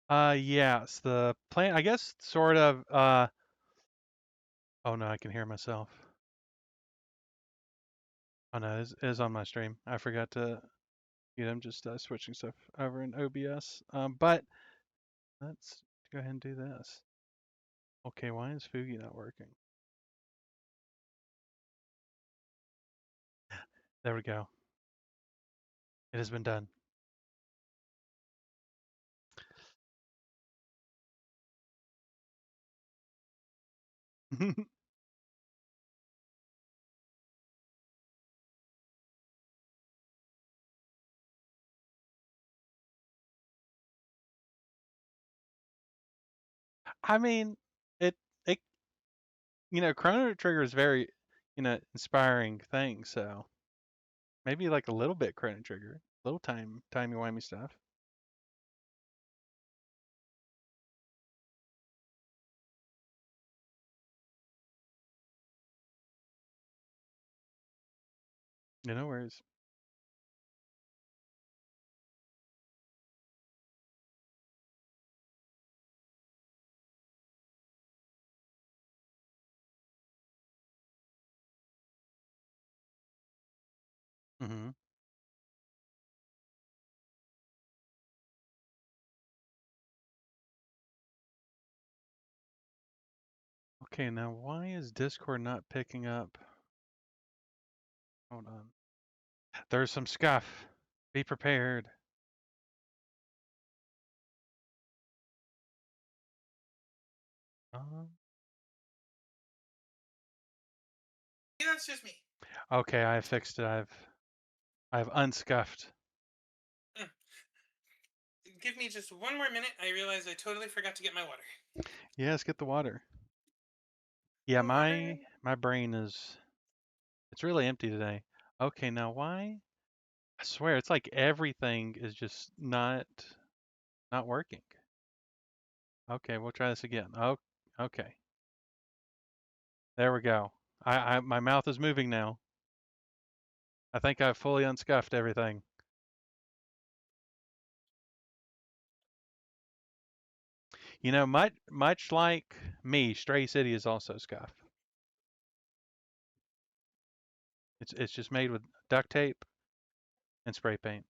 Yes, the plan, I guess, sort of, oh no, I can hear myself. Oh no, it is on my stream. I forgot to, I'm just switching stuff over in OBS. But let's go ahead and do this. Okay, why is Fugi not working? There we go. It has been done. I mean, it Chrono Trigger is very, inspiring thing, so maybe like a little bit Chrono Trigger, little timey-wimey stuff. No worries. Hmm. Okay, now why is Discord not picking up? Hold on. There's some scuff. Be prepared. Um, That's just me. okay, I fixed it. I've unscuffed. Give me just one more minute. I realize I totally forgot to get my water. Yes, get the water. Yeah, Water. my brain is it's really empty today. Okay, now why? I swear it's like everything is just not working. Okay, we'll try this again. Oh, okay. There we go. My mouth is moving now. I think I've fully unscuffed everything. Much like me, Stray City is also scuff. It's just made with duct tape and spray paint.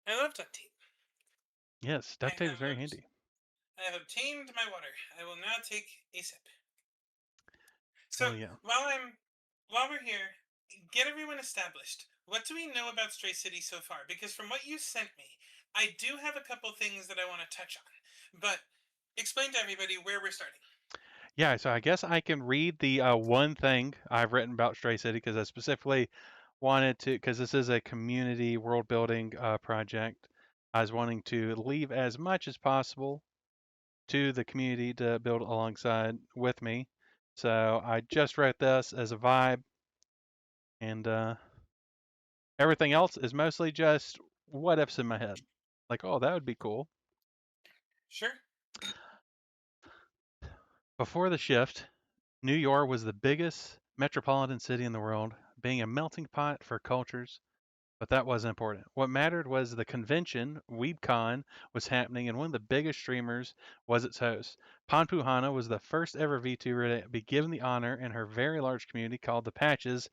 I love duct tape. Yes, duct tape is very handy. I have obtained my water. I will now take a sip. So Oh yeah. while we're here, get everyone established. What do we know about Stray City so far? Because from what you sent me, I do have a couple things that I want to touch on. But explain to everybody where we're starting. Yeah, so I guess I can read the one thing I've written about Stray City because I specifically wanted to, because this is a community world building project. I was wanting to leave as much as possible to the community to build alongside with me. So I just wrote this as a vibe. and everything else is mostly just what ifs in my head. Like, oh, that would be cool. Sure. Before the shift, New York was the biggest metropolitan city in the world, being a melting pot for cultures, but that wasn't important. What mattered was the convention, WeebCon, was happening, and one of the biggest streamers was its host. Panpuhana was the first ever VTuber to be given the honor, and her very large community, called the Patches,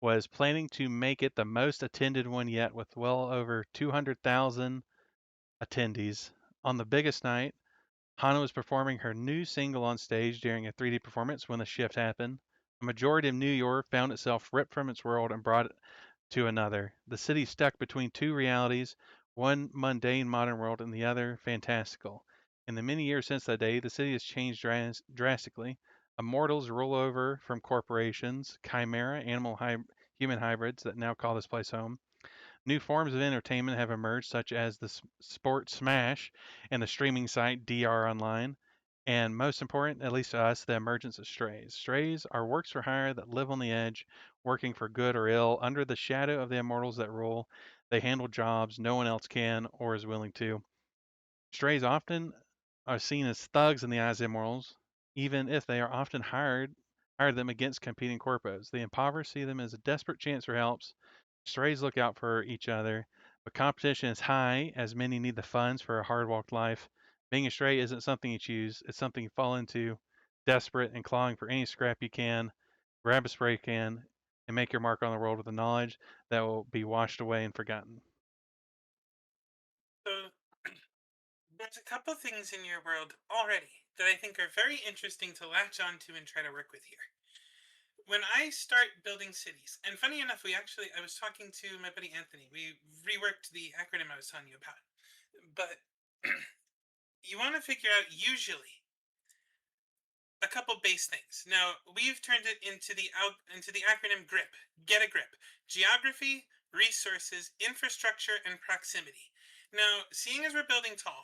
was planning to make it the most attended one yet, with well over 200,000 attendees. On the biggest night, Hana was performing her new single on stage during a 3D performance when the shift happened. A majority of New York found itself ripped from its world and brought to another. The city stuck between two realities, one mundane modern world and the other fantastical. In the many years since that day, the city has changed drastically. Immortals rule over from corporations, chimera, human hybrids that now call this place home. New forms of entertainment have emerged, such as the sport Smash and the streaming site DR Online. And most important, at least to us, the emergence of strays. Strays are works for hire that live on the edge, working for good or ill, under the shadow of the immortals that rule. They handle jobs no one else can or is willing to. Strays often are seen as thugs in the eyes of immortals, even if they are often hired them against competing corpos. The impoverished see them as a desperate chance for helps. Strays look out for each other, but competition is high as many need the funds for a hard walked life. Being a stray isn't something you choose, it's something you fall into, desperate and clawing for any scrap you can. Grab a spray can and make your mark on the world with the knowledge that will be washed away and forgotten. So there's a couple things in your world already that I think are very interesting to latch onto and try to work with here. When I start building cities, and funny enough, I was talking to my buddy Anthony. We reworked the acronym I was telling you about. But you want to figure out usually a couple base things. Now, we've turned it into the acronym GRIP. Get a grip. Geography, resources, infrastructure, and proximity. Now, seeing as we're building tall,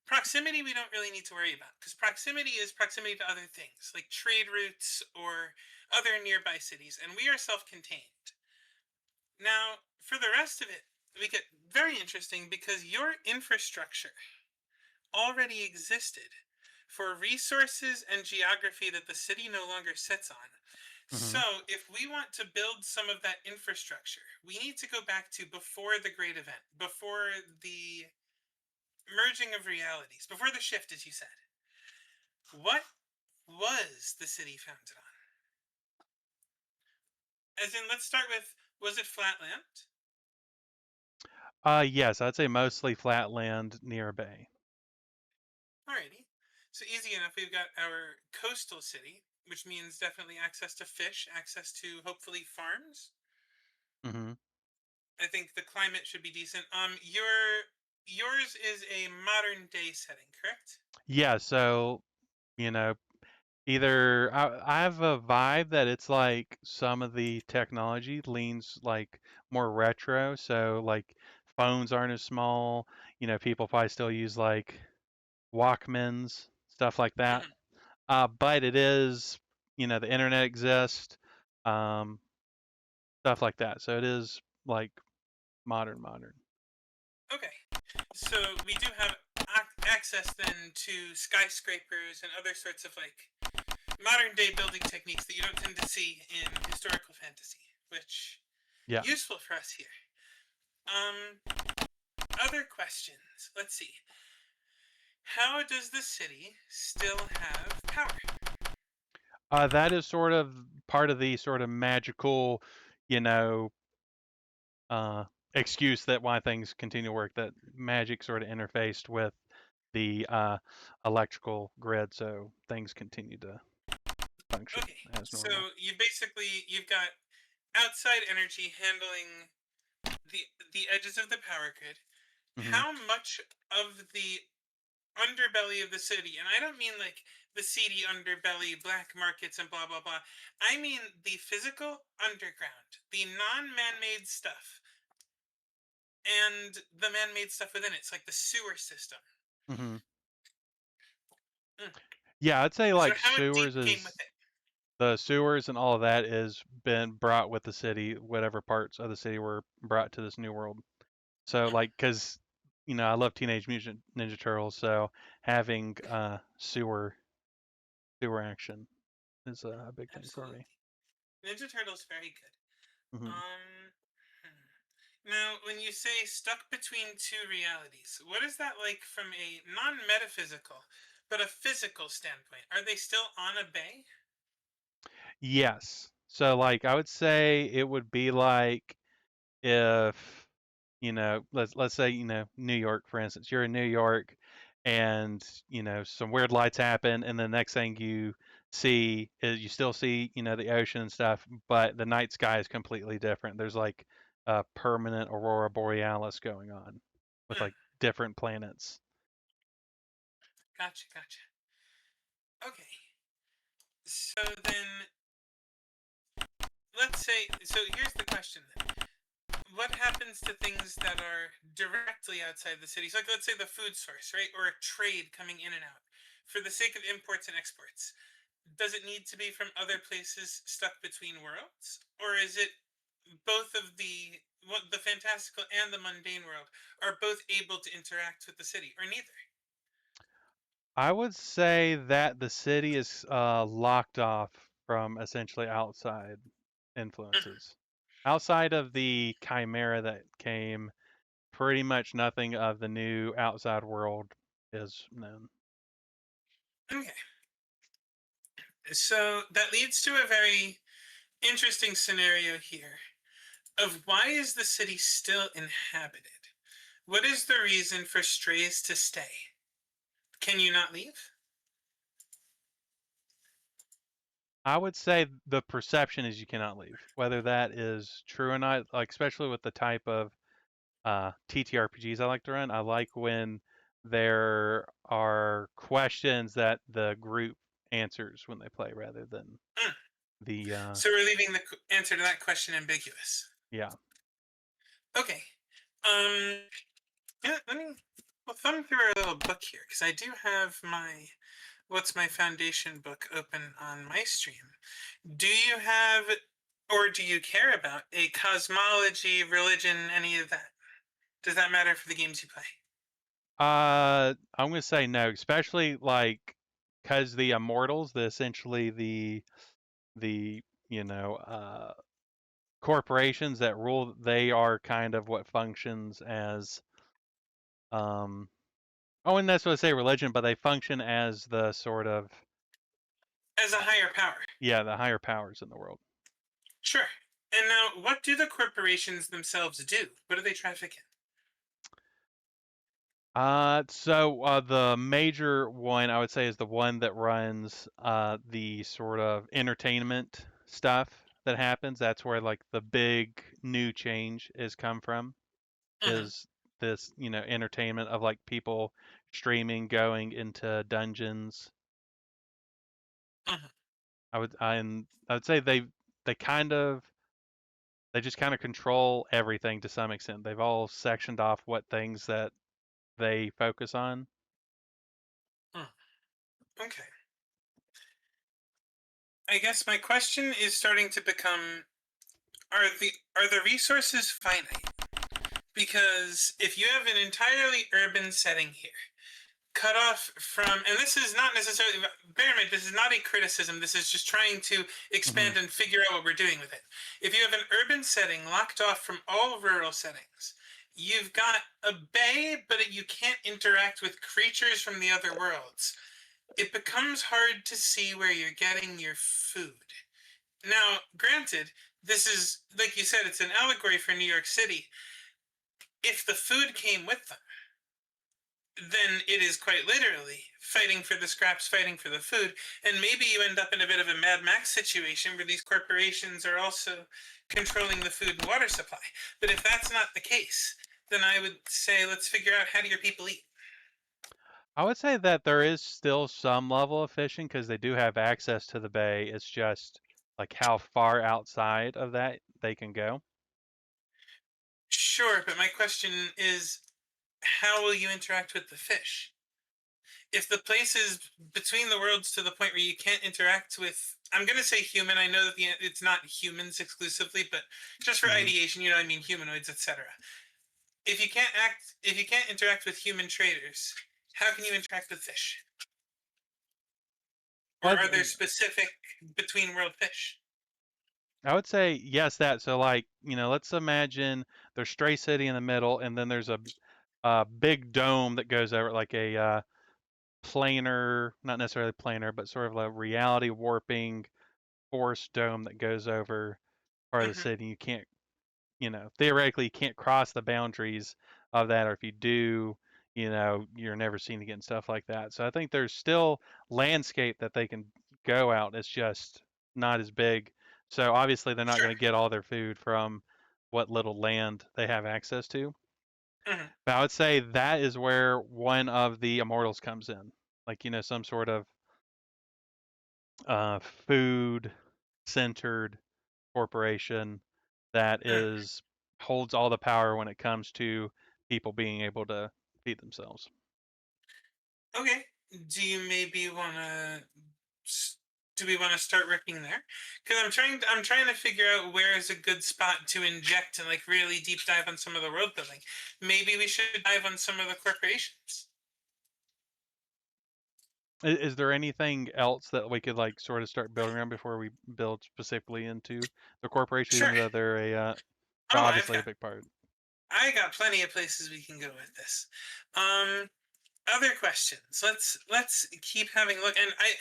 proximity we don't really need to worry about because proximity is proximity to other things like trade routes or other nearby cities, and we are self-contained. Now, for the rest of it, we get very interesting because your infrastructure already existed for resources and geography that the city no longer sits on. Hmm. So, if we want to build some of that infrastructure, we need to go back to before the great event, before the merging of realities, before the shift, as you said. What was the city founded on? As in, let's start with, was it flatland? Yes, I'd say mostly flat land near a bay. Alrighty. So easy enough. We've got our coastal city, which means definitely access to fish, access to hopefully farms. Hmm. I think the climate should be decent. Yours is a modern day setting, correct? Yeah, so, you know, either I have a vibe that it's like some of the technology leans like more retro, so like phones aren't as small. People probably still use like Walkmans, stuff like that. Hmm. But it is, the internet exists, um, stuff like that. So it is like modern, modern. Okay. So we do have access then to skyscrapers and other sorts of like modern day building techniques that you don't tend to see in historical fantasy, which Yeah. useful for us here. Um, Other questions. Let's see. How does the city still have power? That is sort of part of the sort of magical, you know, uh, excuse that why things continue to work. That magic sort of interfaced with the electrical grid, so things continue to function Okay, as so normal. you've got outside energy handling the the edges of the power grid. Hmm. How much of the underbelly of the city, and I don't mean like the seedy underbelly, black markets, and blah blah blah. I mean the physical underground, the non-man-made stuff, and the man-made stuff within it. It's like the sewer system. Hmm. Mm. Yeah, I'd say So like how deep sewers came with is it? The sewers and all of that is been brought with the city, whatever parts of the city were brought to this new world. So Mm, like, cause I love Teenage Mutant Ninja Turtles, so having sewer action is a big thing for me. absolutely. Ninja Turtles very good. Hmm. Now, when you say stuck between two realities, what is that like from a non-metaphysical, but a physical standpoint? Are they still on a bay? Yes. So like, I would say it would be like if let's say New York, for instance. You're in New York, and some weird lights happen, and the next thing you see is you still see the ocean and stuff, but the night sky is completely different. There's like a permanent aurora borealis going on with Mm, like different planets. gotcha, gotcha. Okay. So then, let's say, so here's the question then. What happens to things that are directly outside the city? So, like, let's say the food source, right? Or a trade coming in and out. For the sake of imports and exports, does it need to be from other places stuck between worlds? Or is it both of the fantastical and the mundane world are both able to interact with the city, or neither? I would say that the city is locked off from essentially outside Mhm. influences. Outside of the chimera that came, pretty much nothing of the new outside world is known. Okay. So that leads to a very interesting scenario here of why is the city still inhabited? What is the reason for strays to stay? Can you not leave? I would say the perception is you cannot leave. Whether that is true or not, like especially with the type of TTRPGs I like to run, I like when there are questions that the group answers when they play rather than Mm. the So we're leaving the answer to that question ambiguous. yeah. Okay. Um. Yeah. Let me thumb through our little book here because I do have my what's my foundation book open on my stream. Do you have, or do you care about a cosmology, religion, any of that? Does that matter for the games you play? I'm gonna say no, especially like because the immortals, the essentially the corporations that rule, they are kind of what functions as um I wouldn't necessarily say religion, but they function as the sort of As a higher power. yeah, the higher powers in the world. Sure. And now, what do the corporations themselves do? What do they traffic in? So the major one I would say is the one that runs the sort of entertainment stuff that happens. That's where like the big new change is come from. Hmm. Is this entertainment of like people streaming, going into dungeons. Hmm. I would say they kind of they just kind of control everything to some extent. They've all sectioned off what things that they focus on. Hmm. Okay. I guess my question is starting to become: are the resources finite? Because if you have an entirely urban setting here, cut off from, and this is not necessarily, bear in mind, this is not a criticism, this is just trying to Hmm. expand and figure out what we're doing with it. If you have an urban setting locked off from all rural settings, you've got a bay, but you can't interact with creatures from the other worlds. It becomes hard to see where you're getting your food. Now, granted, this is, like you said, it's an allegory for New York City. If the food came with them, then it is quite literally fighting for the scraps, fighting for the food. And maybe you end up in a bit of a Mad Max situation where these corporations are also controlling the food and water supply. But if that's not the case, then I would say let's figure out how do your people eat. I would say that there is still some level of fishing because they do have access to the bay. It's just like how far outside of that they can go. Sure, but my question is how will you interact with the fish? if the place is between the worlds to the point where you can't interact with, I'm gonna say human. I know that it's not humans exclusively, but just for Hmm. ideation, you know what I mean, humanoids, etc. If you can't interact with human traders, how can you interact with fish? Or Well, are there specific between world fish? I would say yes, that. So like, let's imagine there's Stray City in the middle, and then there's a big dome that goes over it, like a planar, not necessarily planar, but sort of a reality warping force dome that goes over part of the Hmm. city. You can't, theoretically you can't cross the boundaries of that, or if you do, you're never seen again, stuff like that. So I think there's still landscape that they can go out. It's just not as big. So obviously they're not Sure. going to get all their food from what little land they have access to. Hmm. But I would say that is where one of the immortals comes in, like some sort of food centered corporation that Hmm. is holds all the power when it comes to people being able to feed themselves. Okay. Do you maybe want to? Do we want to start ripping there? Because I'm trying to figure out where is a good spot to inject and like really deep dive on some of the world building. Maybe we should dive on some of the corporations. Is there anything else that we could like sort of start building around before we build specifically into the corporation, Sure. even though they're Oh, obviously a big part? I got plenty of places we can go with this. Um, Other questions. Let's keep having a look. And I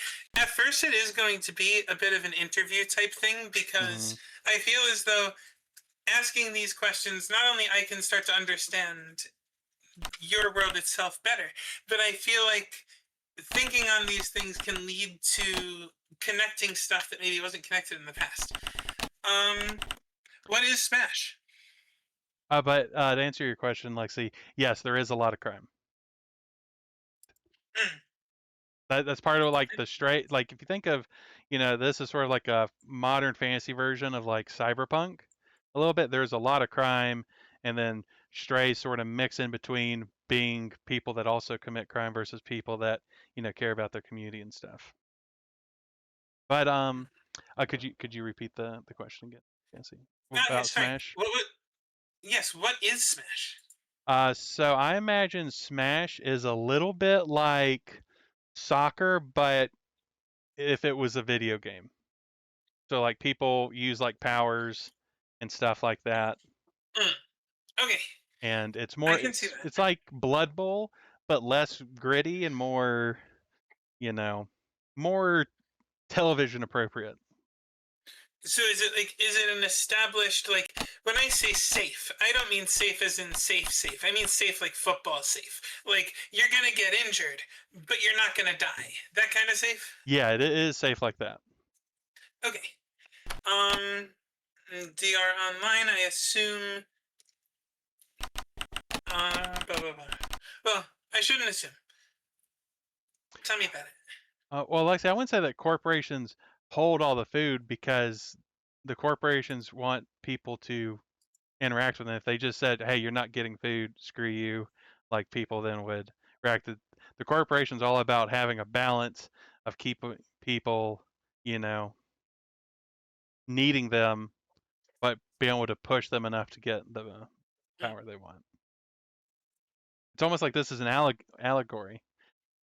at first it is going to be a bit of an interview type thing Hmm. because I feel as though asking these questions, not only I can start to understand your world itself better, but I feel like thinking on these things can lead to connecting stuff that maybe wasn't connected in the past. Um, what is Smash? But to answer your question, Lexi, yes, there is a lot of crime. Mm, That's part of like the straight, like if you think of, this is sort of like a modern fantasy version of like cyberpunk a little bit. There's a lot of crime, and then strays sort of mix in between being people that also commit crime versus people that care about their community and stuff. But could you repeat the question again? Can't see yeah, about sorry. Smash. Yes, what is Smash? So I imagine Smash is a little bit like soccer, but if it was a video game. So like people use like powers and stuff like that, Mm, okay, and it's I more can see it's that. like Blood Bowl, but less gritty and more you know more television appropriate. So is it an established like when I say safe, I don't mean safe as in safe. I mean safe like football safe. Like you're gonna get injured, but you're not gonna die. That kind of safe? Yeah, it is safe like that. Okay. Um DR online, I assume blah blah blah. Well, I shouldn't assume. Tell me about it. Well, like I said, I wouldn't say that corporations hold all the food because the corporations want people to interact with them. If they just said, "Hey, you're not getting food, screw you," like people then would react. The corporation's all about having a balance of keeping people, you know, needing them, but being able to push them enough to get the Mm, power they want. It's almost like this is an allegory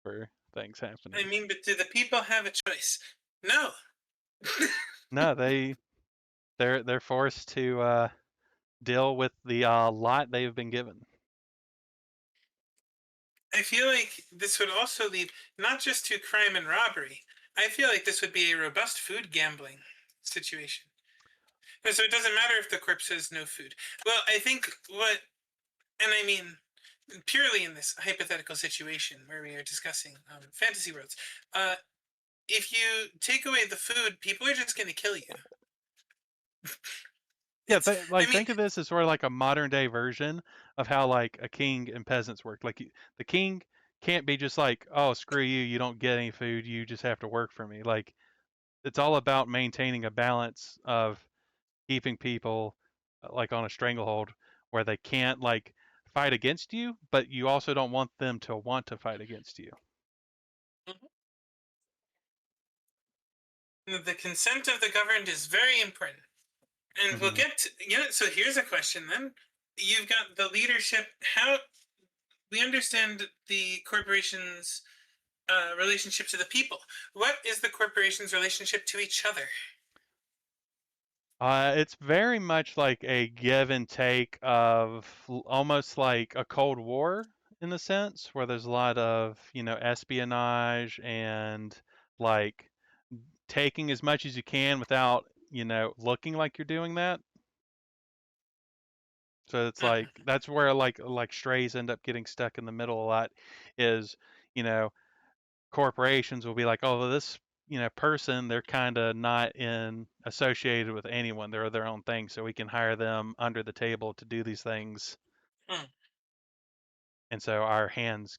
for things I happening. mean, but do the people have a choice? No. No, they're forced to deal with the lot they've been given. I feel like this would also lead not just to crime and robbery. I feel like this would be a robust food gambling situation. And so it doesn't matter if the corpse says no food. Well, I think and I mean, purely in this hypothetical situation where we are discussing fantasy worlds, uh, if you take away the food, people are just going to kill you. Yeah, It's, I mean, think of this as sort of like a modern day version of how like a king and peasants work. Like the king can't be just like, "Oh, screw you, you don't get any food, you just have to work for me." Like it's all about maintaining a balance of keeping people like on a stranglehold where they can't like fight against you, but you also don't want them to want to fight against you. The consent of the governed is very important. And we'll Hmm. get to, so here's a question then. You've got the leadership. How we understand the corporation's relationship to the people. What is the corporation's relationship to each other? It's very much like a give and take of almost like a Cold War in the sense where there's a lot of, espionage and like taking as much as you can without, looking like you're doing that. So it's like Mhm. that's where like strays end up getting stuck in the middle a lot is, you know, corporations will be like, oh, well, this person, they're kind of not in associated with anyone. They're their own thing, so we can hire them under the table to do these things, Hmm. and so our hands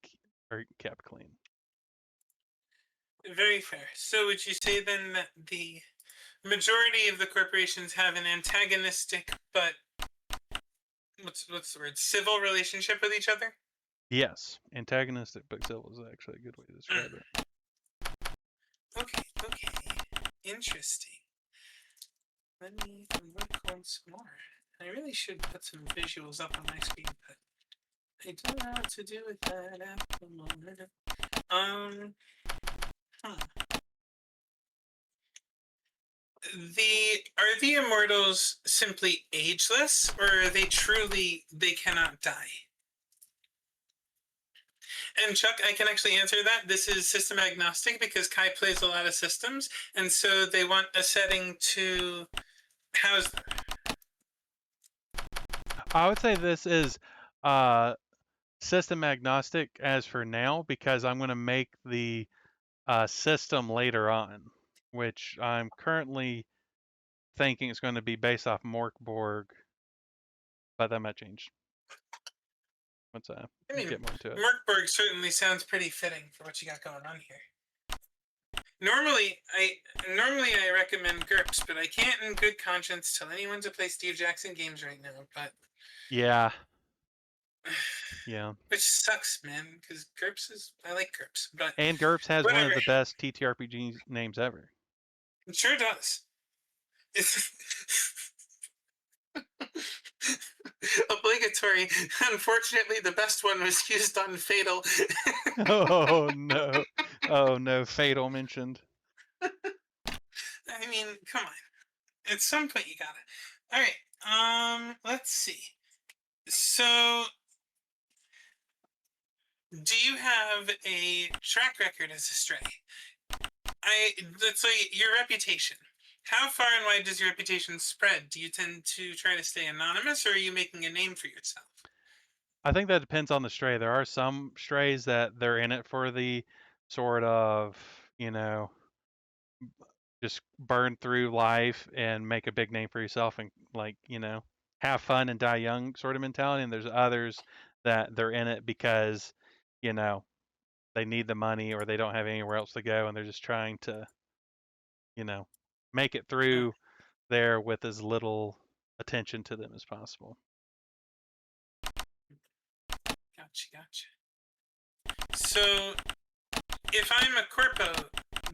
are kept clean. Very fair. So would you say then that the majority of the corporations have an antagonistic but what's the word, civil relationship with each other? Yes, antagonistic but civil is actually a good way to describe Mm. it. Okay, okay. Interesting. Let me work on some more. I really should put some visuals up on my screen, but I don't know what to do with that at the moment. Um, huh. The immortals simply ageless, or are they truly they cannot die? And Chuck, I can actually answer that. This is system agnostic because Kai plays a lot of systems, and so they want a setting to house them. I would say this is uh, system agnostic as for now because I'm going to make the system later on, which I'm currently thinking it's going to be based off Morkborg, but that might change once I I mean, get more into it. Merkborg certainly sounds pretty fitting for what you got going on here. Normally, I recommend GURPS, but I can't in good conscience tell anyone to play Steve Jackson games right now. But Yeah, yeah. which sucks, man, because GURPS is I like GURPS, but And GURPS has one of whatever. the best TTRPG names ever. It sure does. It's obligatory. Unfortunately, the best one was used on Fatal. Oh no. Oh no, Fatal mentioned. I mean, come on. At some point, you gotta. All right. Let's see. So, do you have a track record as a stray? Let's say your reputation. How far and wide does your reputation spread? Do you tend to try to stay anonymous, or are you making a name for yourself? I think that depends on the stray. There are some strays that they're in it for the sort of, you know, just burn through life and make a big name for yourself and like, have fun and die young sort of mentality. And there's others that they're in it because, you know, they need the money or they don't have anywhere else to go and they're just trying to, you know, make it Hmm, through there with as little attention to them as possible. gotcha, gotcha. So, if I'm a corpo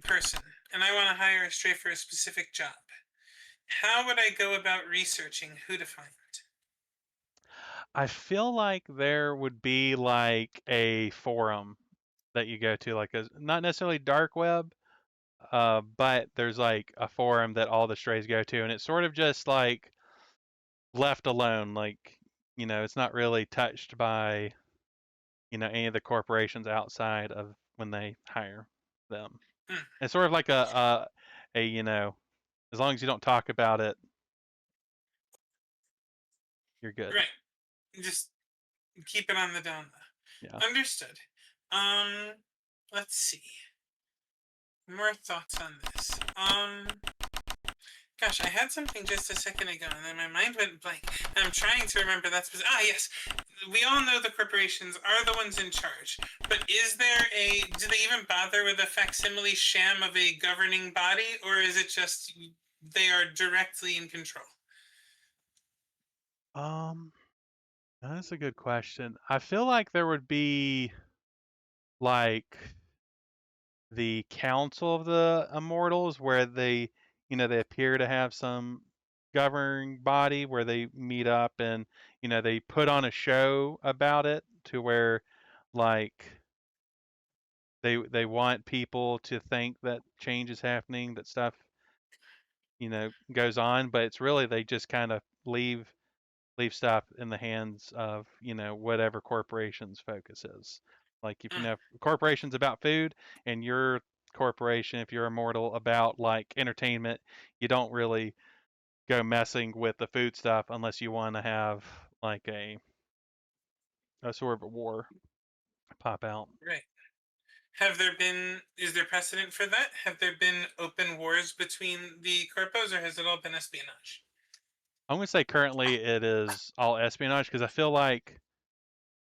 person and I want to hire a stray for a specific job, how would I go about researching who to find? I feel like there would be like a forum that you go to, like a not necessarily dark web, but there's like a forum that all the strays go to, and it's sort of just like left alone. Like, it's not really touched by, any of the corporations outside of when they hire them. Hmm, It's sort of like a as long as you don't talk about it, you're good. right. Just keep it on the down Yeah. low. Understood. Um, let's see. More thoughts on this. Gosh, I had something just a second ago, and then my mind went blank. And I'm trying to remember that. Yes. We all know the corporations are the ones in charge, but is there a? Do they even bother with a facsimile sham of a governing body, or is it just they are directly in control? Um, that's a good question. I feel like there would be like the Council of the Immortals, where they appear to have some governing body where they meet up and, they put on a show about it to where, like, they want people to think that change is happening, that stuff, goes on, but it's really they just kind of leave stuff in the hands of, whatever corporation's focus is. Like if Mm, corporation's about food and your corporation, if you're immortal, about like entertainment, you don't really go messing with the food stuff unless you want to have like a sort of a war pop out. right. Is there precedent for that? Have there been open wars between the corpos, or has it all been espionage? I'm gonna say currently it is all espionage because I feel like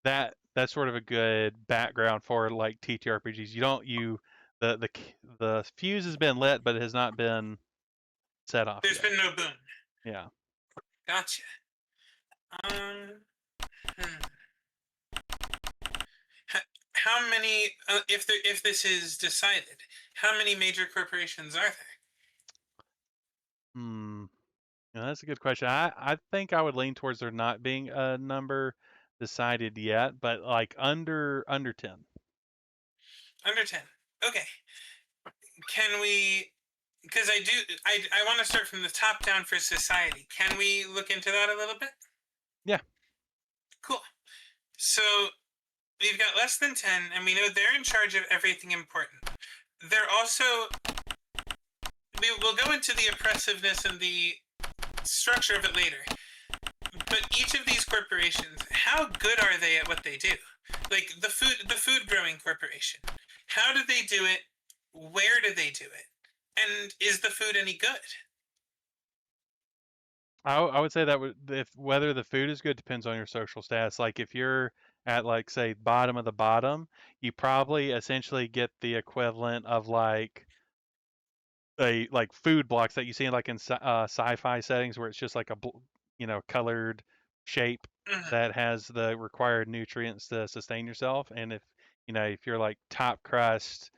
that's sort of a good background for like TTRPGs. You don't you the fuse has been lit, but it has not been set off There's yet. been no boom. Yeah. Gotcha. Um, hmm. How many, if this is decided, how many major corporations are there? Hmm. Yeah, that's a good question. I think I would lean towards there not being a number decided yet, but like under 10. Under 10. Okay. Can we, because I want to start from the top down for society. Can we look into that a little bit? Yeah. Cool. So we've got less than 10, and we know they're in charge of everything important. They're also, we will go into the oppressiveness and the structure of it later. But each of these corporations, how good are they at what they do? Like the food growing corporation. How do they do it? Where do they do it? And is the food any good? I would say that would if whether the food is good depends on your social status. Like if you're at like say bottom of the bottom, you probably essentially get the equivalent of like food blocks that you see in like in sci-fi settings where it's just like colored shape Mhm. that has the required nutrients to sustain yourself. And if you're like top crust,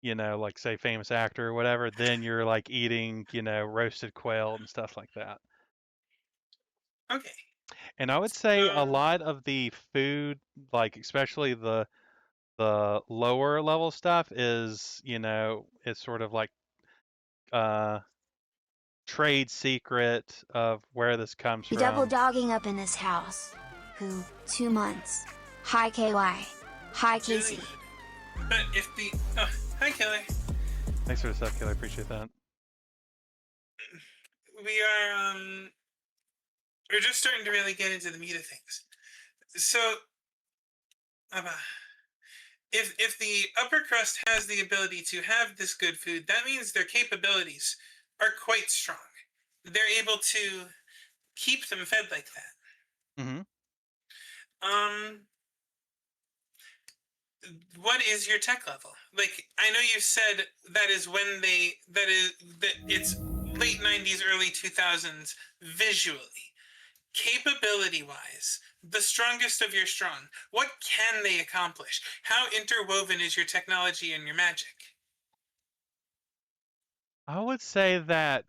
like say famous actor or whatever, then you're like eating, roasted quail and stuff like that. Okay. And I would say a So lot of the food, like especially the lower level stuff, is it's sort of like uh trade secret of where this comes He double from. dogging up in his house. Who, 2 months. Hi KY. Hi really Casey. good. But if the hi Kelly. Thanks for the stuff, Kayla. I appreciate that. We are we're just starting to really get into the meat of things. So uh, if the upper crust has the ability to have this good food, that means their capabilities are quite strong. They're able to keep them fed like that. Hmm. Um, what is your tech level? Like, I know you said that it's late 90s, early 2000s visually. Capability wise, the strongest of your strong. What can they accomplish? How interwoven is your technology and your magic? I would say that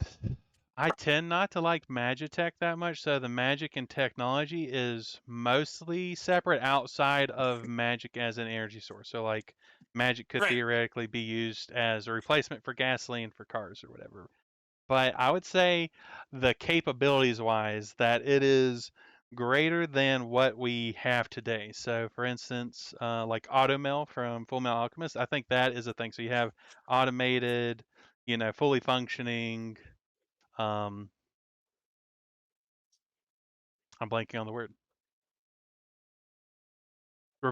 I tend not to like Magitech that much, so the magic and technology is mostly separate outside of magic as an energy source. So like magic could Right. theoretically be used as a replacement for gasoline for cars or whatever. But I would say the capabilities wise that it is greater than what we have today. So for instance, like AutoMail from Full Metal Alchemist, I think that is a thing. So you have automated, fully functioning, um, I'm blanking on the word.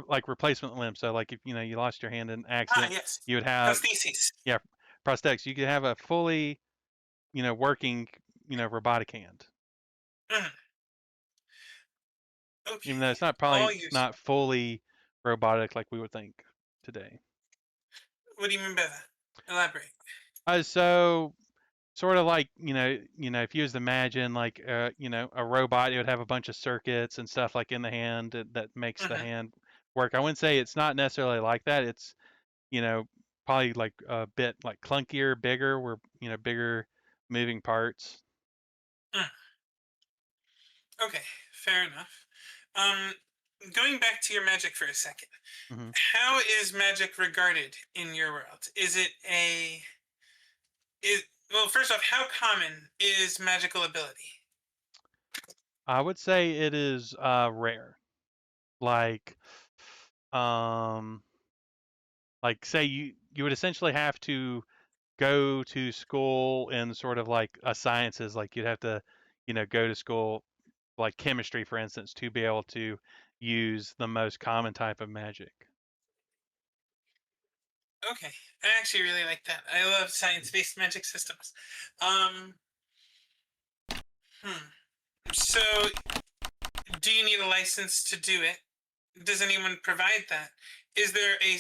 Like replacement limbs. So like if you lost your hand in an Ah, accident, yes. you would have, Prostheses. yeah, prosthetics. You could have a fully, working, robotic hand. Mhm. Even though Okay. it's not probably All it's useful. not fully robotic like we would think today. What do you mean by that? Elaborate. So sort of like if you was to imagine like a robot, it would have a bunch of circuits and stuff like in the hand that makes the Hmm. hand work. I wouldn't say it's not necessarily like that. It's you know probably like a bit like clunkier, bigger, where bigger moving parts. Mm, okay, fair enough. Um, Going back to your magic for a second, Hmm. how is magic regarded in your world? Is it a is well, first off, how common is magical ability? I would say it is rare. Like, um, like say you would essentially have to go to school in sort of like a sciences, like you'd have to, go to school like chemistry, for instance, to be able to use the most common type of magic. Okay, I actually really like that. I love science-based magic systems. Um, hmm. So, do you need a license to do it? Does anyone provide that? Is there a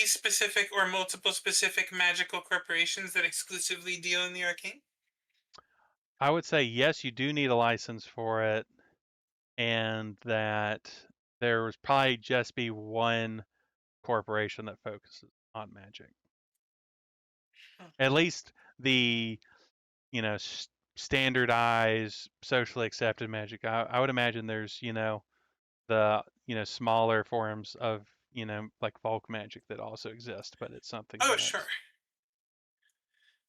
specific or multiple specific magical corporations that exclusively deal in the arcane? I would say yes, you do need a license for it, and that there was probably just be one corporation that focuses on magic. Hmm. At least the, standardized, socially accepted magic. I would imagine there's, the, smaller forms of, like folk magic that also exist, but it's something Oh, that. sure.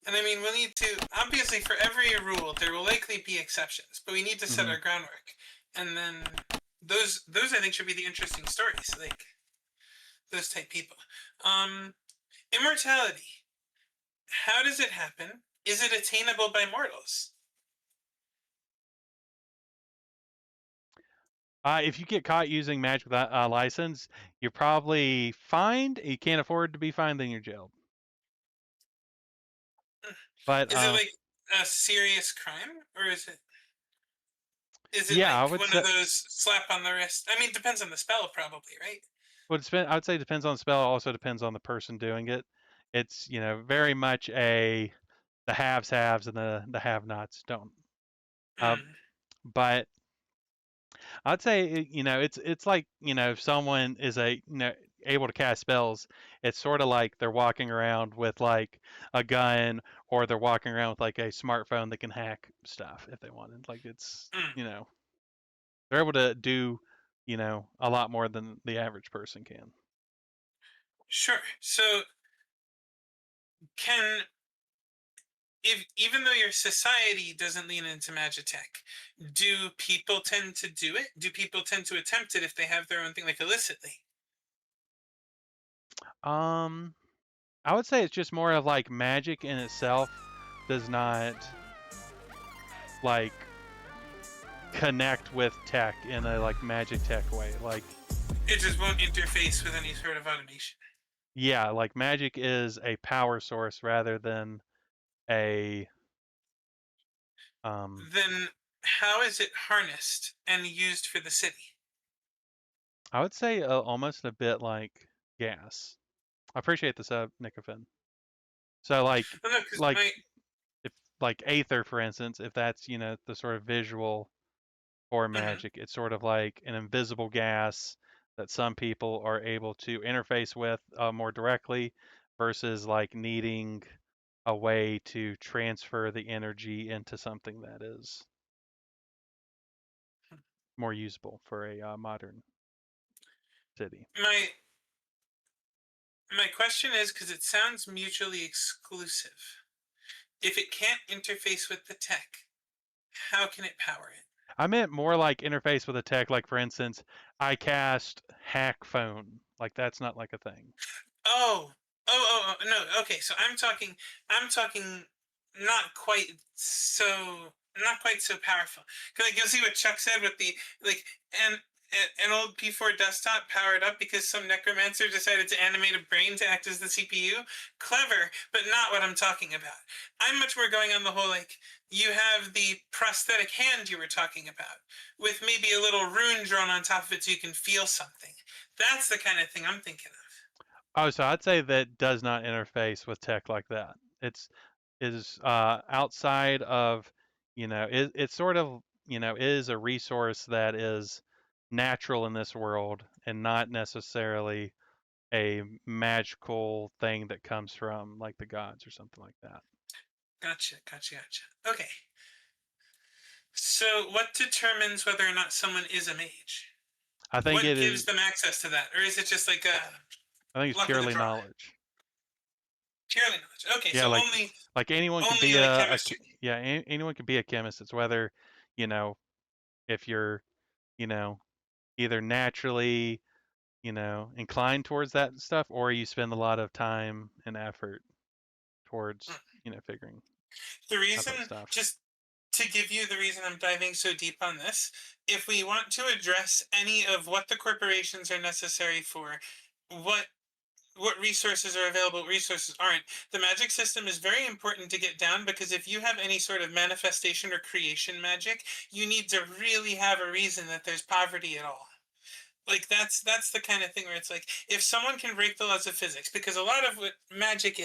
And I mean, we'll need to, obviously, for every rule, there will likely be exceptions, but we need to set Hmm. our groundwork. And then those I think should be the interesting stories, like those type people. Um, Immortality. How does it happen? Is it attainable by mortals? If you get caught using magic without a license, you're probably fined. You can't afford to be fined, then you're jailed. But Is it like a serious crime, or is it yeah, I like would one of say. those slap on the wrist? I mean, it depends on the spell, probably, right? Well, I would say it depends on the spell. Also depends on the person doing it. It's very much the haves haves and the have nots don't. Uh, Mm, but I'd say it's like if someone is able to cast spells, it's sort of like they're walking around with like a gun, or they're walking around with like a smartphone that can hack stuff if they wanted. Like it's mm, they're able to do a lot more than the average person can. sure. So, can if even though your society doesn't lean into magitech, do people tend to do it? Do people tend to attempt it if they have their own thing, like illicitly? Um, I would say it's just more of like magic in itself does not like connect with tech in a like magic tech way. Like It just won't interface with any sort of automation. yeah, like magic is a power source rather than a um Then, how is it harnessed and used for the city? I would say almost a bit like gas. I appreciate this Nicofin. So Well, no, because like my if like Aether, for instance, if that's the sort of visual for mhm. magic, it's sort of like an invisible gas that some people are able to interface with more directly, versus like needing a way to transfer the energy into something that is more usable for a modern city. my my question is because it sounds mutually exclusive. If it can't interface with the tech, how can it power it? I meant more like interface with a tech, like for instance, I cast hack phone. Like that's not like a thing. Oh, no. Okay, so I'm talking not quite so, not quite so powerful. Cause like you'll see what Chuck said with the like and an old P4 desktop powered up because some necromancer decided to animate a brain to act as the CPU. Clever, but not what I'm talking about. I'm much more going on the whole like you have the prosthetic hand you were talking about with maybe a little rune drawn on top of it so you can feel something. That's the kind of thing I'm thinking of. Oh, so I'd say that does not interface with tech like that. It's is outside of, it sort of, is a resource that is natural in this world and not necessarily a magical thing that comes from like the gods or something like that. Gotcha. Okay. So, what determines whether or not someone is a mage? I think What it gives is. them access to that, or is it just like a I think it's luck of the purely draw? knowledge. Purely knowledge. Okay, Yeah, so only like anyone could only be like chemistry. yeah, anyone could be a chemist. It's whether, you know, if you're, you know, either naturally, inclined towards that stuff, or you spend a lot of time and effort Hmm. towards, figuring The out reason, that stuff. just to give you the reason I'm diving so deep on this, if we want to address any of what the corporations are necessary for, what what resources are available, what resources aren't, the magic system is very important to get down, because if you have any sort of manifestation or creation magic, you need to really have a reason that there's poverty at all. Like that's the kind of thing where it's like, if someone can break the laws of physics, because a lot of what magic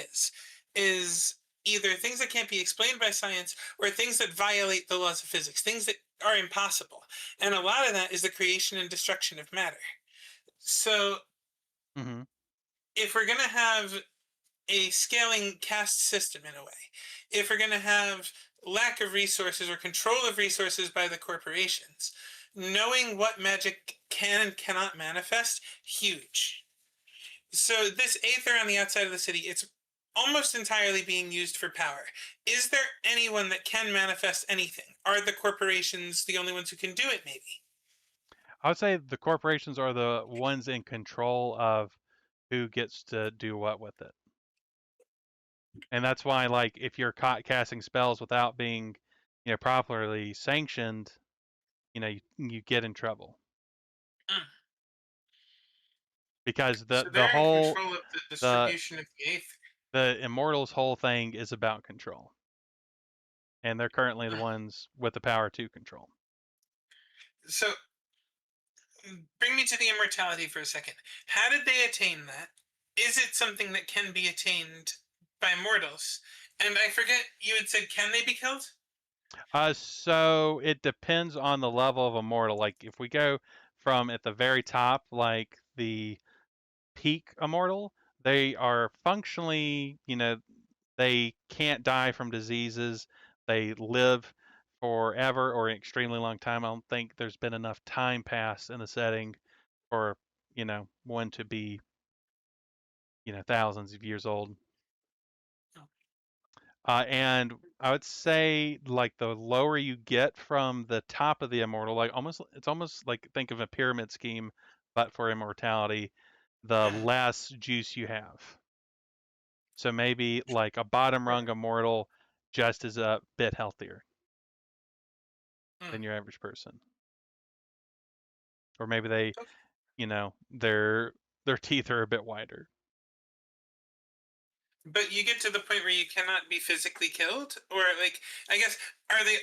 is either things that can't be explained by science, or things that violate the laws of physics, things that are impossible, and a lot of that is the creation and destruction of matter. So Hmm. if we're going to have a scaling caste system in a way, if we're going to have lack of resources or control of resources by the corporations, knowing what magic can and cannot manifest, huge. So this aether on the outside of the city, it's almost entirely being used for power. Is there anyone that can manifest anything? Are the corporations the only ones who can do it, maybe? I would say the corporations are the ones in control of who gets to do what with it. And that's why, like, if you're caught casting spells without being, properly sanctioned, you get in trouble Mm. because So the they're in whole control of the the distribution of the aether. the immortals whole thing is about control, and they're currently the Mm. ones with the power to control. So bring me to the immortality for a second. How did they attain that? Is it something that can be attained by mortals? And I forget, you had said, can they be killed? So it depends on the level of immortal. Like if we go from at the very top, like the peak immortal, they are functionally, they can't die from diseases. They live forever or an extremely long time. I don't think there's been enough time passed in the setting for, one to be, thousands of years old. And I would say like the lower you get from the top of the immortal, like it's almost like think of a pyramid scheme, but for immortality, the Mm, less juice you have. So maybe like a bottom rung immortal just is a bit healthier mm. than your average person. Or maybe they, Okay. their teeth are a bit wider. But you get to the point where you cannot be physically killed? Or, like, I guess, are they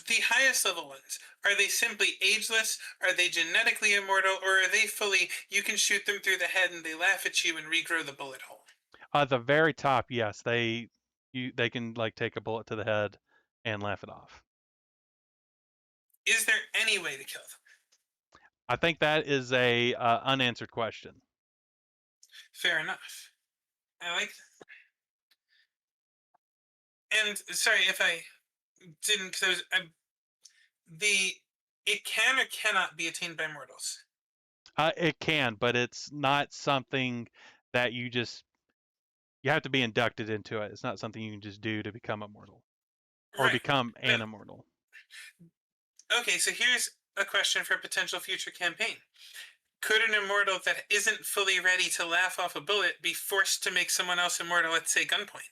the highest level ones? Are they simply ageless? Are they genetically immortal? Or are they fully, you can shoot them through the head and they laugh at you and regrow the bullet hole? The very top, yes, they can like take a bullet to the head and laugh it off. Is there any way to kill them? I think that is a unanswered question. Fair enough. I like that. And sorry if I didn't, because the it can or cannot be attained by mortals. It can, but it's not something that you have to be inducted into it. It's not something you can just do to become immortal or Right. become But an immortal. okay, so here's a question for a potential future campaign. Could an immortal that isn't fully ready to laugh off a bullet be forced to make someone else immortal at, say, gunpoint?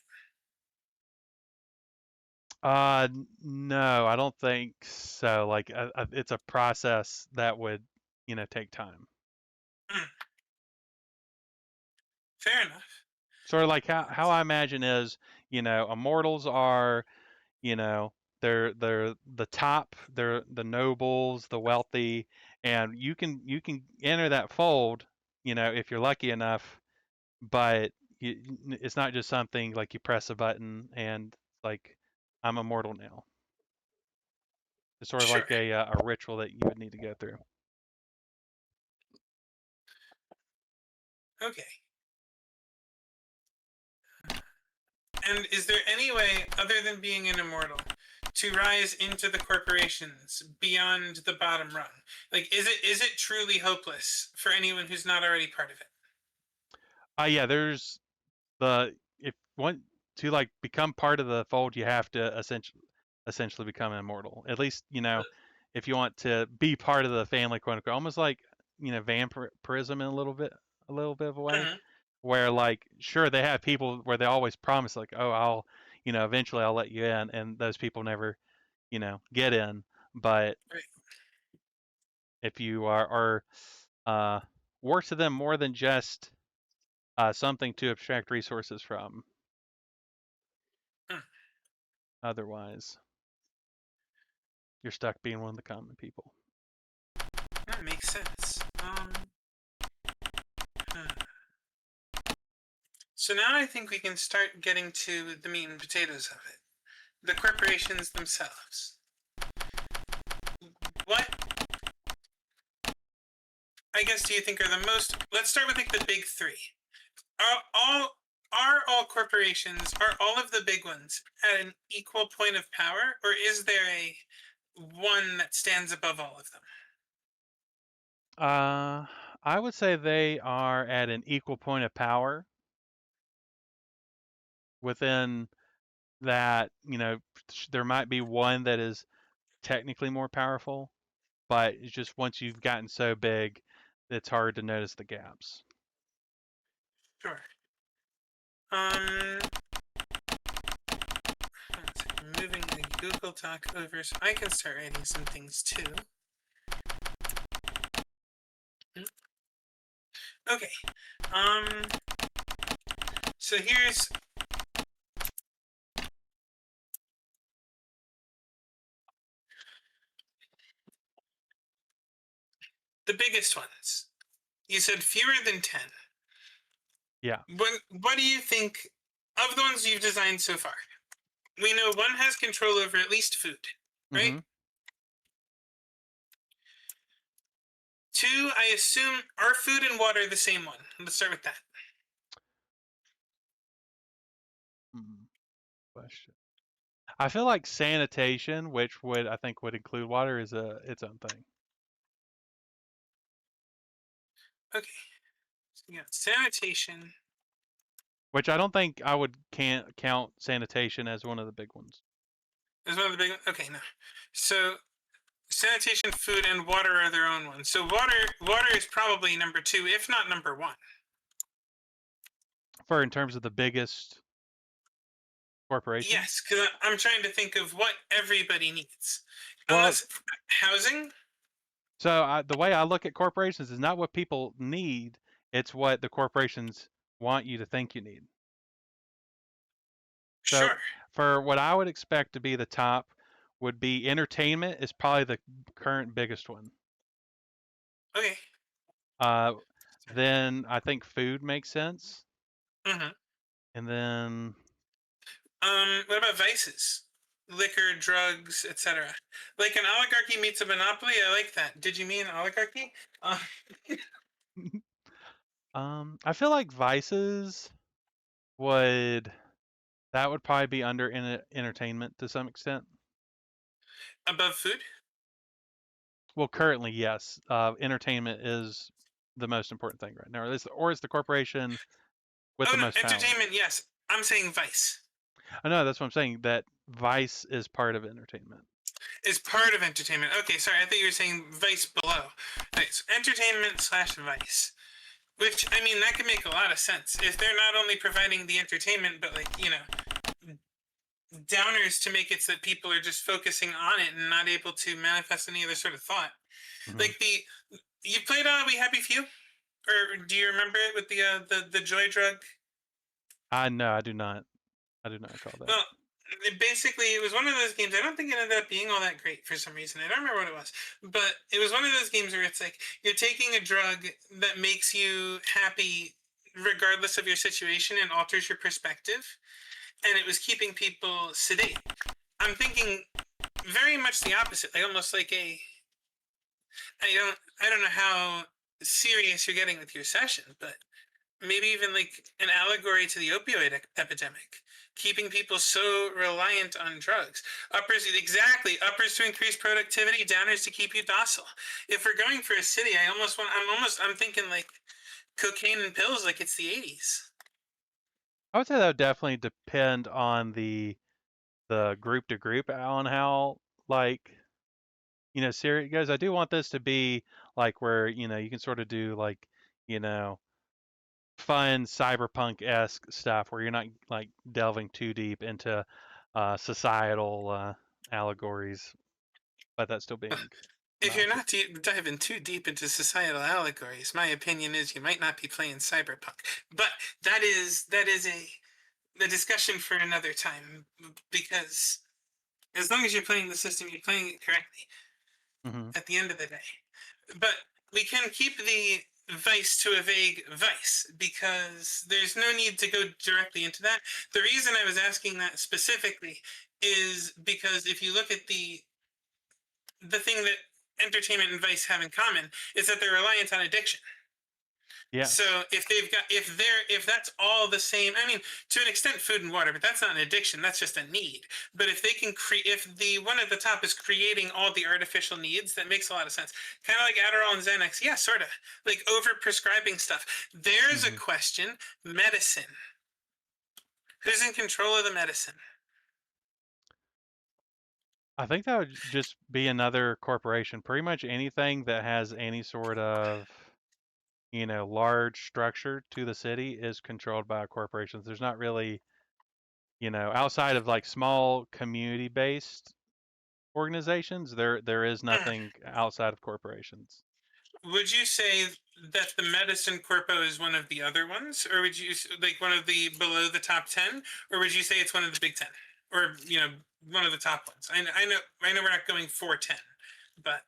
No, I don't think so. Like, it's a process that would, take time. Hmm, fair enough. Sort of like how I imagine is, immortals are, you know, they're the top, they're the nobles, the wealthy, and you can enter that fold, if you're lucky enough, but it's not just something like you press a button and like I'm immortal now. It's sort of Sure. like a ritual that you would need to go through. Okay. And is there any way, other than being an immortal, to rise into the corporations beyond the bottom rung? Like, is it truly hopeless for anyone who's not already part of it? Yeah, there's if want to like become part of the fold, you have to essentially become immortal. At least, if you want to be part of the family, quote unquote, almost like, vampirism in a little bit of a way, Mhm. where like sure they have people where they always promise like, oh, I'll, eventually I'll let you in, and those people never, get in. But Right. if you are work to them more than just something to abstract resources from. Hmm. Otherwise, you're stuck being one of the common people. That makes sense. Hmm. So now I think we can start getting to the meat and potatoes of it. The corporations themselves. What, I guess, do you think are the most? Let's start with like the big three. Are all corporations, are all of the big ones at an equal point of power, or is there a one that stands above all of them? I would say they are at an equal point of power. Within that, there might be one that is technically more powerful, but it's just once you've gotten so big, it's hard to notice the gaps. Sure. Um, moving the Google Doc over so I can start writing some things too. Okay. Um, so here's the biggest ones. You said fewer than 10. Yeah. What do you think of the ones you've designed so far? We know one has control over at least food, right? Mm-hmm. Two, I assume, are food and water the same one? Let's start with that. Question. I feel like sanitation, which I think would include water, is its own thing. Okay. So you got sanitation. Which I don't think I would can't count sanitation as one of the big ones. Is one of the big ones. Okay, no. So sanitation, food, and water are their own ones. So water is probably number two, if not number one. For in terms of the biggest corporations? Yes, because I'm trying to think of what everybody needs. Well, Unless housing. so the way I look at corporations is not what people need, it's what the corporations want you to think you need. So Sure. for what I would expect to be the top would be entertainment is probably the current biggest one. Okay. Uh, then I think food makes sense. Mm-hmm. And then What about vices? Liquor, drugs, etc. Like an oligarchy meets a monopoly. I like that. Did you mean oligarchy? I feel like vices would that would probably be under entertainment to some extent. Above food? Well, currently, yes. Entertainment is the most important thing right now, or is the corporation with Oh the no, most power. entertainment. Yes, I'm saying vice I know that's what I'm saying. That vice is part of entertainment. is part of entertainment. Okay, sorry, I thought you were saying vice below. Okay, so entertainment slash vice. Which, I mean, that could make a lot of sense if they're not only providing the entertainment, but like, downers to make it so that people are just focusing on it and not able to manifest any other sort of thought. Hmm. Like you played We Happy Few, or do you remember it with the joy drug? I know. I do not. I do not recall that. Well, basically, it was one of those games. I don't think it ended up being all that great for some reason. I don't remember what it was, but it was one of those games where it's like you're taking a drug that makes you happy regardless of your situation and alters your perspective, and it was keeping people sedate. I'm thinking very much the opposite, like almost like I don't know how serious you're getting with your session, but maybe even like an allegory to the opioid epidemic, keeping people so reliant on drugs. Uppers, exactly. Uppers to increase productivity, downers to keep you docile. If we're going for a city, I'm thinking like cocaine and pills, like it's the 80s. I would say that would definitely depend on the group to group on how like serious it goes. I do want this to be like where you can sort of do like you know fun cyberpunk-esque stuff where you're not like delving too deep into societal allegories, but that still being If you're obnoxious. not diving too deep into societal allegories, my opinion is you might not be playing cyberpunk. But that is a discussion for another time, because as long as you're playing the system, you're playing it correctly Hmm. at the end of the day. But we can keep the vice to a vague vice, because there's no need to go directly into that. The reason I was asking that specifically is because if you look at the thing that entertainment and vice have in common is that they're reliant on addiction. So Yes. if that's all the same, I mean, to an extent, food and water, but that's not an addiction. That's just a need. But if they can create, if the one at the top is creating all the artificial needs, that makes a lot of sense. Kind of like Adderall and Xanax. Yeah, sort of like over prescribing stuff. There's a Hmm. question. Medicine. Who's in control of the medicine? I think that would just be another corporation. Pretty much anything that has any sort of large structure to the city is controlled by corporations. There's not really, outside of like small community-based organizations, there is Hmm. nothing outside of corporations. Would you say that the medicine corpo is one of the other ones, or would you like one of the below the top 10, or would you say it's one of the big 10, or one of the top ones? I know we're not going for 10, but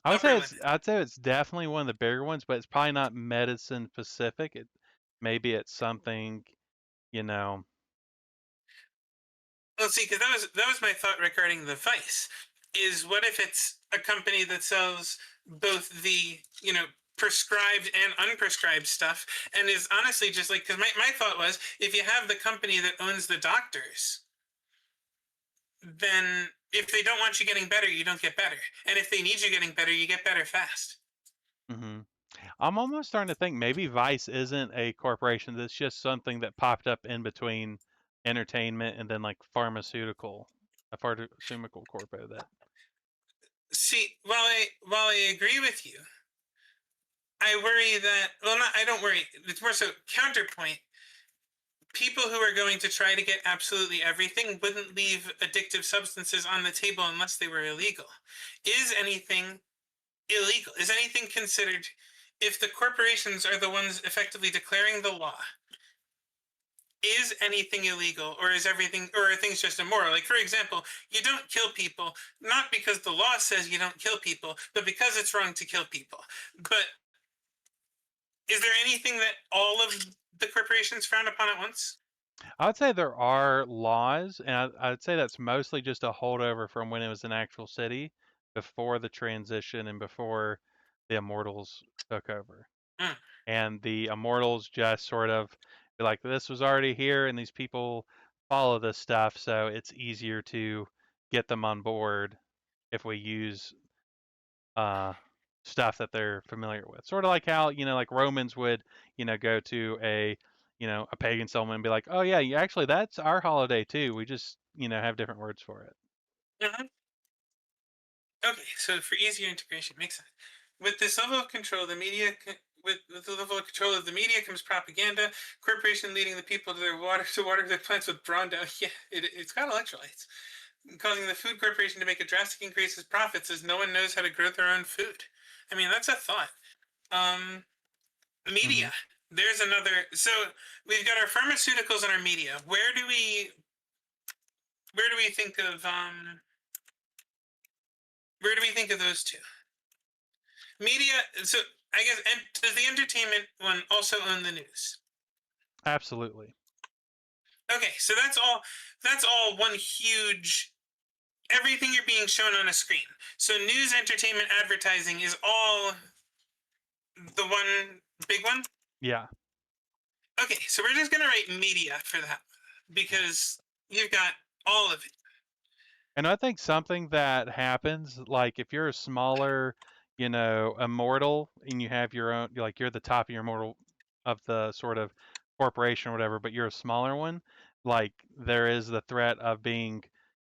I would upper say limit. I'd say it's definitely one of the bigger ones, but it's probably not medicine specific. Maybe it's something, you know. Well, see, because that was my thought regarding the Vice. Is what if it's a company that sells both the prescribed and unprescribed stuff, and is honestly just like, because my thought was, if you have the company that owns the doctors, then if they don't want you getting better, you don't get better. And if they need you getting better, you get better fast. Hmm. I'm almost starting to think maybe Vice isn't a corporation. That's just something that popped up in between entertainment and then like a pharmaceutical corpo that. See, while I agree with you, I worry that, well, not I don't worry. It's more so counterpoint. People who are going to try to get absolutely everything wouldn't leave addictive substances on the table unless they were illegal. Is anything illegal? Is anything considered, if the corporations are the ones effectively declaring the law, is anything illegal, or is everything, or are things just immoral? Like, for example, you don't kill people not because the law says you don't kill people, but because it's wrong to kill people. But is there anything that all of the corporations frown upon at once? I would say there are laws, and I'd say that's mostly just a holdover from when it was an actual city before the transition and before the Immortals took over. Mm. And the Immortals just sort of be like, this was already here, and these people follow this stuff, so it's easier to get them on board if we use uh, stuff that they're familiar with. Sort of like how like Romans would go to a pagan settlement and be like, oh yeah, actually that's our holiday too. We just have different words for it. Mhm. Okay, so for easier integration, makes sense. With this level of control, the media, with the level of control of the media comes propaganda. Corporation leading the people to their water to water their plants with brawn down. Yeah, it's got electrolytes, causing the food corporation to make a drastic increase in profits as no one knows how to grow their own food. I mean, that's a thought. Um, Hmm. Media. There's another. So we've got our pharmaceuticals and our media. Where do we think of where do we think of those two? Media. So I guess, and does the entertainment one also own the news? Absolutely. Okay, so that's all one huge, everything you're being shown on a screen. So news, entertainment, advertising is all the one big one. Yeah. Okay, so we're just gonna write media for that because you've got all of it. And I think something that happens, like if you're a smaller, immortal, and you have your own, like you're the top of your immortal of the sort of corporation or whatever, but you're a smaller one, like there is the threat of being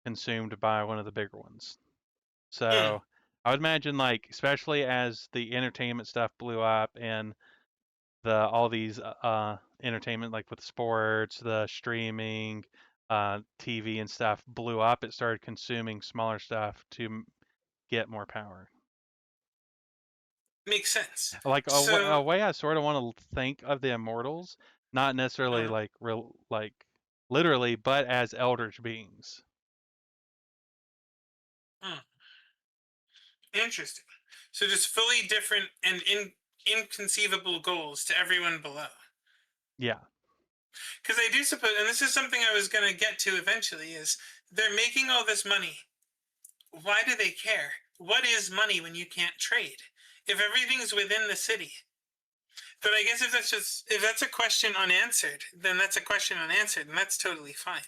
consumed by one of the bigger ones. Mm, So I would imagine, like, especially as the entertainment stuff blew up and all these entertainment, like with sports, the streaming, TV and stuff blew up, it started consuming smaller stuff to get more power. makes sense. Like So, a way I sort of want to think of the immortals, not necessarily uh, like real, like literally, but as eldritch beings. mm, interesting. So just fully different and inconceivable goals to everyone below. Yeah. Because I do suppose, and this is something I was going to get to eventually, is they're making all this money. Why do they care? What is money when you can't trade? If everything's within the city. But I guess if that's a question unanswered, then that's a question unanswered, and that's totally fine.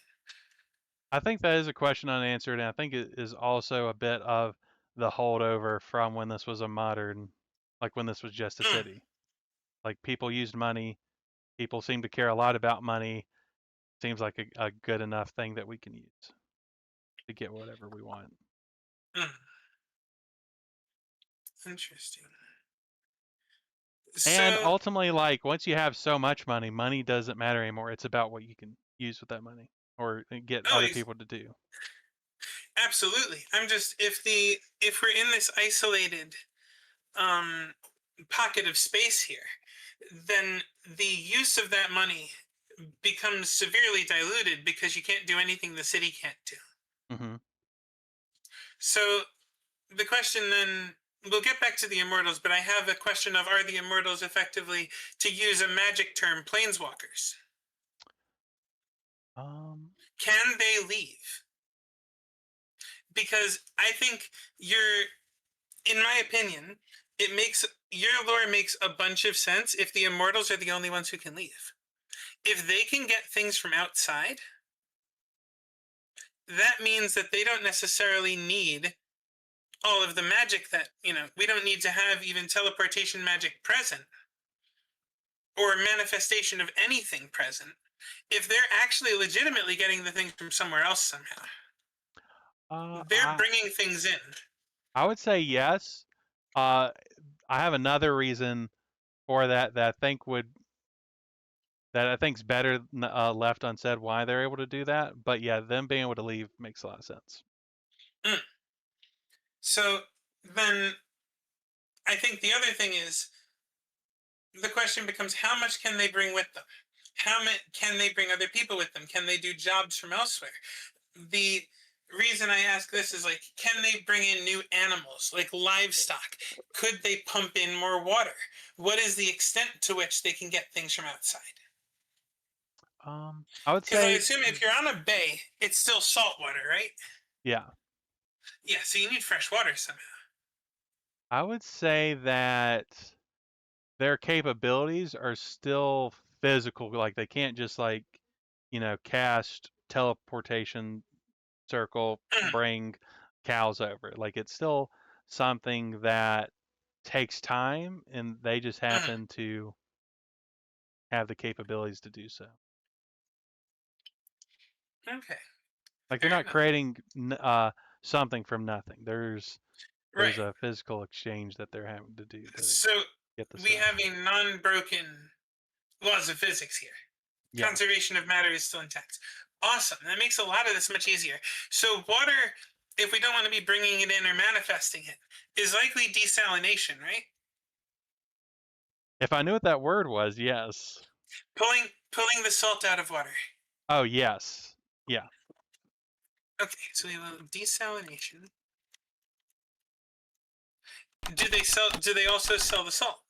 I think that is a question unanswered, and I think it is also a bit of the holdover from when this was a modern, like when this was just a Mm, city. Like people used money, people seem to care a lot about money. Seems like a good enough thing that we can use to get whatever we want. mm, interesting. And So, ultimately, like once you have so much money, money doesn't matter anymore. It's about what you can use with that money or get oh, other people to do. absolutely. I'm just if we're in this isolated um, pocket of space here, then the use of that money becomes severely diluted because you can't do anything the city can't do. Hmm. So the question then, we'll get back to the immortals, but I have a question of, are the immortals effectively, to use a magic term, planeswalkers? Um, Can they leave? Because I think you're, in my opinion, it makes your lore makes a bunch of sense if the immortals are the only ones who can leave. If they can get things from outside, that means that they don't necessarily need all of the magic that, we don't need to have even teleportation magic present or manifestation of anything present if they're actually legitimately getting the things from somewhere else somehow. uh, They're I bringing things in. I would say yes. Uh, I have another reason for that I think's better left unsaid why they're able to do that. But yeah, them being able to leave makes a lot of sense. Mm. So then I think the other thing is, the question becomes, how much can they bring with them? How much can they bring other people with them? Can they do jobs from elsewhere? The reason I ask this is, like, can they bring in new animals like livestock? Could they pump in more water? What is the extent to which they can get things from outside? I would Because I say assume if you're on a bay, it's still salt water, right? yeah. Yeah, so you need fresh water somehow. I would say that their capabilities are still physical. Like they can't just like, cast teleportation circle, Mm, bring cows over. Like it's still something that takes time, and they just mm, happen to have the capabilities to do so. okay, Like they're fair not enough. creating something from nothing. There's Right. a physical exchange that they're having to do to So get the we stuff. have a non-broken laws of physics here. Yeah. Conservation of matter is still intact. Awesome. That makes a lot of this much easier. So water, if we don't want to be bringing it in or manifesting it, is likely desalination, right? If I knew what that word was, yes. Pulling the salt out of water. Oh, yes. Yeah. Okay, so we have desalination. Do they also sell the salt?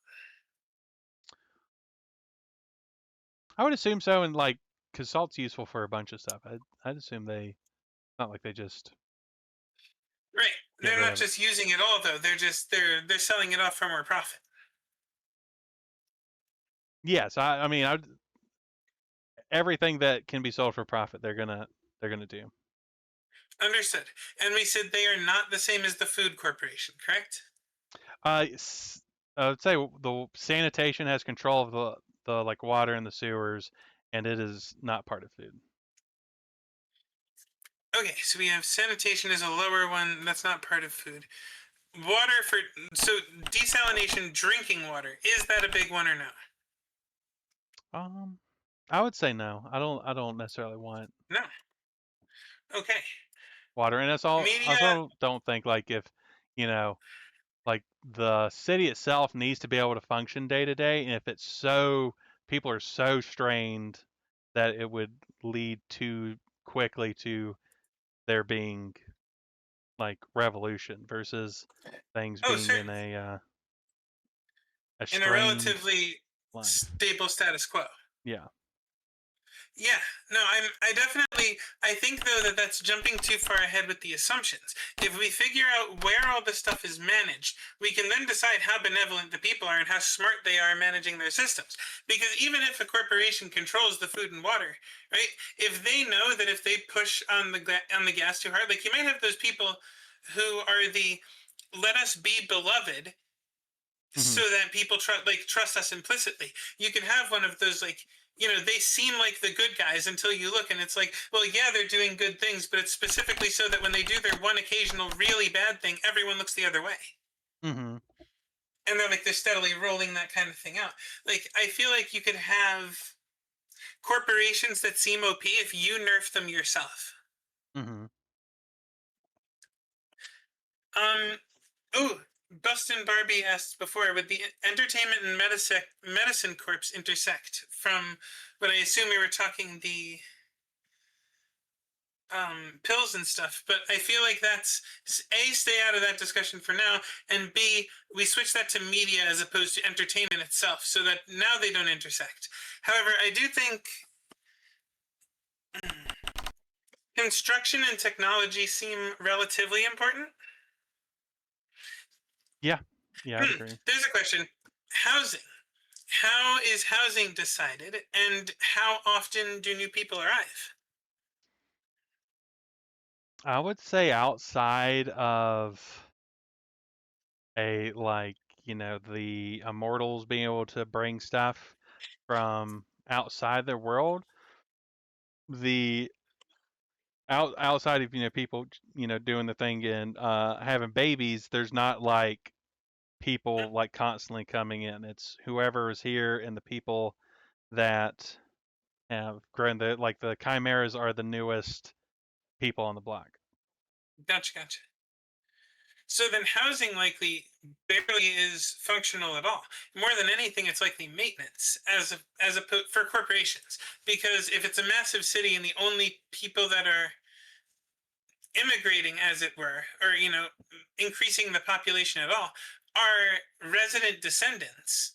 I would assume so, and like, cause salt's useful for a bunch of stuff. I'd assume not like they just Right. get They're rid not of it. just using it all though. They're selling it off for more profit. Yes, I mean, everything that can be sold for profit, they're gonna do. Understood. And we said they are not the same as the food corporation, correct? I would say the sanitation has control of the like water and the sewers, and it is not part of food. Okay, so we have sanitation as a lower one. That's not part of food. Water for so desalination, drinking water, is that a big one or no? I would say no. I don't necessarily want No. Okay. water, and that's all. I Media. also don't think like if you know like the city itself needs to be able to function day to day, and if it's so people are so strained that it would lead too quickly to there being like revolution versus things Oh, being in certainly. a In a strained relatively life. stable status quo. Yeah. Yeah, no, I think though that that's jumping too far ahead with the assumptions. If we figure out where all this stuff is managed, we can then decide how benevolent the people are and how smart they are managing their systems. Because even if a corporation controls the food and water, right? If they know that if they push on the gas too hard, like you might have those people who are the let us be beloved so Hmm. that people trust us implicitly. You can have one of those they seem like the good guys until you look and it's like, well, yeah, they're doing good things, but it's specifically so that when they do their one occasional really bad thing, everyone looks the other way. Hmm. And they're steadily rolling that kind of thing out. Like I feel like you could have corporations that seem OP if you nerf them yourself. Hmm. Um, ooh, Bustin Barbie asked before, would the entertainment and medicine corps intersect? From what I assume we were talking the pills and stuff, but I feel like that's A, stay out of that discussion for now, and B, we switch that to media as opposed to entertainment itself, so that now they don't intersect. However, I do think construction and technology seem relatively important. Yeah. Yeah, I'd agree. There's a question. Housing. How is housing decided, and how often do new people arrive? I would say outside of a like, the immortals being able to bring stuff from outside their world, the outside of, people, doing the thing and having babies, there's not like people like constantly coming in. It's whoever is here and the people that have grown the chimeras are the newest people on the block. Gotcha, gotcha. So then housing likely barely is functional at all. More than anything, it's likely maintenance for corporations. Because if it's a massive city and the only people that are immigrating, as it were, or increasing the population at all, are resident descendants,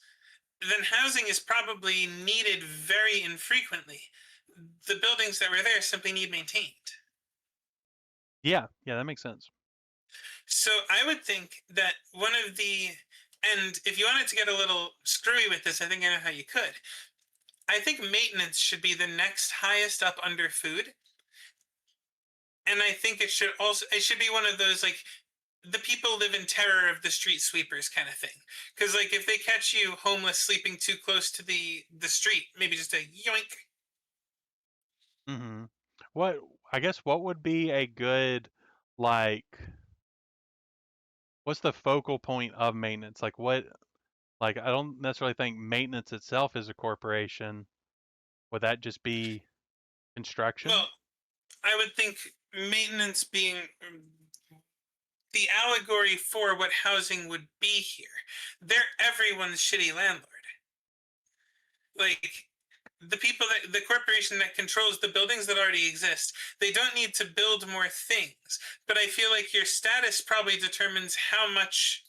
then housing is probably needed very infrequently. The buildings that were there simply need maintained. Yeah, yeah, that makes sense. So I would think that and if you wanted to get a little screwy with this, I think I know how you could. I think maintenance should be the next highest up under food. And I think it should be one of those like the people live in terror of the street sweepers kind of thing. Because like if they catch you homeless sleeping too close to the street, maybe just a yoink. Hmm. What I guess what would be a good like what's the focal point of maintenance? Like I don't necessarily think maintenance itself is a corporation. Would that just be construction? Well, I would think maintenance being the allegory for what housing would be here. They're everyone's shitty landlord. Like the corporation that controls the buildings that already exist, they don't need to build more things. But I feel like your status probably determines how much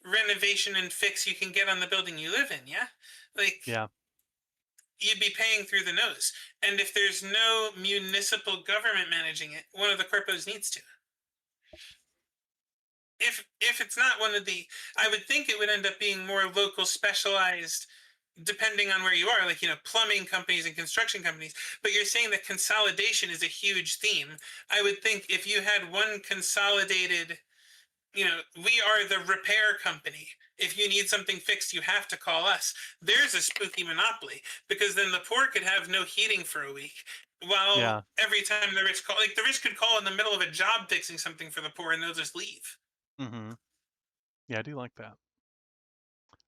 renovation and fix you can get on the building you live in, yeah? Like Yeah. you'd be paying through the nose. And if there's no municipal government managing it, one of the corpos needs to. If it's not one of the, I would think it would end up being more local specialized depending on where you are, like, plumbing companies and construction companies. But you're saying that consolidation is a huge theme. I would think if you had one consolidated, we are the repair company. If you need something fixed, you have to call us. There's a spooky monopoly, because then the poor could have no heating for a week. While Yeah. every time the rich call, like the rich could call in the middle of a job fixing something for the poor, and they'll just leave. Mm-hmm. Yeah, I do like that.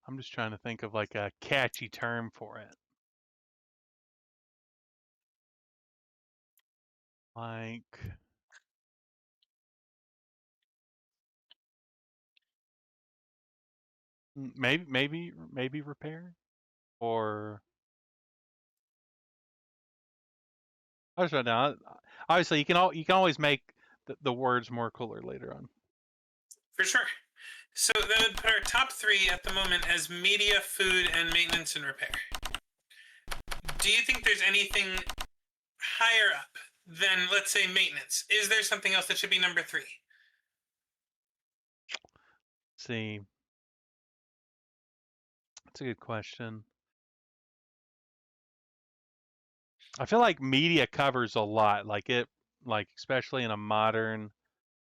I'm just trying to think of like a catchy term for it. Like maybe repair or I just wrote down. Obviously, you can always make the words more cooler later on. For sure. So that would put our top three at the moment as media, food, and maintenance and repair. Do you think there's anything higher up than, let's say, maintenance? Is there something else that should be number three? Let's see, that's a good question. I feel like media covers a lot, like especially in a modern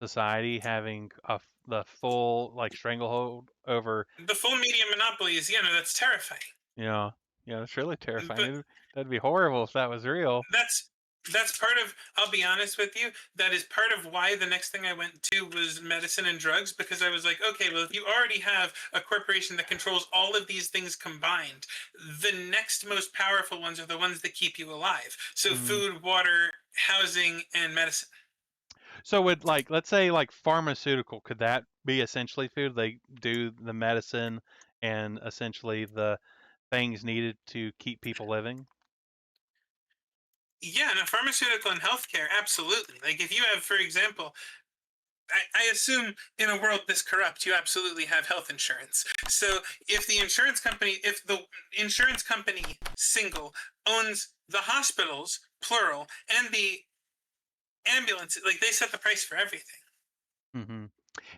society, having the full like stranglehold over. The full media monopoly is, that's terrifying. Yeah, yeah, it's really terrifying. But That'd be horrible if that was real. that's part of, I'll be honest with you, that is part of why the next thing I went to was medicine and drugs, because I was like, okay, well, if you already have a corporation that controls all of these things combined, the next most powerful ones are the ones that keep you alive. So Mm. food, water, housing, and medicine. So would like let's say like pharmaceutical, could that be essentially food? They do the medicine and essentially the things needed to keep people living. Yeah, no, pharmaceutical and healthcare, absolutely. Like if you have, for example, I assume in a world this corrupt, you absolutely have health insurance. So if the insurance company single owns the hospitals, plural, and the ambulance, like they set the price for everything. Hmm.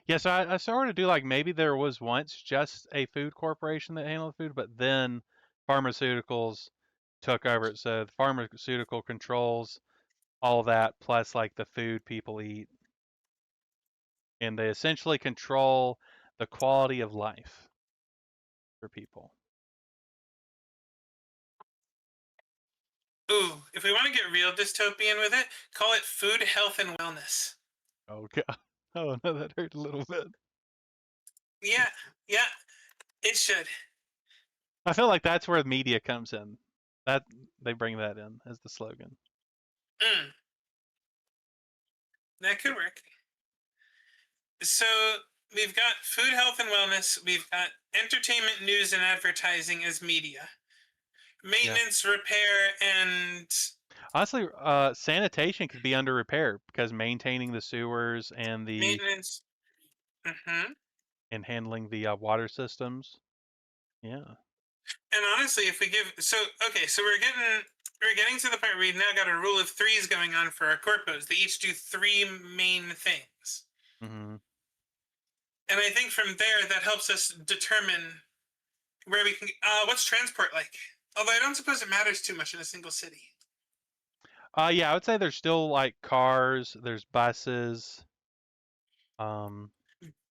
Yeah, so I sort of do like maybe there was once just a food corporation that handled food, but then pharmaceuticals took over it. So the pharmaceutical controls all that plus like the food people eat, and they essentially control the quality of life for people. Ooh, if we want to get real dystopian with it, call it food, health, and wellness. Oh god. Oh no, that hurt a little bit. Yeah, yeah, it should. I feel like that's where the media comes in. That they bring that in as the slogan. Mm, that could work. So we've got food, health, and wellness. We've got entertainment, news, and advertising as media. Yeah. Maintenance, repair, and Honestly, sanitation could be under repair because maintaining the sewers maintenance. and handling the water systems. Yeah. And honestly, if we give okay, so we're getting to the point where we've now got a rule of threes going on for our corpos. They each do three main things, Hmm. and I think from there that helps us determine where we can. What's transport like? Although I don't suppose it matters too much in a single city. Yeah, I would say there's still like cars, there's buses. Um,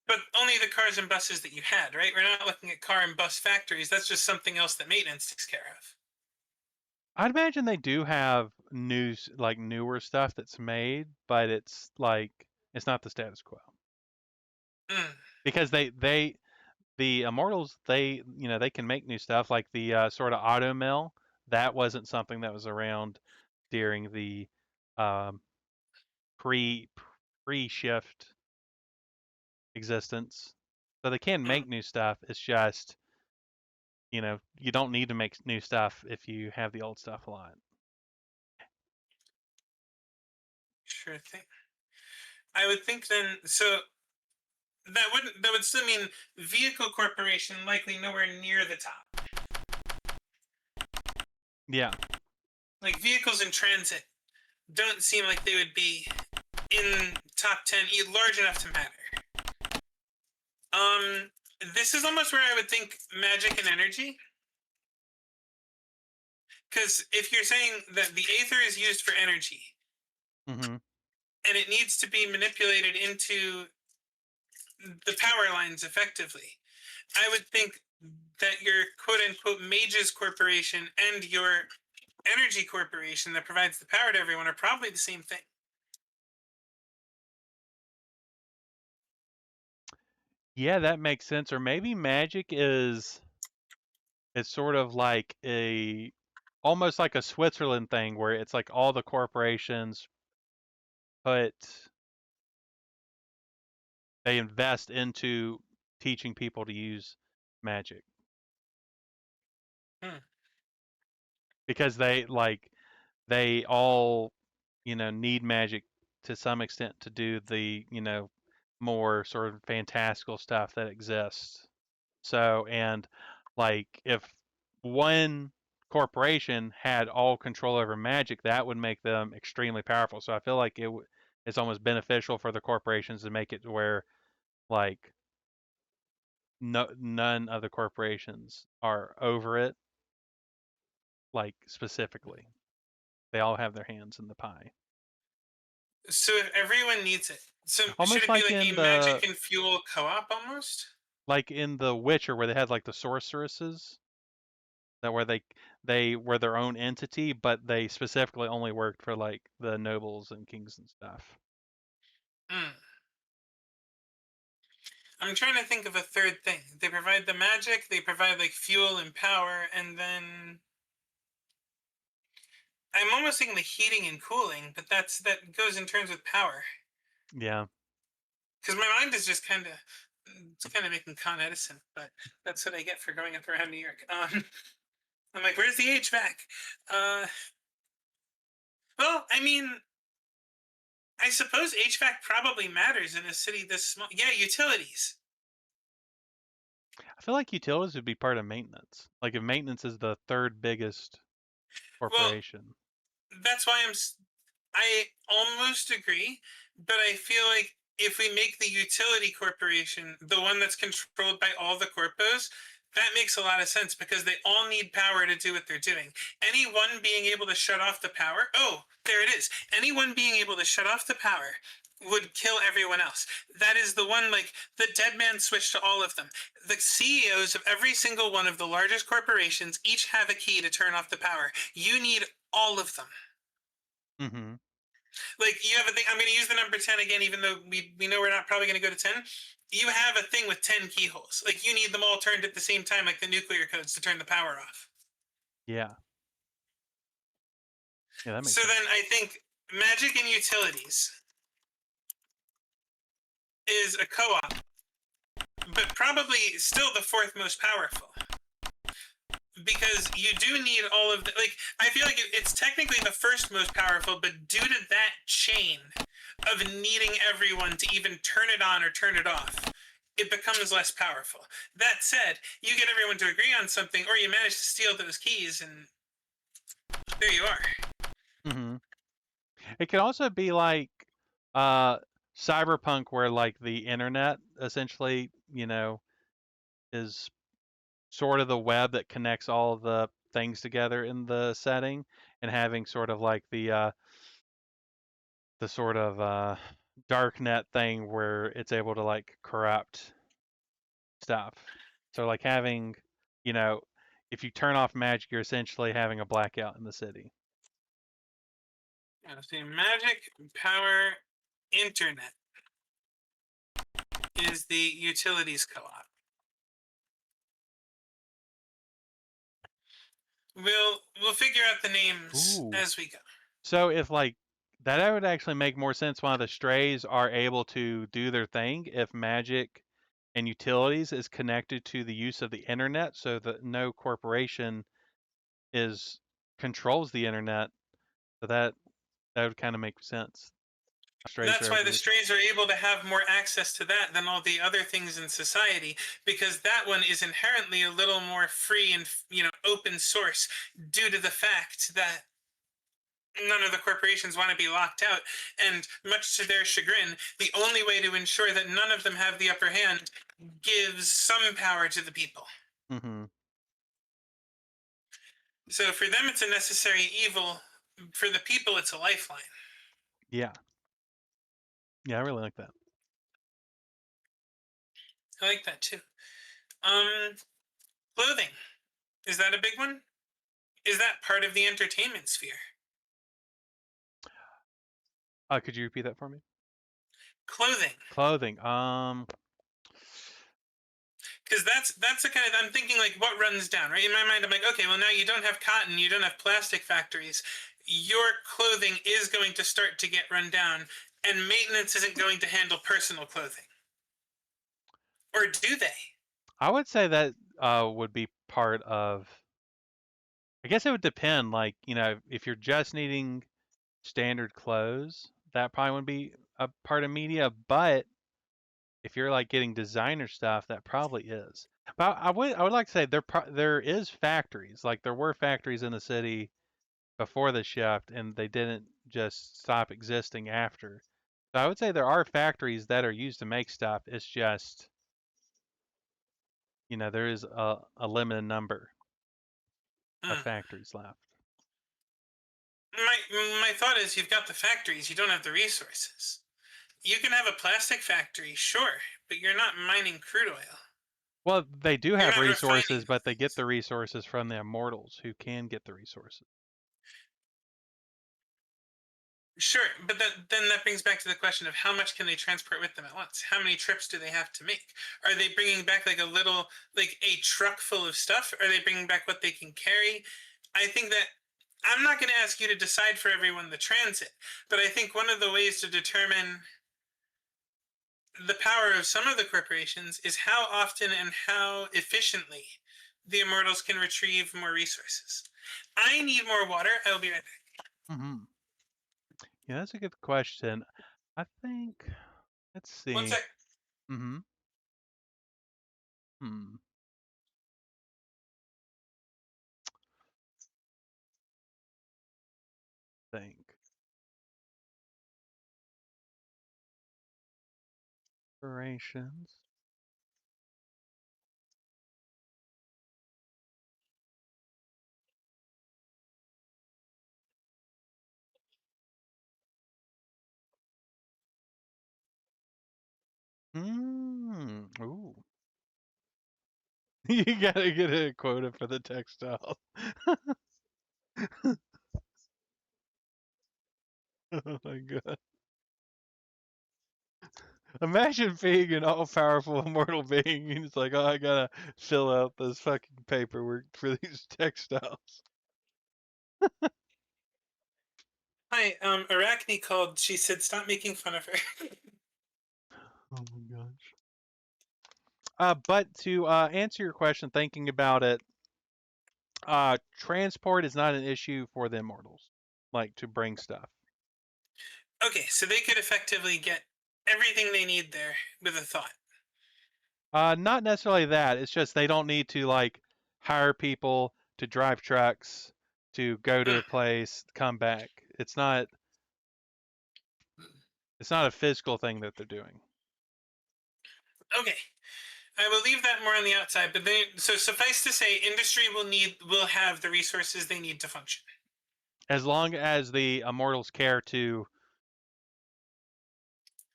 But only the cars and buses that you had, right? We're not looking at car and bus factories. That's just something else that maintenance takes care of. I'd imagine they do have like newer stuff that's made, but it's not the status quo Mm, because the immortals they can make new stuff like the sort of auto mill that wasn't something that was around during the um, pre pre shift existence, so they can mm, make new stuff. It's just you don't need to make new stuff if you have the old stuff a lot. sure thing. I would think then. So that would still mean vehicle corporation likely nowhere near the top. Yeah. Like vehicles in transit don't seem like they would be in top 10 large enough to matter. This is almost where I would think magic and energy. Because if you're saying that the aether is used for energy Mm-hmm. and it needs to be manipulated into the power lines effectively, I would think that your quote unquote mages corporation and your energy corporation that provides the power to everyone are probably the same thing. Yeah, that makes sense. Or maybe magic is it's sort of like a almost like a Switzerland thing where it's like all the corporations put they invest into teaching people to use magic Hmm. because they all need magic to some extent to do the more sort of fantastical stuff that exists. So, and like if one corporation had all control over magic, that would make them extremely powerful. So I feel like it's almost beneficial for the corporations to make it to where like none of the corporations are over it, like specifically. They all have their hands in the pie. So if everyone needs it, so should Almost it be like like in a magic the and fuel co-op almost? Witcher where they had like the sorceresses that where they were their own entity, but they specifically only worked for like the nobles and kings and stuff. Hmm. I'm trying to think of a third thing. They provide the magic, they provide like fuel and power, and then I'm almost thinking the heating and cooling, but that goes in terms with power. Yeah. Because my mind is just kind of making Con Edison, but that's what I get for growing up around New York. I'm like, where's the HVAC? Uh, well, I mean, I suppose HVAC probably matters in a city this small. Yeah, utilities. I feel like utilities would be part of maintenance. Like if maintenance is the third biggest Well, corporation. that's why I almost agree, but I feel like if we make the utility corporation the one that's controlled by all the corpos, that makes a lot of sense because they all need power to do what they're doing. Anyone being able to shut off the power, oh, there it is. Anyone being able to shut off the power would kill everyone else. That is the one, like the dead man switch to all of them. The CEOs of every single one of the largest corporations each have a key to turn off the power. You need all of them. Mm-hmm. Like you have a thing. I'm going to use the number 10 again, even though we know we're not probably going to go to 10. You have a thing with 10 keyholes. Like you need them all turned at the same time, like the nuclear codes to turn the power off. Yeah. Yeah, that makes So sense. then I think magic and utilities is a co-op, but probably still the fourth most powerful. Because you do need all of the, like, I feel like it's technically the first most powerful, but due to that chain of needing everyone to even turn it on or turn it off, it becomes less powerful. That said, you get everyone to agree on something, or you manage to steal those keys, and there you are. Mm-hmm. It could also be like uh cyberpunk where like the internet essentially, is sort of the web that connects all of the things together in the setting and having sort of like the sort of dark net thing where it's able to like corrupt stuff. So like having, you know, if you turn off magic, you're essentially having a blackout in the city. Yeah, see, magic, power, internet is the utilities co-op. We'll figure out the names Ooh. as we go. So if like that would actually make more sense why the strays are able to do their thing if magic and utilities is connected to the use of the internet so that no corporation is controls the internet. So that would kind of make sense. Strays That's are why able the to. strays are able to have more access to that than all the other things in society, because that one is inherently a little more free and open source due to the fact that none of the corporations want to be locked out, and much to their chagrin, the only way to ensure that none of them have the upper hand gives some power to the people. Mm-hmm. So for them, it's a necessary evil. For the people, it's a lifeline. Yeah. Yeah, I really like that. I like that too. Clothing. Is that a big one? Is that part of the entertainment sphere? Could you repeat that for me? Clothing. Clothing. Because that's the kind of, I'm thinking like what runs down, right? In my mind, I'm like, okay, well now you don't have cotton, you don't have plastic factories. Your clothing is going to start to get run down, and maintenance isn't going to handle personal clothing. Or do they? I would say that would be part of. I guess it would depend. Like, if you're just needing standard clothes, that probably wouldn't be a part of media. But if you're like getting designer stuff, that probably is. But I would like to say there is factories. Like there were factories in the city before the shift, and they didn't just stop existing after. So I would say there are factories that are used to make stuff. It's just there is a limited number of Mm. factories left. My thought is you've got the factories, you don't have the resources. You can have a plastic factory, sure, but you're not mining crude oil. Well, they do You're have not resources, refining. but they get the resources from the immortals who can get the resources. Sure, but then that brings back to the question of how much can they transport with them at once? How many trips do they have to make? Are they bringing back like a truck full of stuff? Are they bringing back what they can carry? I think that I'm not going to ask you to decide for everyone the transit, but I think one of the ways to determine the power of some of the corporations is how often and how efficiently the immortals can retrieve more resources. I need more water. I'll be right back. Hmm. Yeah, that's a good question. I think, let's One see. sec. Mm-hmm. Hmm. Think. Operations. Ooh. You gotta get a quota for the textiles. Oh my god. Imagine being an all-powerful immortal being and it's like, oh, I gotta fill out this fucking paperwork for these textiles. Hi, Arachne called. She said, "Stop making fun of her." Oh my gosh. But to answer your question, thinking about it, transport is not an issue for the immortals, like to bring stuff. Okay, so they could effectively get everything they need there with a thought. Not necessarily that. It's just they don't need to like hire people to drive trucks to go to Mm, a place, come back. It's not a physical thing that they're doing. okay, I will leave that more on the outside. But so suffice to say, industry will have the resources they need to function. As long as the immortals care to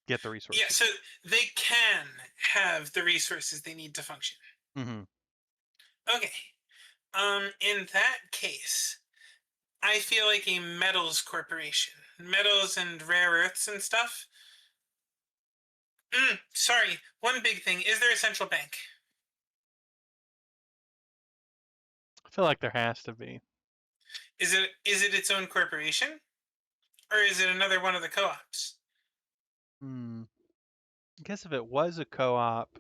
get the Yeah, resources. so they can have the resources they need to function. Hmm. Okay. In that case, I feel like a metals corporation, metals and rare earths and stuff. Sorry, one big thing: is there a central bank? I feel like there has to be. Is it its own corporation, or is it another one of the co-ops? Hmm. I guess if it was a co-op,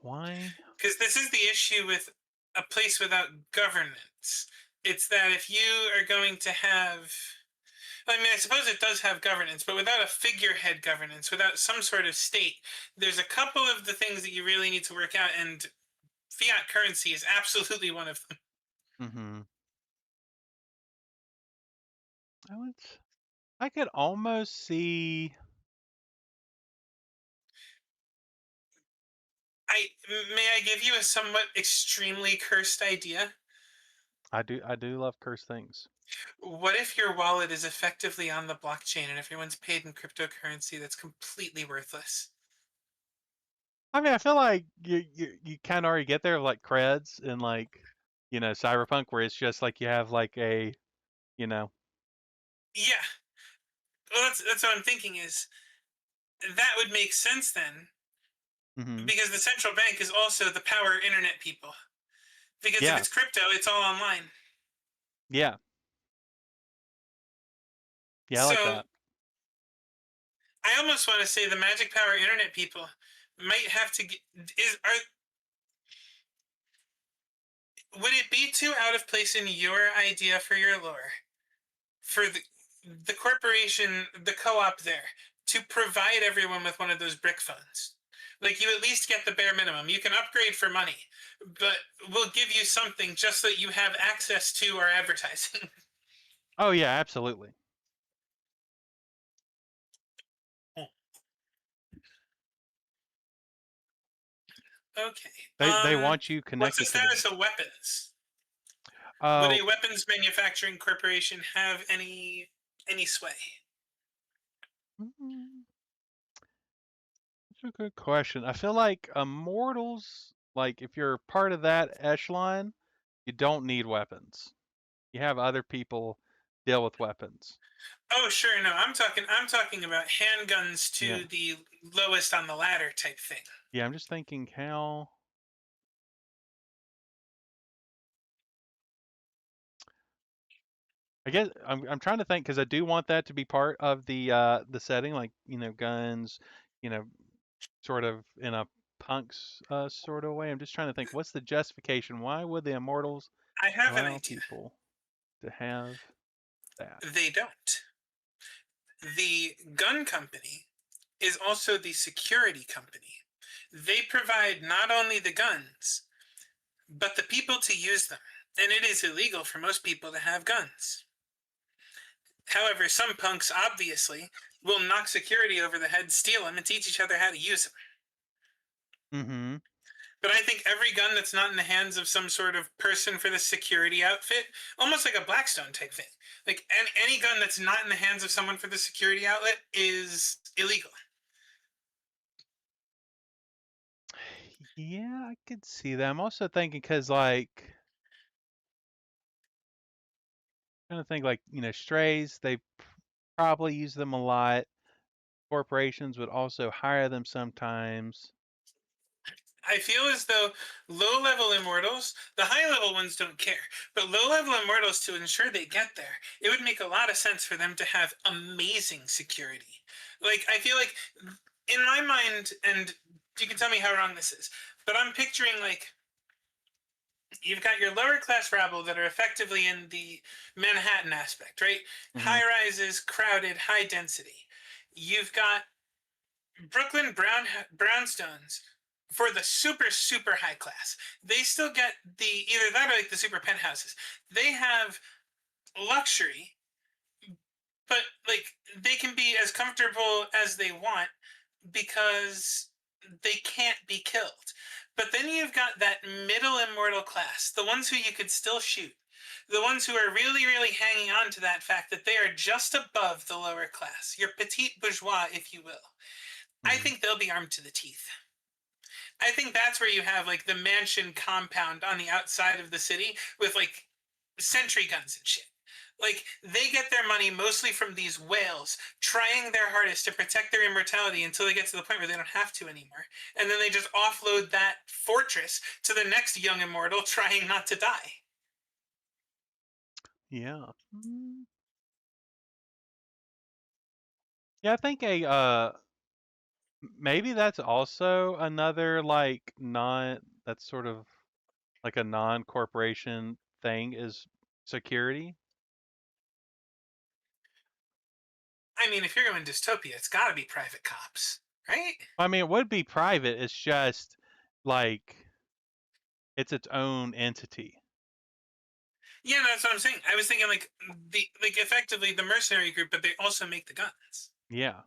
why? Because this is the issue with a place without governance. It's that if you are going to have, I mean, I suppose it does have governance, but without a figurehead governance, without some sort of state, there's a couple of the things that you really need to work out, and fiat currency is absolutely one of them. Hmm. I would. I could almost see. May I give you a somewhat extremely cursed idea? I do love cursed things. What if your wallet is effectively on the blockchain and everyone's paid in cryptocurrency that's completely worthless? I mean, I feel like you kind of already get there, like creds and like, Cyberpunk, where it's just like you have like a, you know, Yeah. Well, that's what I'm thinking is that would make sense then, hmm because the central bank is also the power internet people. Because if yeah, it's crypto, it's all online. yeah, yeah, I like So that. I almost want to say the magic power internet people might have to get, would it be too out of place in your idea for your lore for the corporation, the co-op there, to provide everyone with one of those brick phones? Like, you at least get the bare minimum. You can upgrade for money, but we'll give you something just so that you have access to our advertising. Oh yeah, absolutely. Okay. They want you What's the connected to them. status of weapons? Would Oh, a weapons manufacturing corporation have any sway? mm, that's a good question. I feel like immortals, like if you're part of that echelon, you don't need weapons. You have other people deal with weapons. Oh, sure. No, I'm talking about handguns Yeah. to the lowest on the ladder type thing. Yeah, I'm just thinking how. I guess I'm trying to think because I do want that to be part of the setting, like guns, you know, sort of in a punk's sort of way. I'm just trying to think what's the justification? Why would the Immortals I have an allow idea. people to have that? They don't. The gun company is also the security company. They provide not only the guns, but the people to use them. And it is illegal for most people to have guns. However, some punks obviously will knock security over the head, steal them, and teach each other how to use them. Mm-hmm. But I think every gun that's not in the hands of some sort of person for the security outfit, almost like a Blackstone type thing, like any gun that's not in the hands of someone for the security outlet is illegal. Yeah, I could see that. I'm also thinking because like trying to think like strays, they probably use them a lot. Corporations would also hire them sometimes. I feel as though low level immortals, the high level ones don't care, but low level immortals, to ensure they get there, it would make a lot of sense for them to have amazing security. Like, I feel like in my mind, and you can tell me how wrong this is, but I'm picturing like you've got your lower class rabble that are effectively in the Manhattan aspect, right? Hmm High rises, crowded, high density. You've got Brooklyn brownstones for the super high class. They still get the either that or like the super penthouses. They have luxury, but like they can be as comfortable as they want because they can't be killed. But then you've got that middle immortal class, the ones who you could still shoot, the ones who are really hanging on to that fact that they are just above the lower class, your petite bourgeois, if you will. I hmm think they'll be armed to the teeth. I think that's where you have like the mansion compound on the outside of the city with like sentry guns and shit. Like, they get their money mostly from these whales trying their hardest to protect their immortality until they get to the point where they don't have to anymore. And then they just offload that fortress to the next young immortal trying not to die. Yeah. Yeah, I think maybe that's also another like non that's sort of like a non-corporation thing is security. I mean, if you're going dystopia, it's got to be private cops, right? I mean, it would be private. It's just like it's its own entity. Yeah, that's what I'm saying. I was thinking like effectively the mercenary group, but they also make the guns. Yeah.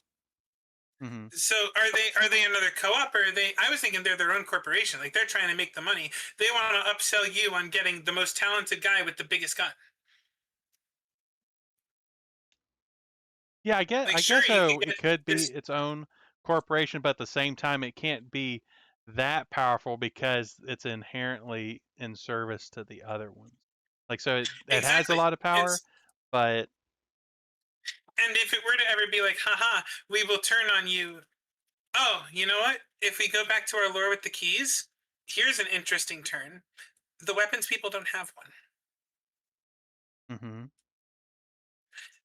Mm-hmm. So are they another co-op, or are they? I was thinking they're their own corporation. Like they're trying to make the money. They want to upsell you on getting the most talented guy with the biggest gun. Yeah, Like I sure, guess you could so. get It could be this. its own corporation, but at the same time, it can't be that powerful because it's inherently in service to the other ones. Like, so it has a Exactly. lot of power, It's but and if it were to ever be like, haha, we will turn on you. Oh, you know what? If we go back to our lore with the keys, here's an interesting turn. The weapons people don't have one. hmm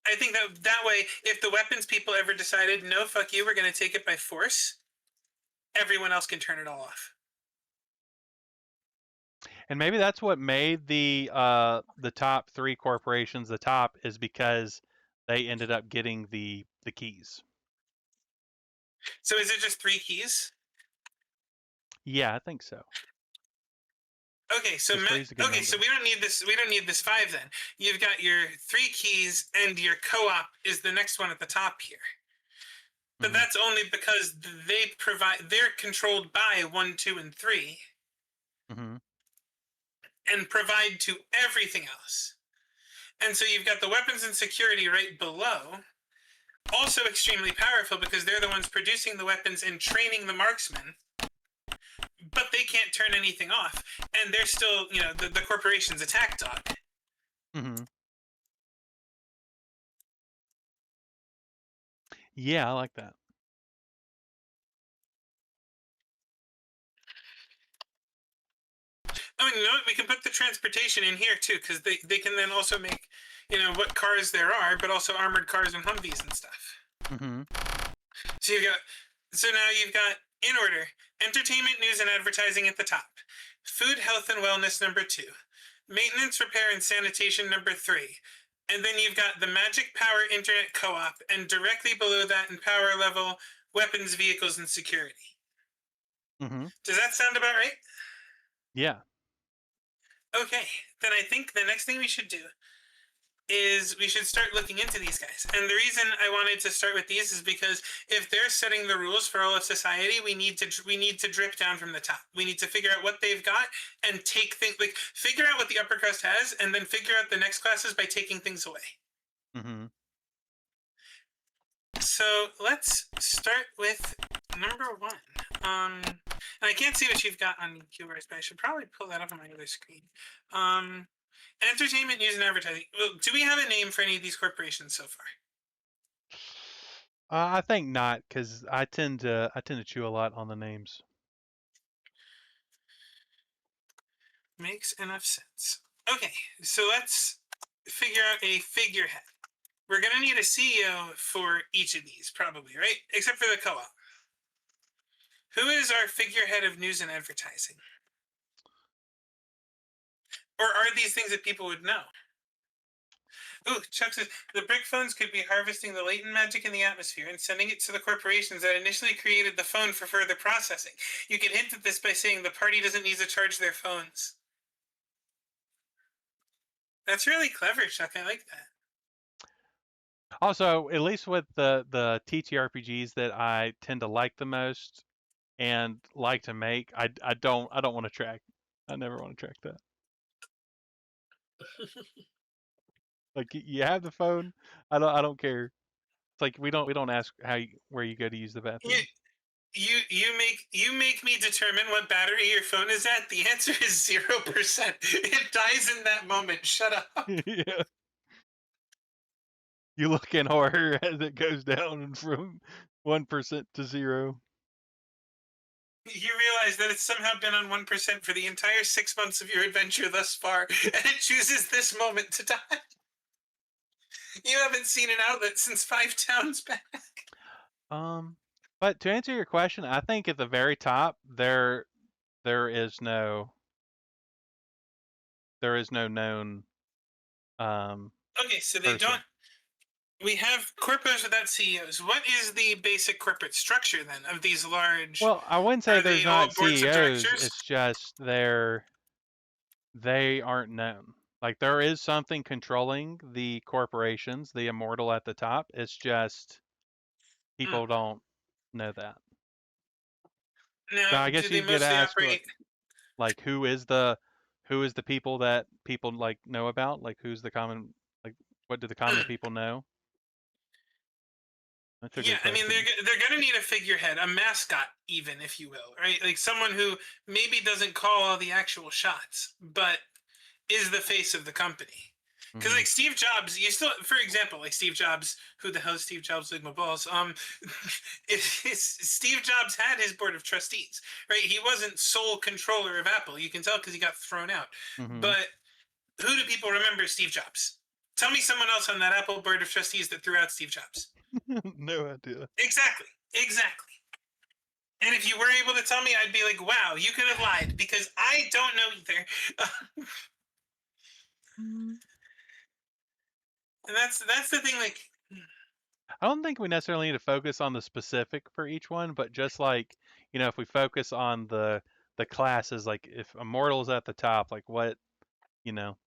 I think that way, if the weapons people ever decided, no, fuck you, we're going to take it by force, everyone else can turn it all off. and maybe that's what made the top three corporations the top is because they ended up getting the keys. So is it just 3 keys? Yeah, I think so. Okay, so Because three is a good okay, so number. we don't need this. We don't need this 5 then. You've got your 3 keys, and your co-op is the next one at the top here. But hmm that's only because they're controlled by 1, 2, and 3, hmm and provide to everything else. And so you've got the weapons and security right below, also extremely powerful because they're the ones producing the weapons and training the marksmen, but they can't turn anything off. And they're still, the corporation's attack dog. hmm Yeah, I like that. Oh, you know what? We can put the transportation in here too, because they can then also make, what cars there are, but also armored cars and Humvees and stuff. hmm So now you've got in order: entertainment, news, and advertising at the top, food, health, and wellness number 2, maintenance, repair, and sanitation number 3, and then you've got the magic power internet co-op, and directly below that in power level, weapons, vehicles, and security. hmm Does that sound about right? Yeah. Okay, then I think the next thing we should do is we should start looking into these guys. And the reason I wanted to start with these is because if they're setting the rules for all of society, we need to drip down from the top. We need to figure out what they've got and take things, like figure out what the upper crust has, and then figure out the next classes by taking things away. hmm So let's start with number 1. And I can't see what you've got on QRS, but I should probably pull that up on my other screen. Entertainment, news, and advertising. Well, do we have a name for any of these corporations so far? I think not, because I tend to chew a lot on the names. Makes enough sense. Okay, so let's figure out a figurehead. We're gonna need a CEO for each of these, probably, right? Except for the co-op. Who is our figurehead of news and advertising? Or are these things that people would know? Ooh, Chuck says the brick phones could be harvesting the latent magic in the atmosphere and sending it to the corporations that initially created the phone for further processing. You can hint at this by saying the party doesn't need to charge their phones. That's really clever, Chuck. I like that. Also, at least with the TTRPGs that I tend to like the most and like to make, I don't want to track. I never want to track that. Like you have the phone, I don't care. It's like we don't ask where you go to use the You, bathroom. you make me determine what battery your phone is at. The answer is 0%. It dies in that moment. Shut up. Yeah. You look in horror as it goes down from 1% to 0. You realize that it's somehow been on 1% for the entire 6 months of your adventure thus far, and it chooses this moment to die. You haven't seen an outlet since 5 towns back. But to answer your question, I think at the very top there is no known Okay, so they don't. person. We have corpos without CEOs. What is the basic corporate structure then of these large? Well, I wouldn't say Are there's they all not boards of CEOs. directors? It's just they aren't known. Like there is something controlling the corporations, the immortal at the top. It's just Hmm. people don't know that. Now, Now I do guess they you could mostly ask operate? like who is the people that people like know about? Like who's the common like what do the common people know? That's a Yeah, good I mean question. they're gonna need a figurehead, a mascot, even if you will, right? Like someone who maybe doesn't call all the actual shots, but is the face of the company. Because Hmm. like Steve Jobs, you still, for example, like Steve Jobs, who the hell is Steve Jobs? Like my balls. Steve Jobs had his board of trustees, right? He wasn't sole controller of Apple. You can tell because he got thrown out. Hmm. But who do people remember Steve Jobs? Tell me someone else on that Apple board of trustees that threw out Steve Jobs. No idea. Exactly. Exactly. And if you were able to tell me, I'd be like, wow, you could have lied because I don't know either. Mm. And that's the thing. Like, I don't think we necessarily need to focus on the specific for each one, but just like, if we focus on the classes, like if Immortal is at the top, like what, you know.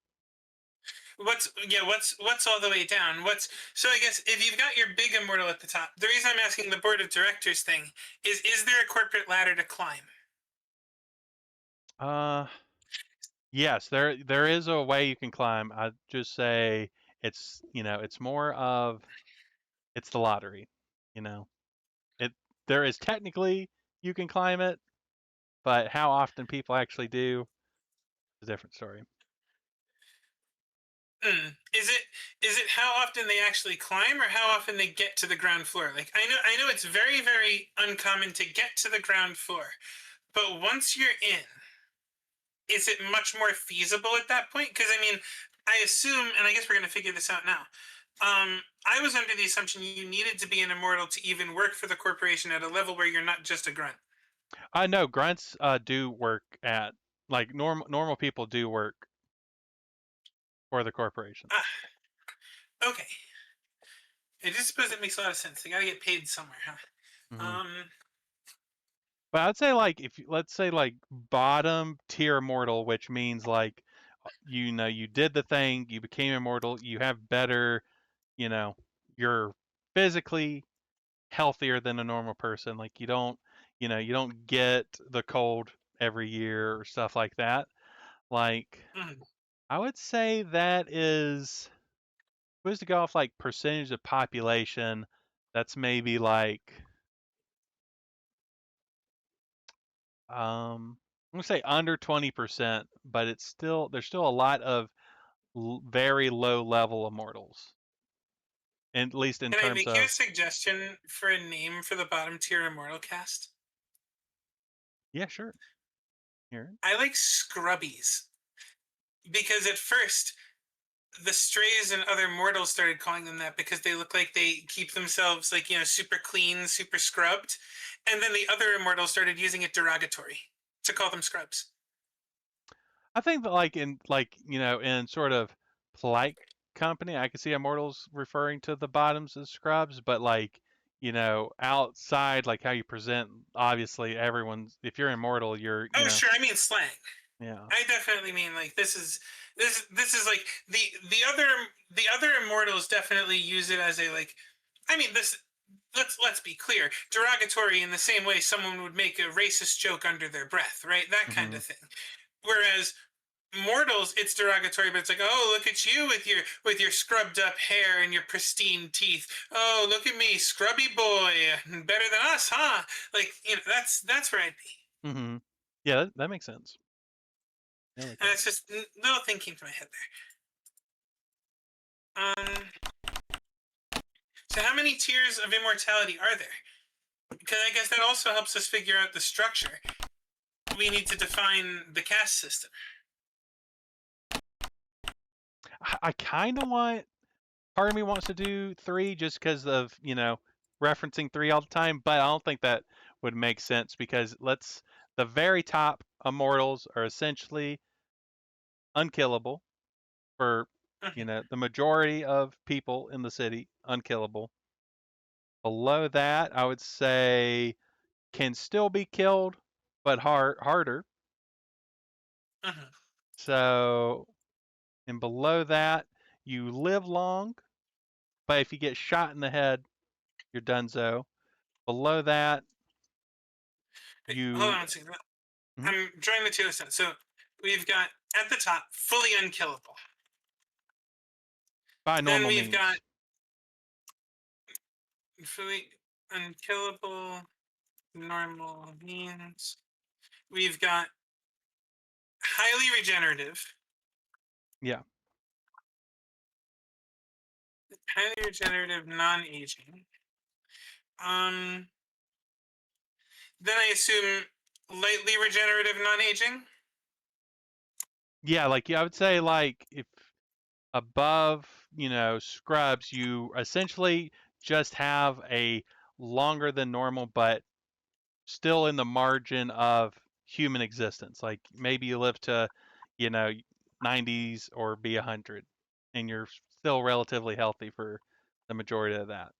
what's all the way down? What's so? I guess if you've got your big immortal at the top, the reason I'm asking the board of directors thing is there a corporate ladder to climb? Uh, yes, there is a way you can climb. I'd just say it's more of it's the lottery, you know. It there is technically you can climb it, but how often people actually do is a different story. Is it how often they actually climb or how often they get to the ground floor? Like I know it's very very uncommon to get to the ground floor, but once you're in, is it much more feasible at that point? Because I mean, I assume, and I guess we're going to figure this out now. I was under the assumption you needed to be an immortal to even work for the corporation at a level where you're not just a grunt. I know grunts do work at like normal people do work for the corporation. Ah, okay. I just suppose it makes a lot of sense. They got to get paid somewhere, huh? Hmm. Um, But I'd say like if let's say like bottom tier immortal, which means like you did the thing, you became immortal, you have better, you know, you're physically healthier than a normal person. Like you don't get the cold every year or stuff like that. Like mm, I would say that is supposed to go off like percentage of population. That's maybe like I'm gonna say under 20%, but there's still a lot of very low level immortals, at least in can I terms make you a of suggestion for a name for the bottom tier immortal cast? yeah, sure. Here. I like Scrubbies because at first the strays and other mortals started calling them that because they look like they keep themselves like super clean, super scrubbed, and then the other immortals started using it derogatory to call them scrubs. I think that in sort of polite company, I could see immortals referring to the bottoms as scrubs, but outside, like how you present, obviously everyone's if you're immortal, Oh, sure, I mean slang. yeah. I definitely mean like this is like the other immortals definitely use it as a like. I mean this. Let's be clear. Derogatory in the same way someone would make a racist joke under their breath, right? That kind Hmm. of thing. Whereas mortals, it's derogatory, but it's like, oh, look at you with your scrubbed up hair and your pristine teeth. Oh, look at me, scrubby boy, better than us, huh? Like that's where I'd be. Hmm. Yeah, that makes sense. I like And that. it's just little thing came to my head there. So how many tiers of immortality are there? Because I guess that also helps us figure out the structure. We need to define the caste system. I kind of want part of me wants to do three just because of referencing three all the time, but I don't think that would make sense because the very top immortals are essentially unkillable for Mhm, the majority of people in the city, unkillable. Below that, I would say can still be killed, but harder. mhm. So, and below that, you live long, but if you get shot in the head, you're donezo. Below that, Hold you on one second. Mhm. I'm drawing the tier list out. So we've got at the top fully unkillable. by Then normal we've got means. fully unkillable, normal means. We've got highly regenerative, Yeah. non-aging. Then I assume lightly regenerative, non-aging. Yeah, I would say if above, scrubs, you essentially just have a longer than normal, but still in the margin of human existence. Like maybe you live to, you know, 90s or be 100, and you're still relatively healthy for the majority of that.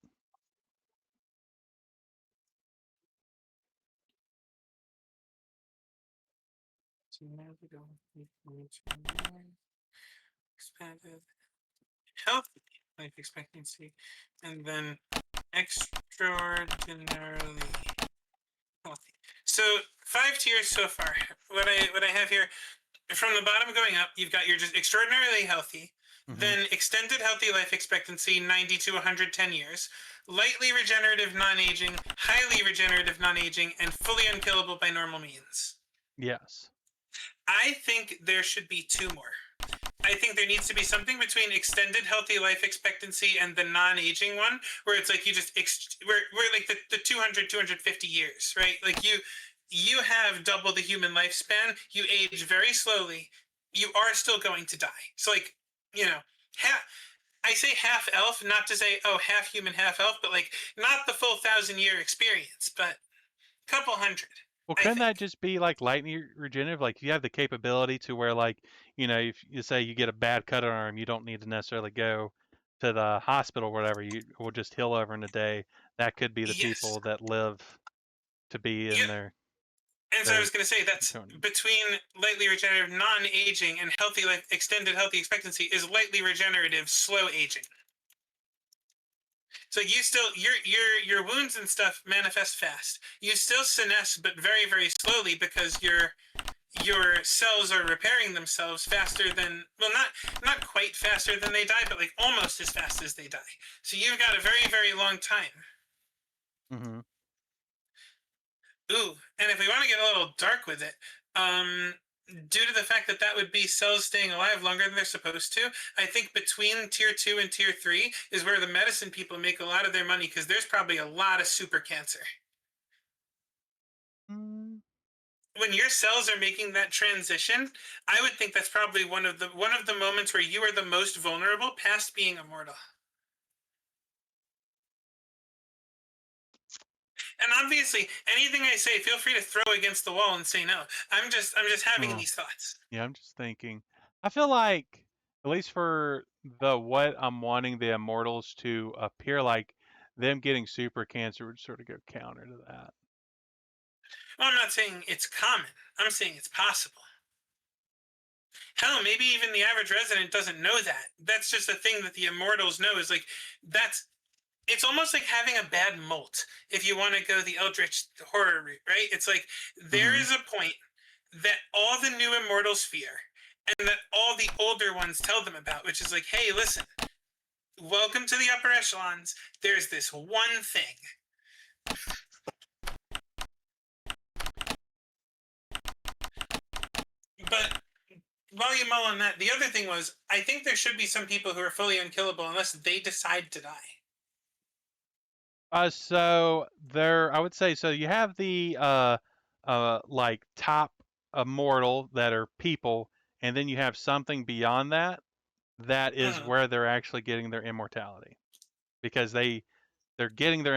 Expanded healthy life expectancy, and then extraordinarily healthy. So 5 tiers so far. What I have here, from the bottom going up, you've got your just extraordinarily healthy, Hmm. then extended healthy life expectancy 90 to 110 years, lightly regenerative non-aging, highly regenerative non-aging, and fully unkillable by normal means. Yes. I think there should be two more. I think there needs to be something between extended healthy life expectancy and the non-aging one, where it's like you just we're like the 200 250 years, right? Like you have double the human lifespan, you age very slowly, you are still going to die. So like, you know, I say half elf, not to say oh half human half elf, but like not the full 1,000-year experience, but a couple hundred, Well, I couldn't that think. just be like lightning regenerative? Like you have the capability to where if you say you get a bad cut on arm, you don't need to necessarily go to the hospital or whatever. You will just heal over in a day. That could be the Yes. people that live to be in Yep. And so I their was going to say that's 200. between lightly regenerative, non-aging, and healthy life, extended healthy expectancy is lightly regenerative, slow aging. So you still your wounds and stuff manifest fast. You still senesce, but very very slowly because your cells are repairing themselves faster than not quite faster than they die, but like almost as fast as they die. So you've got a very very long time. Hmm. Ooh, and if we want to get a little dark with it, due to the fact that that would be cells staying alive longer than they're supposed to, I think between tier 2 and tier 3 is where the medicine people make a lot of their money because there's probably a lot of super cancer. Mm. When your cells are making that transition, I would think that's probably one of the moments where you are the most vulnerable past being immortal. And obviously, anything I say, feel free to throw against the wall and say no. I'm just having Oh, these thoughts. yeah, I'm just thinking. I feel like, at least for the what I'm wanting the immortals to appear like, them getting super cancer would sort of go counter to that. Well, I'm not saying it's common. I'm saying it's possible. Hell, maybe even the average resident doesn't know that. That's just a thing that the immortals know is like that's it's almost like having a bad molt if you want to go the eldritch horror route, right? It's like there Hmm. is a point that all the new immortals fear and that all the older ones tell them about, which is like, hey, listen, welcome to the upper echelons. There's this one thing. But while you mull on that, the other thing was I think there should be some people who are fully unkillable unless they decide to die. So there, I would say, so you have the like top immortal that are people, and then you have something beyond that. That is Mhm. where they're actually getting their immortality, because they're getting their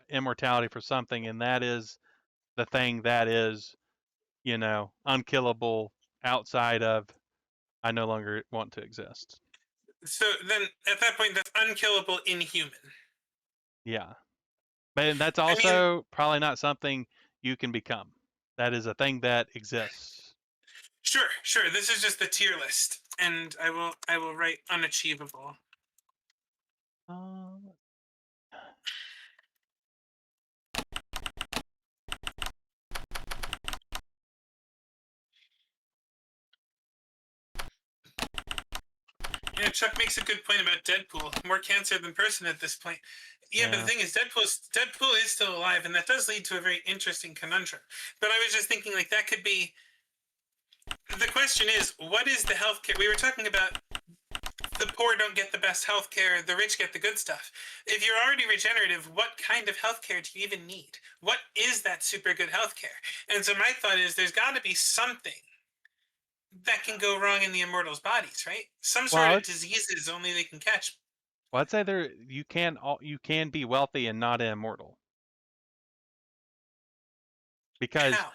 immortality for something, and that is the thing that is, unkillable outside of I no longer want to exist. So then at that point, that's unkillable inhuman. Yeah. But that's I mean, also probably not something you can become. That is a thing that exists. sure, sure. This is just the tier list, and I will write unachievable. Um, Chuck makes a good point about Deadpool. More cancer than person at this point. Yeah, but the Yeah. thing is, Deadpool is still alive, and that does lead to a very interesting conundrum. But I was just thinking, like, that could be. The question is, what is the healthcare? We were talking about the poor don't get the best healthcare, the rich get the good stuff. If you're already regenerative, what kind of healthcare do you even need? What is that super good healthcare? And so my thought is, there's got to be something that can go wrong in the immortals' bodies, right? Some sort Well, of diseases only they can catch. I'd say you can be wealthy and not immortal. Because How?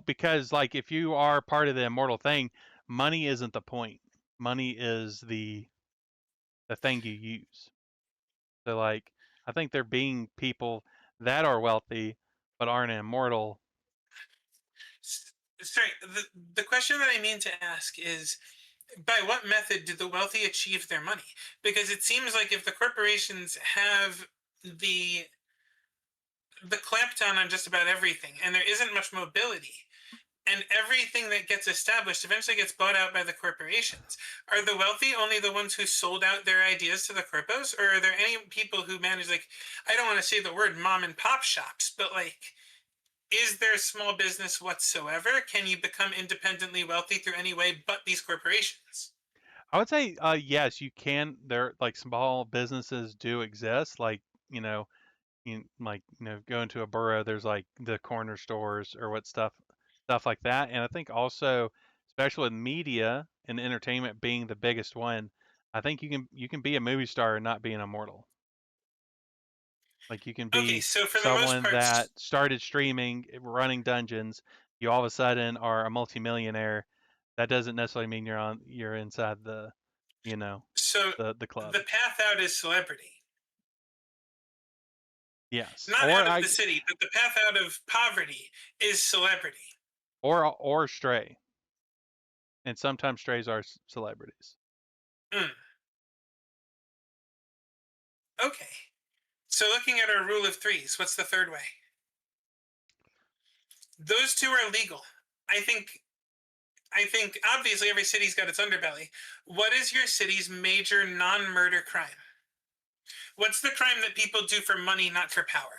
because like if you are part of the immortal thing, money isn't the point. Money is the thing you use. So like I think there being people that are wealthy but aren't immortal. Sorry, the question that I mean to ask is, by what method do the wealthy achieve their money? Because it seems like if the corporations have the clampdown on just about everything, and there isn't much mobility, and everything that gets established eventually gets bought out by the corporations. Are the wealthy only the ones who sold out their ideas to the corpos, or are there any people who manage, like, I don't want to say the word mom and pop shops, but like, is there small business whatsoever? Can you become independently wealthy through any way but these corporations? I would say yes, you can. There like small businesses do exist. Like go into a borough. There's like the corner stores or stuff like that. And I think also, especially with media and entertainment being the biggest one, I think you can be a movie star and not be an immortal. Like you can Okay, be so for the most someone part, that started streaming, running dungeons. You all of a sudden are a multimillionaire. That doesn't necessarily mean you're inside the, you know, so the club. the path out is celebrity. Yes, Not out of the city, but the path out of poverty is celebrity. or stray, and sometimes strays are celebrities. Mm, okay. So looking at our rule of threes, what's the third way? Those two are legal. I think obviously every city's got its underbelly. What is your city's major non-murder crime? What's the crime that people do for money, not for power?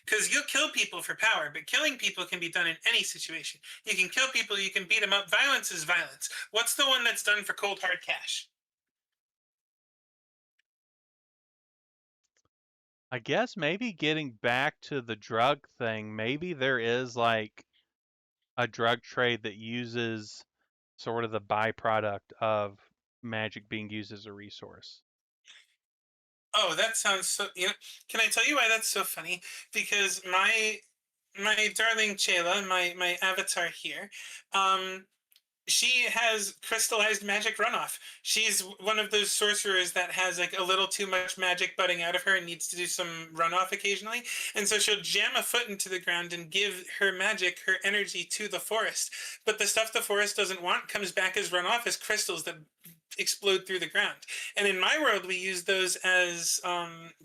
Because you'll kill people for power, but killing people can be done in any situation. You can kill people, you can beat them up. Violence is violence. What's the one that's done for cold hard cash? I guess maybe getting back to the drug thing, maybe there is like a drug trade that uses sort of the byproduct of magic being used as a resource. Oh, that sounds so. Can I tell you why that's so funny? Because my darling Chayla, my avatar here, she has crystallized magic runoff. She's one of those sorcerers that has like a little too much magic budding out of her and needs to do some runoff occasionally. And so she'll jam a foot into the ground and give her magic, her energy to the forest. But the stuff the forest doesn't want comes back as runoff as crystals that explode through the ground. And in my world, we use those as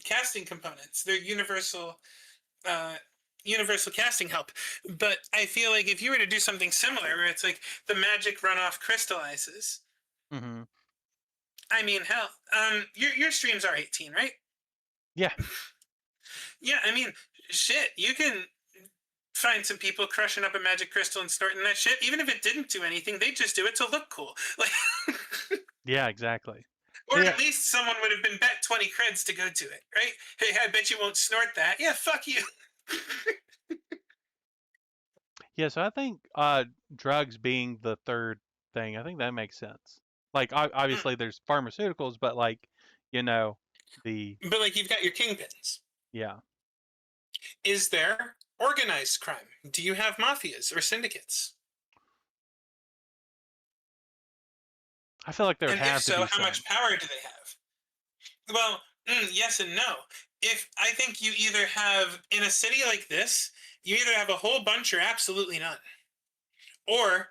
casting components. They're uh, universal casting help. But I feel like if you were to do something similar, where it's like the magic runoff crystallizes, Hmm. I mean, hell, your streams are 18, right? Yeah, Yeah, I mean, shit, you can find some people crushing up a magic crystal and snorting that shit. Even if it didn't do anything, they just do it to look cool. Like, yeah, exactly. or Yeah, at least someone would have been bet 20 creds to go do it, right? Hey, I bet you won't snort that. Yeah, fuck you. yeah. So I think drugs being the third thing, I think that makes sense. Like obviously there's pharmaceuticals, but like you know the But like, you've got your kingpins. yeah. Is there organized crime? Do you have mafias or syndicates? I feel like there would And if have to so, be how some. much power do they have? Well, yes and no. If I think you either have, in a city like this, you either have a whole bunch or absolutely none, or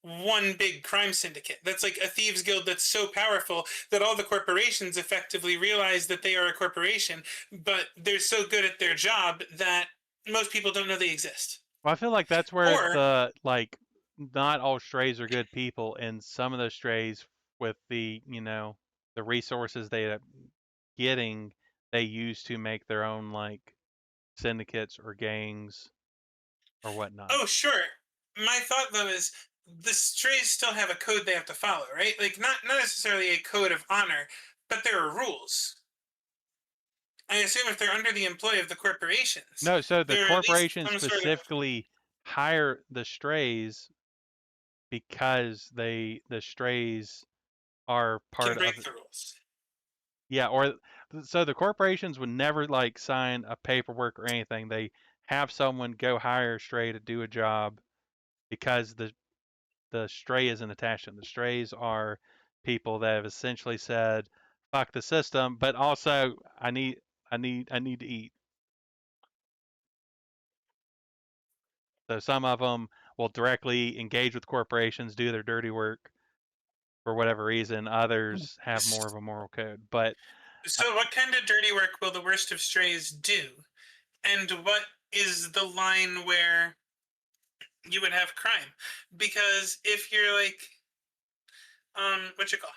one big crime syndicate that's like a thieves guild that's so powerful that all the corporations effectively realize that they are a corporation, but they're so good at their job that most people don't know they exist. Well, I feel like that's where Or the like not all strays are good people, and some of those strays with the the resources they are getting, they use to make their own like syndicates or gangs or whatnot. Oh, sure. My thought though is the strays still have a code they have to follow, right? Like not necessarily a code of honor, but there are rules. I assume if they're under the employ of the corporations, No, so the there are at least corporations some sort of specifically hire the strays because the strays are can part break of the rules. yeah, or so the corporations would never like sign a paperwork or anything. They have someone go hire a stray to do a job because the stray isn't attached to them. The strays are people that have essentially said, "Fuck the system," but also I need to eat. So some of them will directly engage with corporations, do their dirty work for whatever reason. Others have more of a moral code. But uh, So, what kind of dirty work will the worst of strays do? And what is the line where you would have crime? Because if you're like, what you call,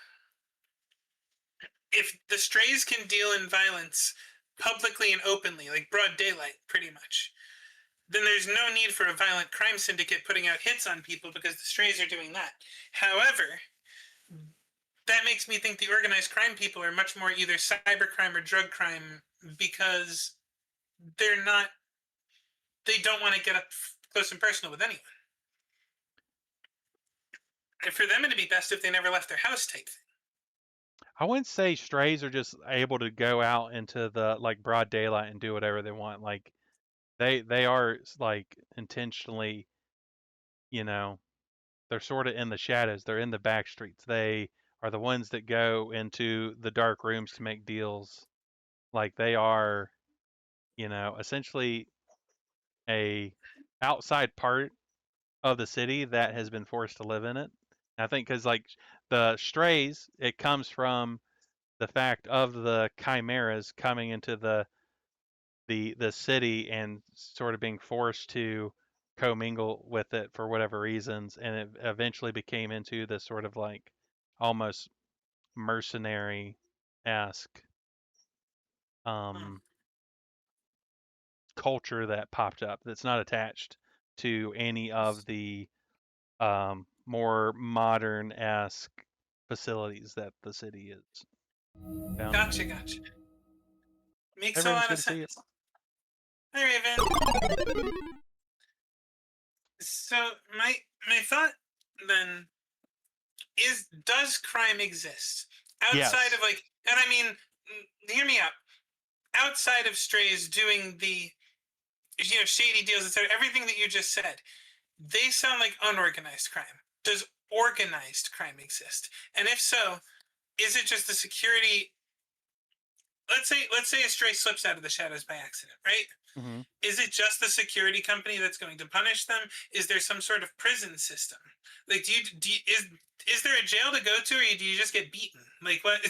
if the strays can deal in violence publicly and openly, like broad daylight, pretty much, then there's no need for a violent crime syndicate putting out hits on people because the strays are doing that. However, that makes me think the organized crime people are much more either cybercrime or drug crime because they're not, they don't want to get up close and personal with anyone. And for them, it'd be best if they never left their house type thing. I wouldn't say strays are just able to go out into the like broad daylight and do whatever they want. Like they are like intentionally, you know, they're sort of in the shadows. They're in the back streets. They are the ones that go into the dark rooms to make deals. Like they are, essentially a outside part of the city that has been forced to live in it. I think because like the strays, it comes from the fact of the chimeras coming into the city and sort of being forced to commingle with it for whatever reasons, and it eventually became into this sort of like almost mercenary esque Hmm. um, culture that popped up that's not attached to any of the more modern esque facilities that the city is found in. Gotcha, gotcha. Hey, Makes a Raven, it's lot good of to see you. sense. Hi, Raven. So my thought then is: does crime exist outside Yes. of like? And I mean, hear me out. Outside of strays doing the shady deals, etc., everything that you just said, they sound like unorganized crime. Does organized crime exist? And if so, is it just the security? Let's say a stray slips out of the shadows by accident, right? Hmm. Is it just the security company that's going to punish them? Is there some sort of prison system? Like, is there a jail to go to, or do you just get beaten? Like, what?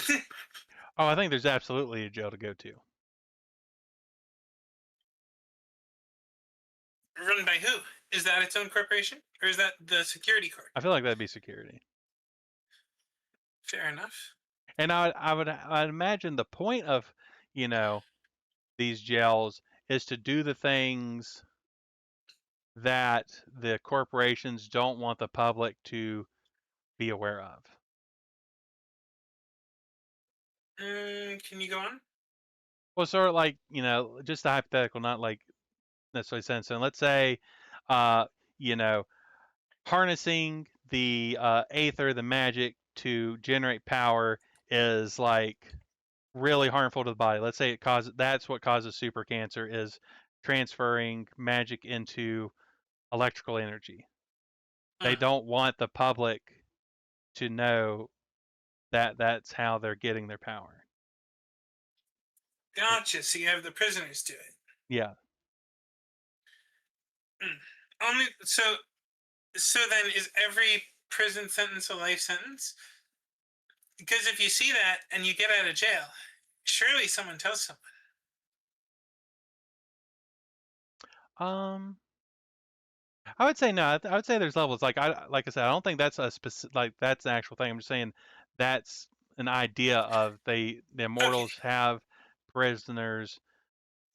Oh, I think there's absolutely a jail to go to. Run by who? Is that its own corporation, or is that the security corp? I feel like that'd be security. Fair enough. And I'd imagine the point of, you know, these jails is to do the things that the corporations don't want the public to be aware of. Can you go on? Well, sort of like, just a hypothetical, not like necessarily sense. And let's say, uh, you know, harnessing the aether, the magic to generate power is like really harmful to the body. Let's say that's what causes super cancer is transferring magic into electrical energy. They Uh-huh. don't want the public to know that that's how they're getting their power. Gotcha. So you have the prisoners do it. Yeah. Mm. Only so then is every prison sentence a life sentence? Because if you see that and you get out of jail, surely someone tells someone. Um I would say no. I would say there's levels. Like I said, I don't think that's a specific like that's an actual thing. I'm just saying that's an idea of the Okay, immortals have prisoners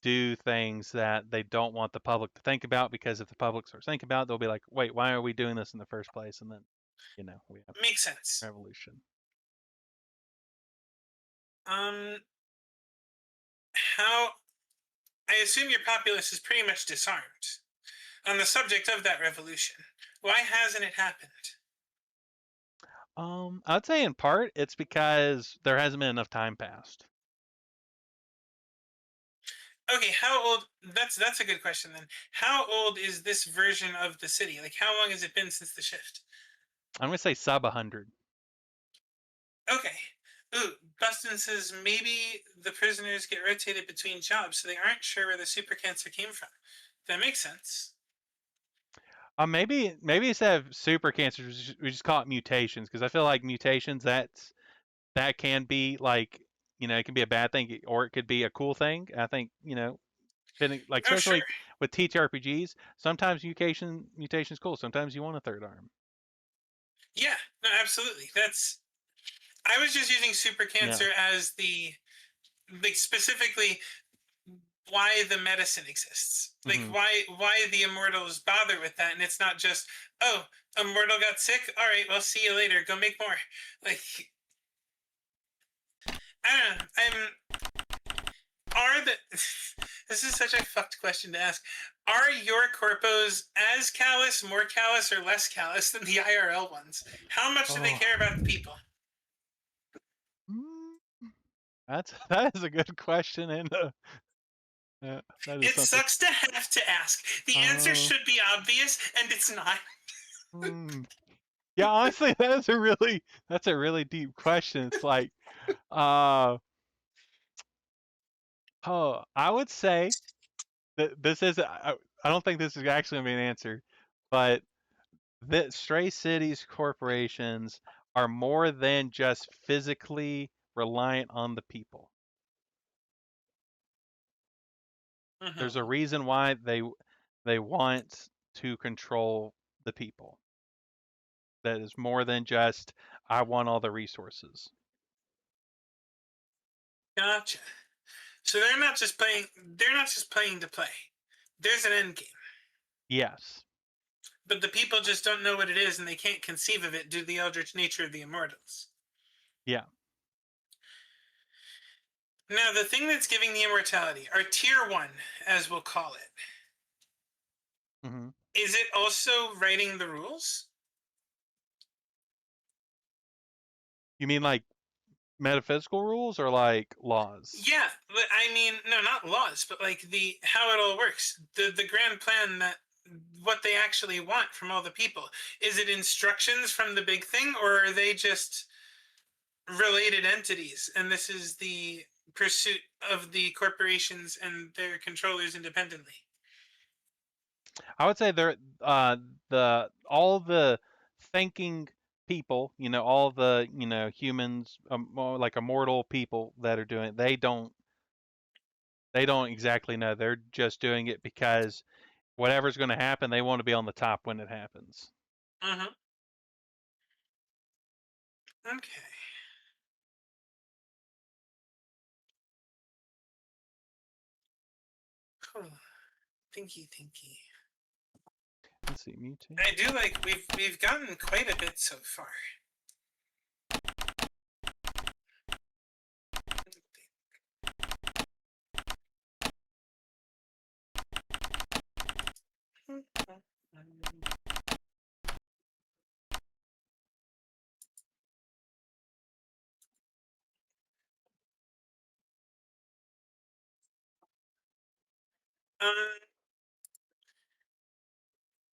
do things that they don't want the public to think about, because if the public starts thinking about it, they'll be like, wait, why are we doing this in the first place? And then, we have makes sense. revolution. Um, how? I assume your populace is pretty much disarmed. On the subject of that revolution, why hasn't it happened? I'd say in part it's because there hasn't been enough time passed. Okay, how old? That's a good question then. How old is this version of the city? Like, how long has it been since the shift? I'm gonna say sub 100. Okay. Ooh, Bustin says maybe the prisoners get rotated between jobs, so they aren't sure where the super cancer came from. That makes sense. Maybe instead of super cancers, we just call it mutations, because I feel like mutations, that can be like, it can be a bad thing or it could be a cool thing. I think, like Oh, sure. especially with TTRPGs, sometimes mutation's cool. Sometimes you want a third arm. Yeah, no, absolutely. I was just using super Yeah. cancer as like specifically why the medicine exists. Like Hmm. why the immortals bother with that, and it's not just, oh, immortal got sick. All right, well, see you later. Go make more. Like, I don't know. Are the this is such a fucked question to ask. Are your corpos as callous, more callous, or less callous than the IRL ones? How much do they Oh. care about the people? That is a good question, and that is It something. sucks to have to ask. The answer Uh, should be obvious, and it's not. hmm. Yeah, honestly, that's a really deep question. It's like, uh, oh, I would say that this is. I don't think this is actually gonna be an answer, but that Stray Cities corporations are more than just physically reliant on the people. There's a Mm-hmm. reason why they want to control the people. That is more than just, I want all the resources. Gotcha. So they're not just playing. They're not just playing to play. There's an end game, Yes. but the people just don't know what it is, and they can't conceive of it due to the eldritch nature of the immortals. Yeah. Now, the thing that's giving the immortality, our tier one, as we'll call it, Hmm. is it also writing the rules? You mean like metaphysical rules or like laws? Yeah, but I mean, no, not laws, but like the how it all works, the grand plan, that what they actually want from all the people. Is it instructions from the big thing, or are they just related entities? And this is the pursuit of the corporations and their controllers independently. I would say they're the all the thinking people, all the humans, more like immortal people that are doing it. They don't exactly know. They're just doing it because whatever's going to happen, they want to be on the top when it happens. Mm-hmm. Okay. Cool. Thinky. Let's see, mutate. I do like we've gotten quite a bit so far. Um,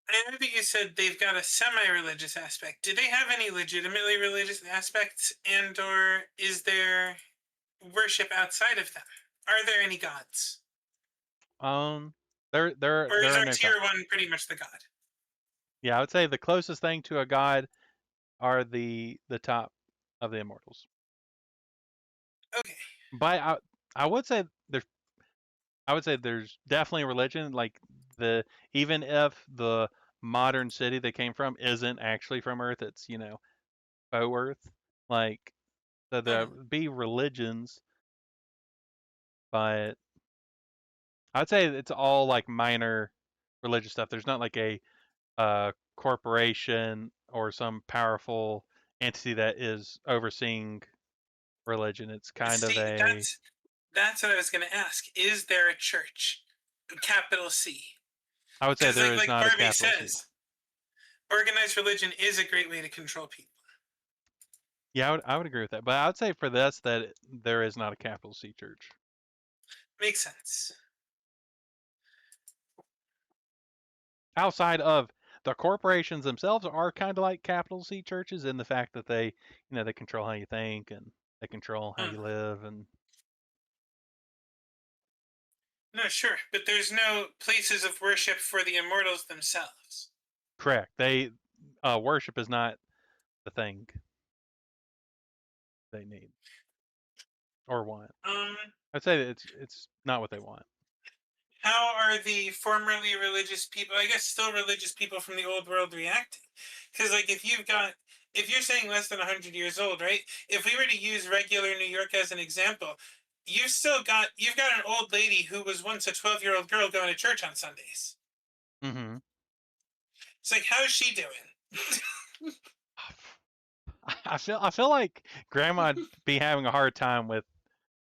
I know that you said they've got a semi-religious aspect. Do they have any legitimately religious aspects, and or is there worship outside of them? Are there any gods, Um, there there or there is are our no tier gods. one pretty much the god? Yeah, I would say the closest thing to a god are the top of the immortals. Okay. But I would say there's definitely a religion, like the even if the modern city they came from isn't actually from Earth, it's faux Earth. Like So there be religions, but I'd say it's all like minor religious stuff. There's not like a corporation or some powerful entity that is overseeing religion. It's kind of See, a, that's what I was going to ask. Is there a church, capital C? I would say Because there is like not a Barbie capital C. says, organized religion is a great way to control people. Yeah, I would agree with that. But I would say for this that there is not a capital C church. Makes sense. Outside of the corporations themselves are kind of like capital C churches in the fact that they control how you think and they control how you live and No, sure, but there's no places of worship for the immortals themselves. correct. They worship is not the thing they need or want. Um, I'd say that it's not what they want. how are the formerly religious people, I guess still religious people from the old world reacting? Because like if you're saying less than 100 years old, right? If we were to use regular New York as an example, you've got an old lady who was once a 12-year-old girl going to church on Sundays. Mm-hmm. It's like, how's she doing? I feel like grandma'd be having a hard time with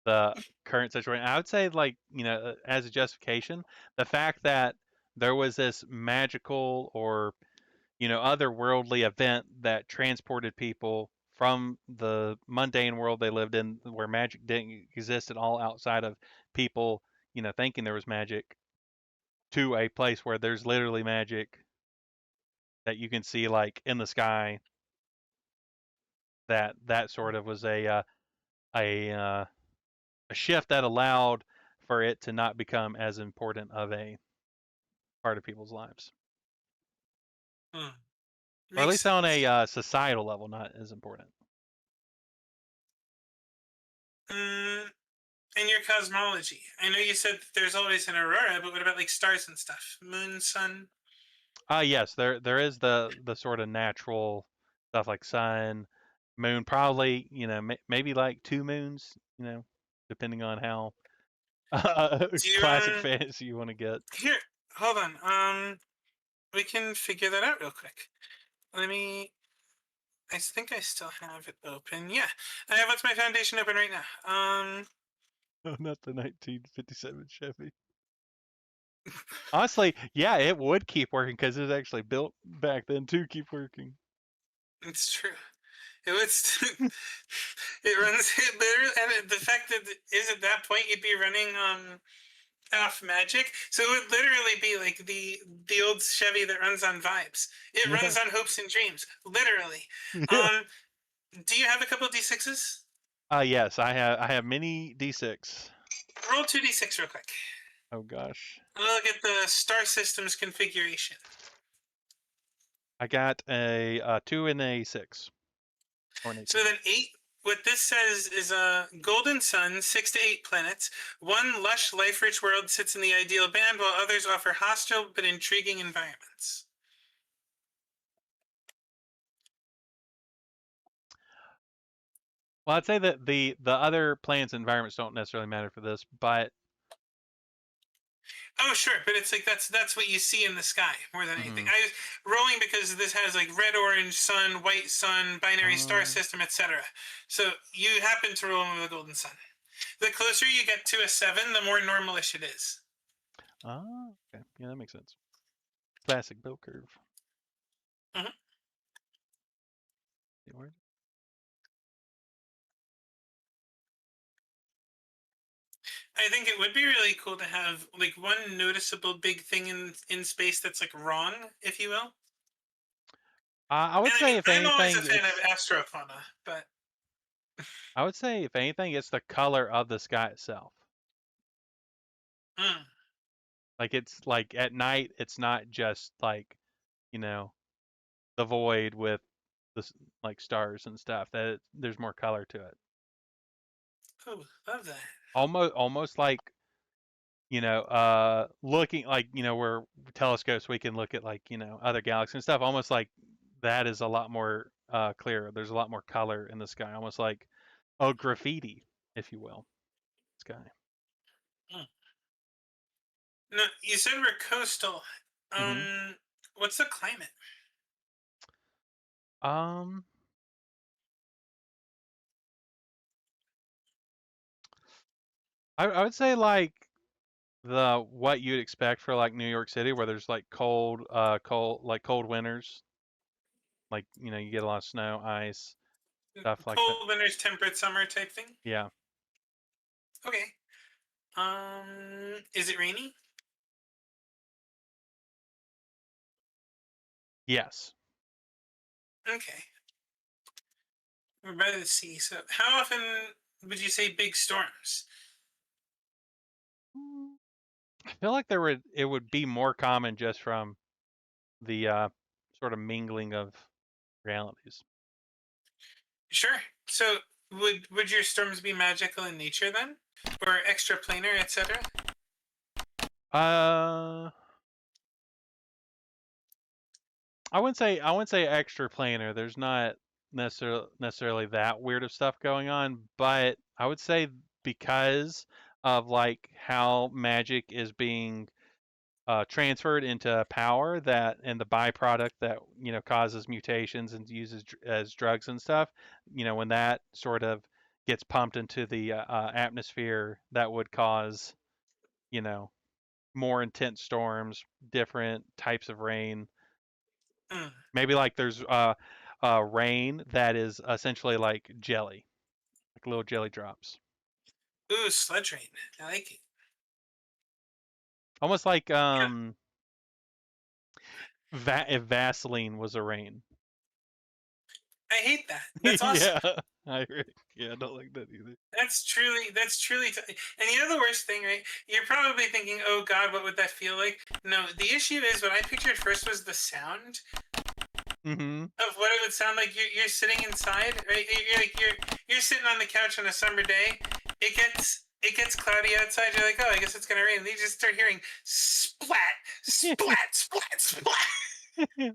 the current situation. I would say like, as a justification, the fact that there was this magical or, otherworldly event that transported people from the mundane world they lived in where magic didn't exist at all outside of people, thinking there was magic to a place where there's literally magic that you can see like in the sky. That sort of was a a shift that allowed for it to not become as important of a part of people's lives, Hmm. or at Makes least on sense. a societal level, not as important. Mm, and your cosmology. I know you said that there's always an aurora, but what about like stars and stuff? Moon, sun? Yes, there is the sort of natural stuff like sun, moon, probably maybe like two moons, depending on how Do you classic fantasy you want to get. here? Hold on. We can figure that out real quick. Let me. I think I still have it open. Yeah, I have What's My Foundation open right now. Oh, not the 1957 Chevy. Honestly, yeah, it would keep working because it was actually built back then to keep working. It's true. It was. It runs. It literally, and the fact that is at that point you'd be running off magic, so it would literally be like the old Chevy that runs on vibes. It Yeah. runs on hopes and dreams, literally. Yeah. Um, do you have a couple D6s? Yes, I have mini D6. Roll 2d6 real quick. Oh gosh. Look at the star system's configuration. I got a 2 and a 6. Or an 18. So then 8. What this says is a golden sun, 6 to 8 planets. One lush, life-rich world sits in the ideal band, while others offer hostile but intriguing environments. Well, I'd say that the other planets and environments don't necessarily matter for this, but Oh, sure, but it's like that's what you see in the sky more than anything. mhm. I was rolling because this has like red, orange sun, white sun, binary star Um, system, etc. So you happen to roll in with a golden sun. The closer you get to a 7, the more normalish it is. okay. Yeah, that makes sense. Classic bell curve. Mhm. Yeah, where- I think it would be really cool to have like one noticeable big thing in space that's like wrong, if you will. I would And I say mean, if I'm always a anything, fan of it's astrofauna, but I would say if anything, it's the color of the sky itself. mm, Like it's like at night, it's not just like you know the void with like stars and stuff. There's more color to it. oh, love that. Almost like looking like where telescopes we can look at like other galaxies and stuff. Almost like that is a lot more clear. There's a lot more color in the sky. Almost like Oh, graffiti, if you will. Sky. No, you said we're coastal. Mm-hmm. What's the climate? Um, I would say like the what you'd expect for like New York City, where there's like cold winters, like you get a lot of snow, ice, stuff like that. Cold winters, temperate summer type thing. Yeah. Okay. Is it rainy? Yes. Okay. We're by the sea, so how often would you say big storms? I feel like it would be more common just from the sort of mingling of realities. Sure. So would your storms be magical in nature then, or extraplanar, etc.? Uh, I wouldn't say extra planar. There's not necessarily that weird of stuff going on, but I would say because of like how magic is being transferred into power that and the byproduct that causes mutations and uses as drugs and stuff, when that sort of gets pumped into the atmosphere, that would cause you know more intense storms, different types of rain. Mm. Maybe like there's rain that is essentially like jelly, like little jelly drops, Ooh, sludge rain. I like it. almost like Yeah, if Vaseline was a rain. I hate that. That's awesome. Yeah, yeah, I don't like that either. That's truly. And you know the worst thing, right? You're probably thinking, "Oh God, what would that feel like?" No, the issue is what I pictured first was the sound Mm-hmm. of what it would sound like. You're sitting inside, right? You're sitting on the couch on a summer day. It gets cloudy outside. You're like, "Oh, I guess it's gonna rain." And you just start hearing splat, splat, splat, splat.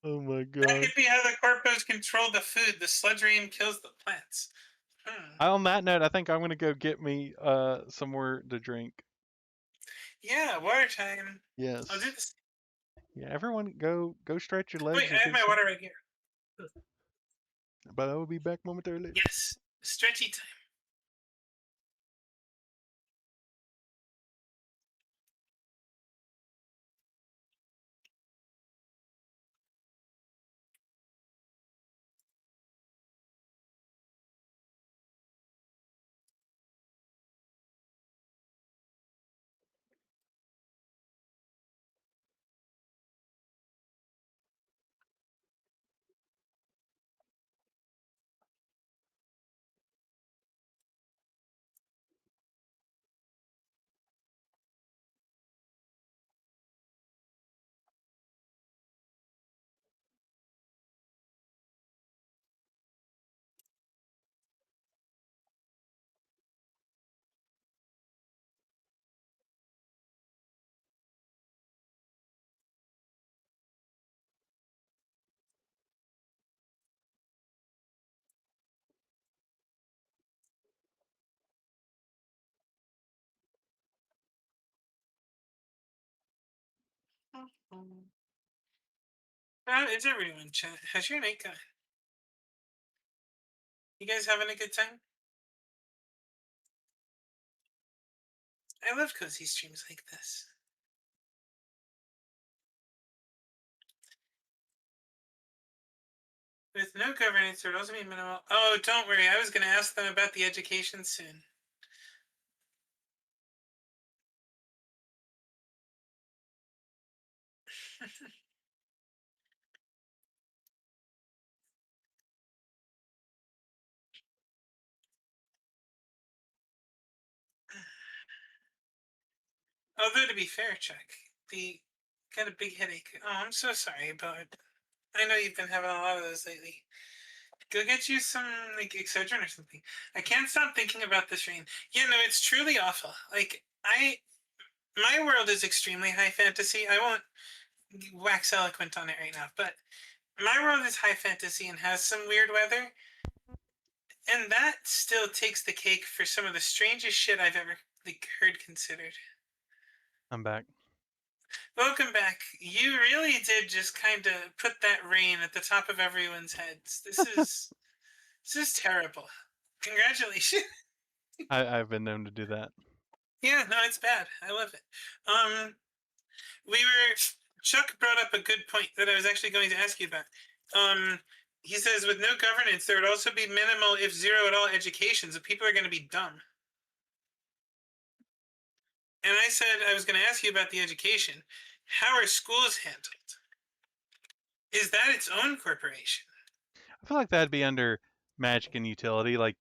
Oh my That god. could be how the corpos control the food. The sludge rain kills the plants. Hmm. On that note, I think I'm gonna go get me somewhere to drink. Yeah, water time. I'll do Yes. this. Yeah, everyone go stretch your Wait, legs I or have get my some. water right here. But I will be back momentarily. Yes, stretchy time. How is everyone, chat? How's your night going? You guys having a good time? I love cozy streams like this. With no governance, there would also be minimal. Oh, don't worry. I was going to ask them about the education soon. Although, to be fair, Chuck, the got a big headache. Oh, I'm so sorry, but I know you've been having a lot of those lately. Go get you some like Excedrin or something. I can't stop thinking about this rain. Yeah, no, it's truly awful. Like my world is extremely high fantasy. I won't wax eloquent on it right now, but my world is high fantasy and has some weird weather. And that still takes the cake for some of the strangest shit I've ever heard considered. I'm back. Welcome back. You really did just kind of put that rain at the top of everyone's heads. This is terrible. Congratulations. I've been known to do that. Yeah, no, it's bad. I love it. We were Chuck brought up a good point that I was actually going to ask you about. He says with no governance, there would also be minimal, if zero at all, education. So people are going to be dumb. And I said I was going to ask you about the education. How are schools handled? Is that its own corporation? I feel like that'd be under magic and utility. Like,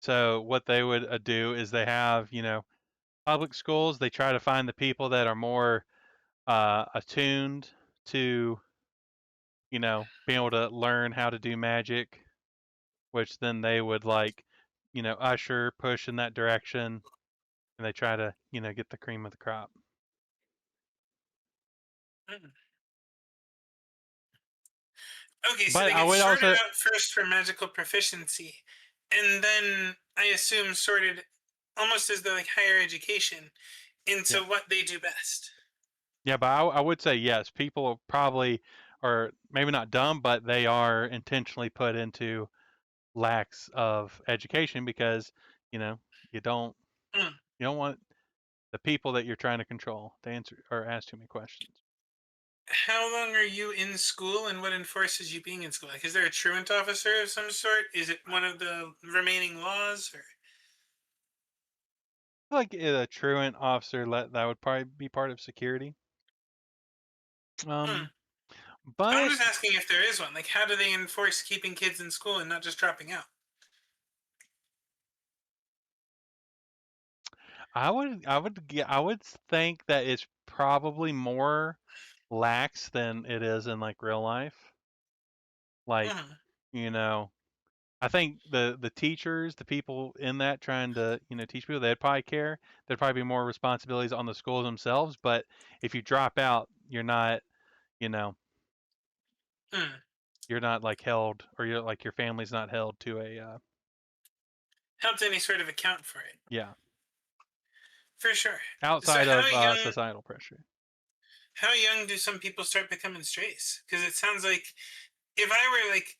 so what they would do is they have, public schools. They try to find the people that are more attuned to, being able to learn how to do magic, which then they would like, usher, push in that direction, and they try to, get the cream of the crop. Mm. Okay, so But they I get would sorted also, out first for magical proficiency, and then I assume sorted almost as the like higher education into yeah, what they do best. yeah. But I would say yes. People probably are maybe not dumb, but they are intentionally put into lacks of education because you know you don't Mm. you don't want the people that you're trying to control to answer or ask too many questions. How long are you in school, and what enforces you being in school? Like, is there a truant officer of some sort? Is it one of the remaining laws, or? I feel like a truant officer that would probably be part of security. Mm. I'm But just asking if there is one. Like, how do they enforce keeping kids in school and not just dropping out? I would think that it's probably more lax than it is in like real life. Like, Mm. you know, I think the teachers, the people in that trying to, teach people, they'd probably care. There'd probably be more responsibilities on the schools themselves, but if you drop out, you know, Mm. you're not like held or you're like your family's not held to a Help to any sort of account for it, yeah, for sure. So outside of societal pressure. how young do some people start becoming strays? Because it sounds like if I were like,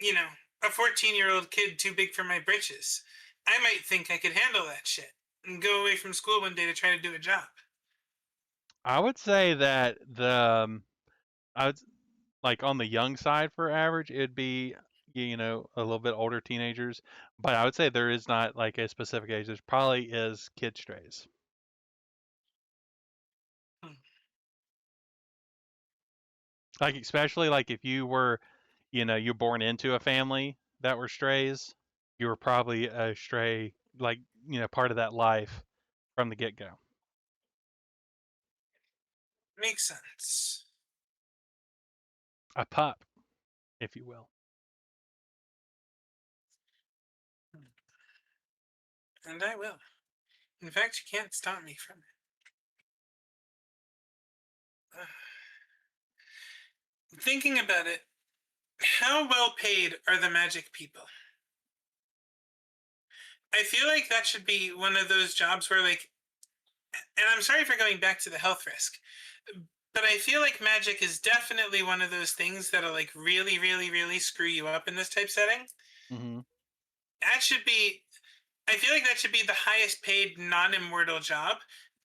you know, a 14-year-old kid too big for my britches, I might think I could handle that shit and go away from school one day to try to do a job. I would say that I would like on the young side for average, it'd be a little bit older teenagers, but I would say there is not like a specific age. There's probably is kid strays. Hmm. Like especially like if you were, you're born into a family that were strays, you were probably a stray, like part of that life from the get go. Makes sense. A pup, if you will. And I will. In fact, you can't stop me from it. Thinking about it, how well paid are the magic people? I feel like that should be one of those jobs where, like, and I'm sorry for going back to the health risk, but I feel like magic is definitely one of those things that'll, like, really, really, really screw you up in this type setting. Hmm. That should be, I feel like that should be the highest paid non immortal job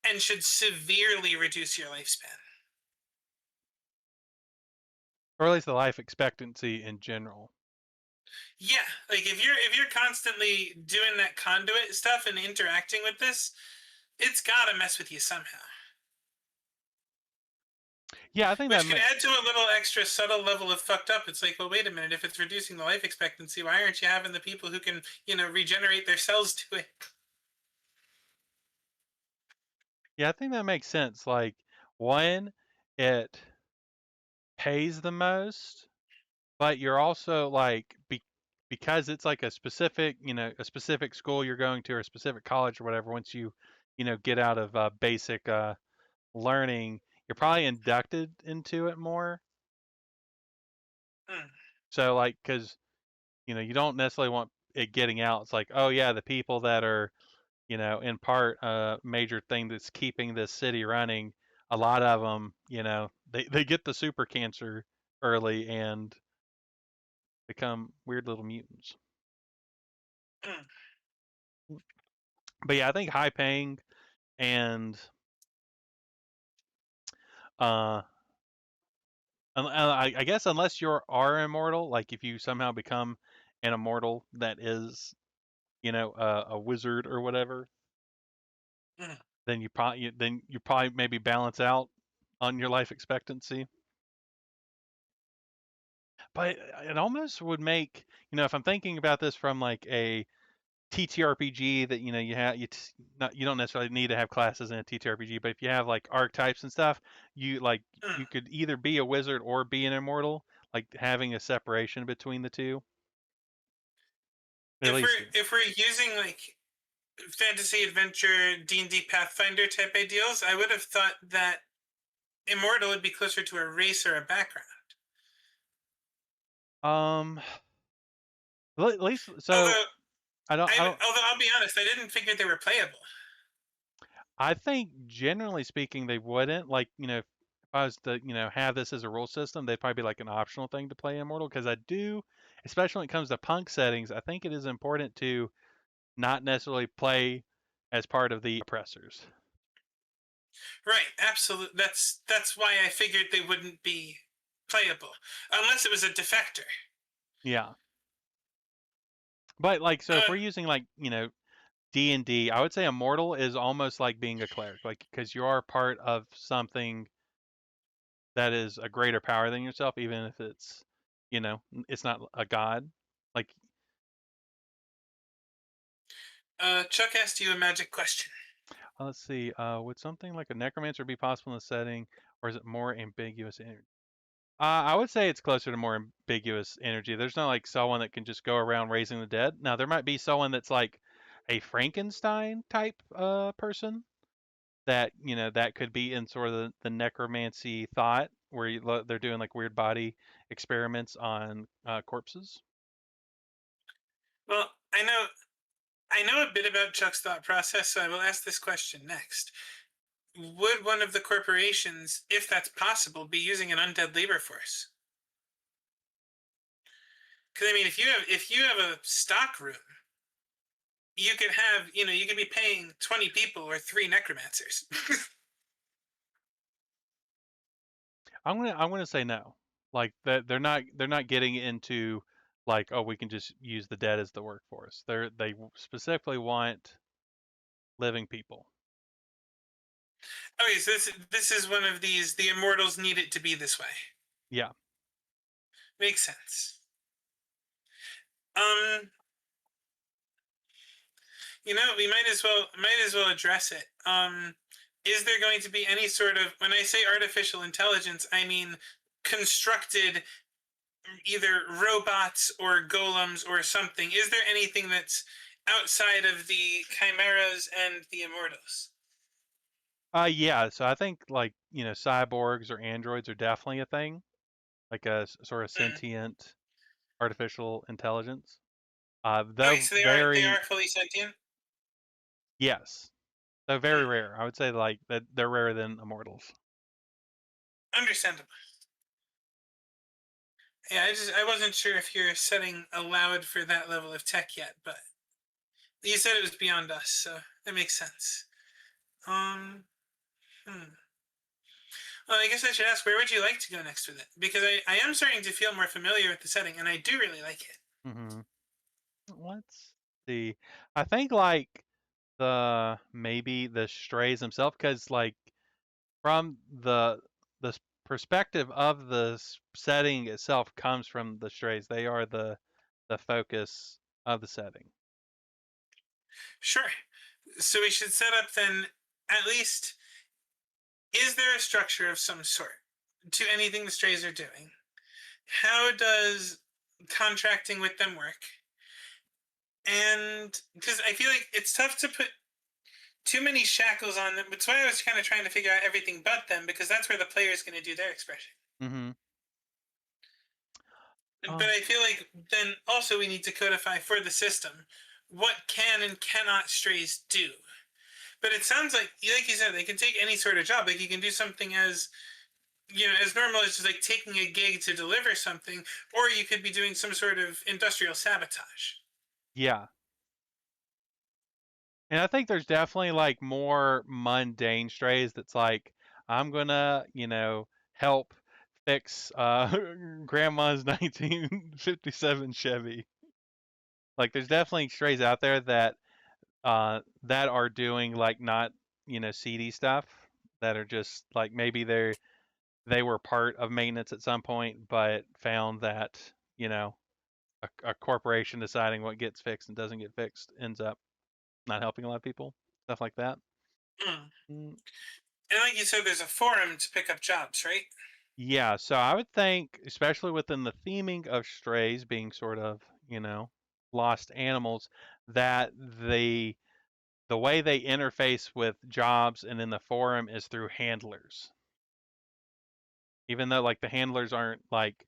and should severely reduce your lifespan. Or at least the life expectancy in general. Yeah, like if you're constantly doing that conduit stuff and interacting with this, it's gotta mess with you somehow. Yeah, I think that Which could add to a little extra subtle level of fucked up. It's like, well, wait a minute. If it's reducing the life expectancy, why aren't you having the people who can, regenerate their cells to it? yeah, I think that makes sense. Like one, it pays the most, but you're also like because it's like a specific, a specific school you're going to or a specific college or whatever. Once you, get out of basic learning, you're probably inducted into it more. Hmm. So like, because you don't necessarily want it getting out. It's like, oh yeah, the people that are, in part a major thing that's keeping this city running, a lot of them, they get the super cancer early and become weird little mutants. Mm. But yeah, I think high paying and uh I guess unless you are immortal, like if you somehow become an immortal that is, a wizard or whatever, Mm. then you probably maybe balance out on your life expectancy. But it almost would make, if I'm thinking about this from like a TTRPG that you don't necessarily need to have classes in a TTRPG, but if you have like archetypes and stuff, Mm. you could either be a wizard or be an immortal, like having a separation between the two. At If least, we're using like fantasy adventure D&D Pathfinder type ideals, I would have thought that immortal would be closer to a race or a background. um, at least so Although I don't. although I'll be honest, I didn't figure they were playable. I think generally speaking, they wouldn't. Like, if I was to, have this as a rule system, they'd probably be like an optional thing to play Immortal. Because I do, especially when it comes to punk settings, I think it is important to not necessarily play as part of the oppressors. Right, absolutely. That's why I figured they wouldn't be playable unless it was a defector. Yeah. But like, so if Uh, we're using like, D&D, I would say Immortal is almost like being a cleric, like because you are part of something that is a greater power than yourself, even if it's, it's not a god. Like, Chuck asked you a magic question. let's see. Would something like a necromancer be possible in the setting, or is it more ambiguous energy? I would say it's closer to more ambiguous energy. There's not like someone that can just go around raising the dead. Now there might be someone that's like a Frankenstein type person that that could be in sort of the necromancy thought where they're doing like weird body experiments on corpses. Well, I know a bit about Chuck's thought process, so I will ask this question next. Would one of the corporations, if that's possible, be using an undead labor force? Because I mean, if you have a stock room, you could have you could be paying 20 people or 3 necromancers. I'm gonna say no. Like that they're not getting into like, oh, we can just use the dead as the workforce. They specifically want living people. Okay, so this is one of these. The immortals need it to be this way. Yeah. Makes sense. Um, we might as well address it. Is there going to be any sort of, when I say artificial intelligence, I mean constructed either robots or golems or something? Is there anything that's outside of the chimeras and the immortals? Yeah, so I think like, cyborgs or androids are definitely a thing, like a sort of Mm. sentient artificial intelligence. Okay, Though so they are very fully sentient. yes, though very Mm. rare. I would say like that they're rarer than immortals. Understandable. Yeah, I wasn't sure if your setting allowed for that level of tech yet, but you said it was beyond us, so that makes sense. Um, hmm. Well, I guess I should ask, where would you like to go next with it? Because I am starting to feel more familiar with the setting, and I do really like it. Hmm. Let's see. I think like maybe the strays themselves, because like from the perspective of the setting itself comes from the strays. They are the focus of the setting. Sure. So we should set up then, at least, is there a structure of some sort to anything the strays are doing? How does contracting with them work? And because I feel like it's tough to put too many shackles on them. That's why I was kind of trying to figure out everything but them, because that's where the player is going to do their expression. Hmm. But I feel like then also we need to codify for the system what can and cannot strays do. But it sounds like you said, they can take any sort of job. Like you can do something as as normal as just like taking a gig to deliver something, or you could be doing some sort of industrial sabotage. Yeah. And I think there's definitely like more mundane strays that's like, I'm gonna, help fix grandma's 1957 Chevy. Like there's definitely strays out there that are doing like not, seedy stuff, that are just like maybe they were part of maintenance at some point, but found that, a corporation deciding what gets fixed and doesn't get fixed ends up not helping a lot of people, stuff like that. Mm. Mm, And like you said, there's a forum to pick up jobs, right? yeah, so I would think, especially within the theming of strays being sort of, lost animals, that the way they interface with jobs and in the forum is through handlers. Even though like the handlers aren't like,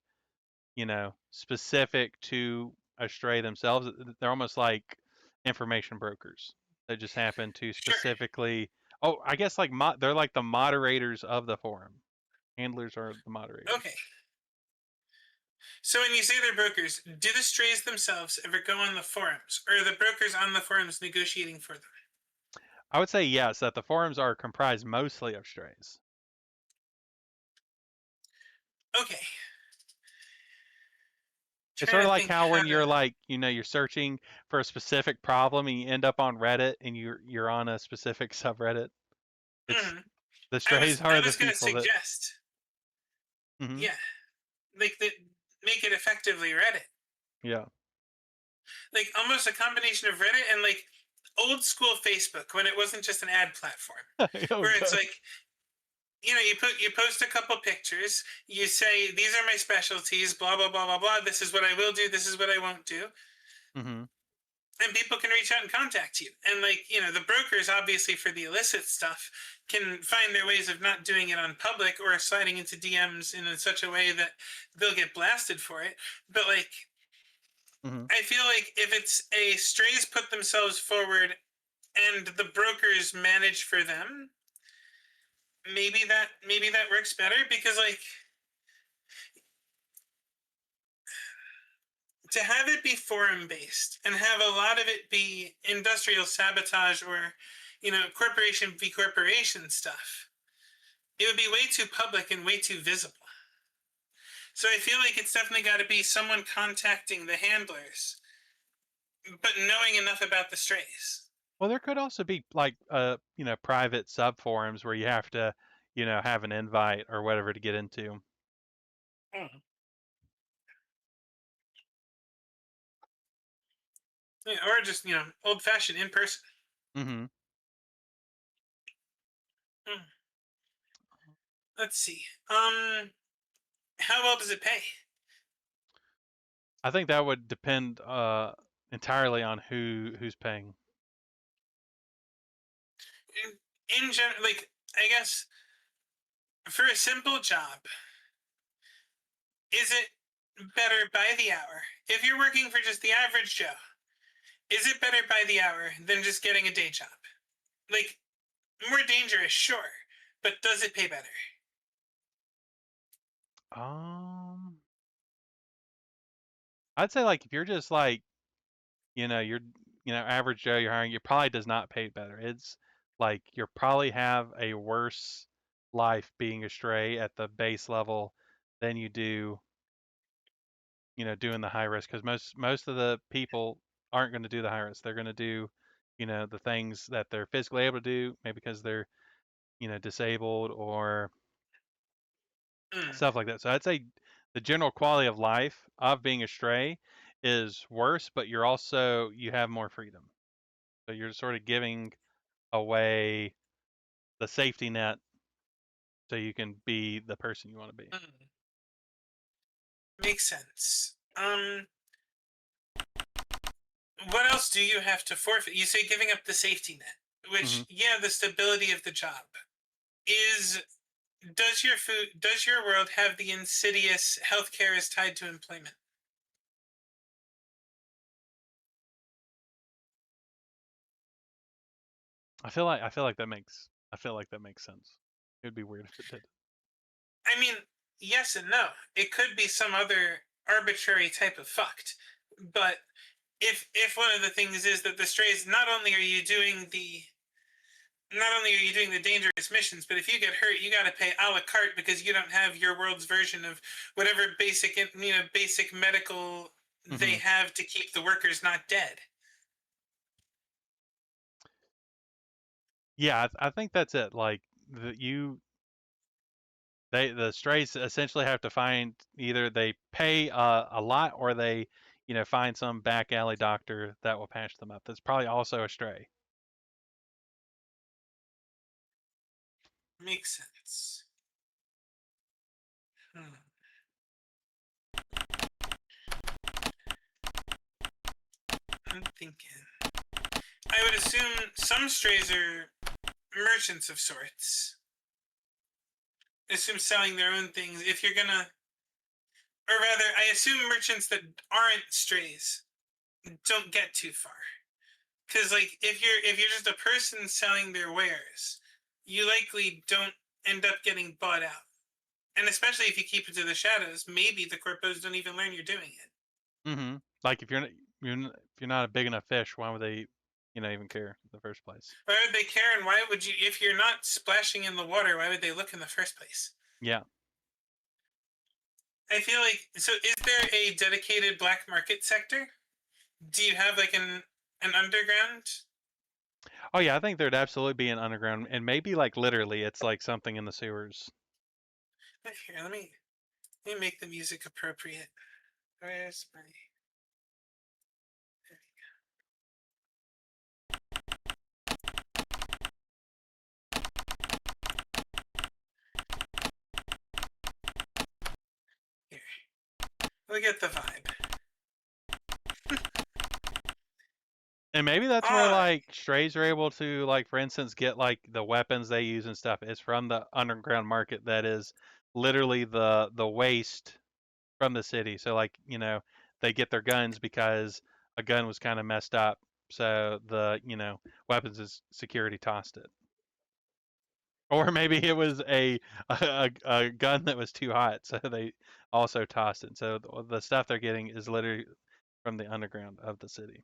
specific to a stray themselves, they're almost like information brokers that just happen to Sure. specifically. Oh, I guess like they're like the moderators of the forum. Handlers are the moderators. Okay. So when you say they're brokers, do the strays themselves ever go on the forums, or are the brokers on the forums negotiating for them? I would say yes, that the forums are comprised mostly of strays. Okay. It's Trying sort to of like think how how when to. you're like, you're searching for a specific problem and you end up on Reddit and you're on a specific subreddit. It's Mm, the I strays was are I the was gonna people that. suggest, Hmm. yeah, like that, make it effectively Reddit, Yeah. like almost a combination of Reddit and like old school Facebook when it wasn't just an ad platform, Oh where it's god. like you post a couple pictures, you say these are my specialties, blah blah blah blah blah. This is what I will do. This is what I won't do. Hmm. And people can reach out and contact you. And like, the brokers obviously for the illicit stuff can find their ways of not doing it on public or sliding into DMs in such a way that they'll get blasted for it. But like, Hmm. I feel like if it's a strays put themselves forward and the brokers manage for them, maybe that works better because like to have it be forum based and have a lot of it be industrial sabotage or corporation v corporation stuff, it would be way too public and way too visible. So I feel like it's definitely got to be someone contacting the handlers but knowing enough about the strays. Well, there could also be like private sub forums where you have to, have an invite or whatever to get into. Mm. Yeah, or just old fashioned in person. Hmm. Mm. Let's see. How well does it pay? I think that would depend entirely on who's paying. In general, like I guess for a simple job, is it better by the hour? If you're working for just the average Joe, is it better by the hour than just getting a day job? Like, more dangerous, sure, but does it pay better? Um, I'd say like if you're just like, you're, average Joe you're hiring, it probably does not pay better. It's like you probably have a worse life being a stray at the base level than you do, doing the high risk, because most of the people aren't going to do the high risk. They're going to do, the things that they're physically able to do, maybe because they're, disabled or Mm, stuff like that. So I'd say the general quality of life of being a stray is worse, but you have more freedom. So you're sort of giving away the safety net so you can be the person you want to be. mm. Makes sense. What else do you have to forfeit? You say giving up the safety net, Hmm. which yeah, the stability of the job is. Does your world have the insidious healthcare is tied to employment? I feel like that makes sense. It would be weird if it did. I mean, yes and no. It could be some other arbitrary type of fucked, but if one of the things is that the strays, not only are you doing the dangerous missions, but if you get hurt, you got to pay a la carte because you don't have your world's version of whatever basic medical they Mhm. have to keep the workers not dead. Yeah, I think that's it. Like the strays essentially have to find, either they pay a lot, or they find some back alley doctor that will patch them up. That's probably also a stray. Makes sense. Hmm. I'm thinking. I would assume some strays are merchants of sorts. I assume selling their own things. If you're gonna, or rather, I assume merchants that aren't strays don't get too far. Because like if you're just a person selling their wares, you likely don't end up getting bought out. And especially if you keep it to the shadows, maybe the corpos don't even learn you're doing it. Like if if you're not a big enough fish, why would they even care in the first place? Why would they care? And why would you, if you're not splashing in the water, why would they look in the first place? Yeah. I feel like, so is there a dedicated black market sector? Do you have like an underground? Oh yeah, I think there'd absolutely be an underground, and maybe like literally, it's like something in the sewers. Here, let me make the music appropriate. Where's my? Here, look at the vibe. And maybe that's where Ah, like strays are able to, like, for instance, get like the weapons they use and stuff. It's from the underground market that is literally the waste from the city. So like, they get their guns because a gun was kind of messed up. So the, weapons security tossed it. Or maybe it was a gun that was too hot, so they also tossed it. So the stuff they're getting is literally from the underground of the city.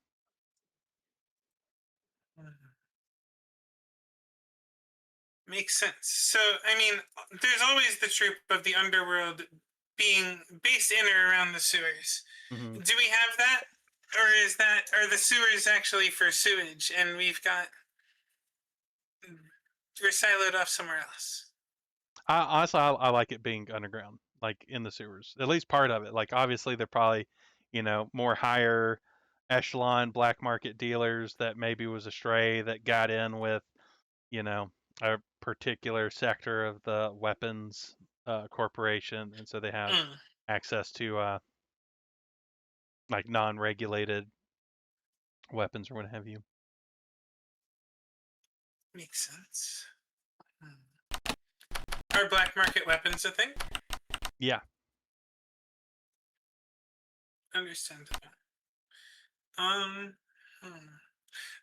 makes sense. So, I mean, there's always the trope of the underworld being based in or around the sewers. Hmm. Do we have that? Or are the sewers actually for sewage and we're siloed off somewhere else? Honestly, I like it being underground, like in the sewers, at least part of it. Like obviously, they're probably, more higher echelon black market dealers that maybe was a stray that got in with, you know, a particular sector of the weapons corporation, and so they have Mm, access to like non-regulated weapons or what have you. makes sense. Are black market weapons a thing? Yeah. Understandable. Um, hmm.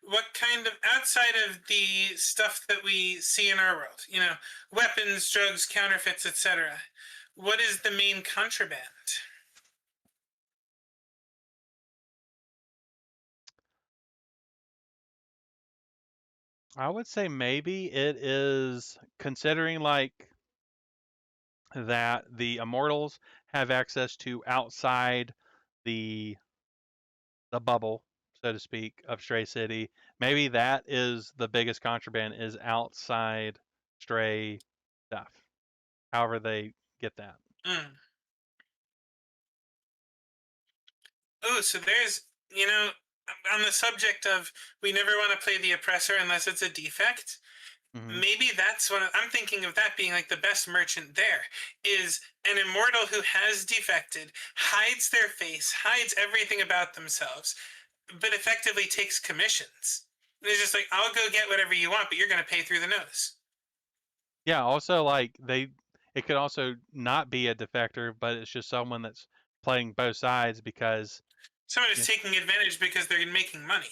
What kind of, outside of the stuff that we see in our world, weapons, drugs, counterfeits, etc., what is the main contraband? I would say maybe it is, considering like that the immortals have access to outside the bubble, so to speak, of Stray City. Maybe that is the biggest contraband, is outside Stray stuff. However they get that. Mm. Oh, so there's, on the subject of we never want to play the oppressor unless it's a defect. Hmm. Maybe that's what I'm thinking of, that being like the best merchant there is an immortal who has defected, hides their face, hides everything about themselves, but effectively takes commissions. And it's just like, I'll go get whatever you want, but you're going to pay through the nose. Yeah. Also, like it could also not be a defector, but it's just someone that's playing both sides because, Someone is yeah, taking advantage because they're making money.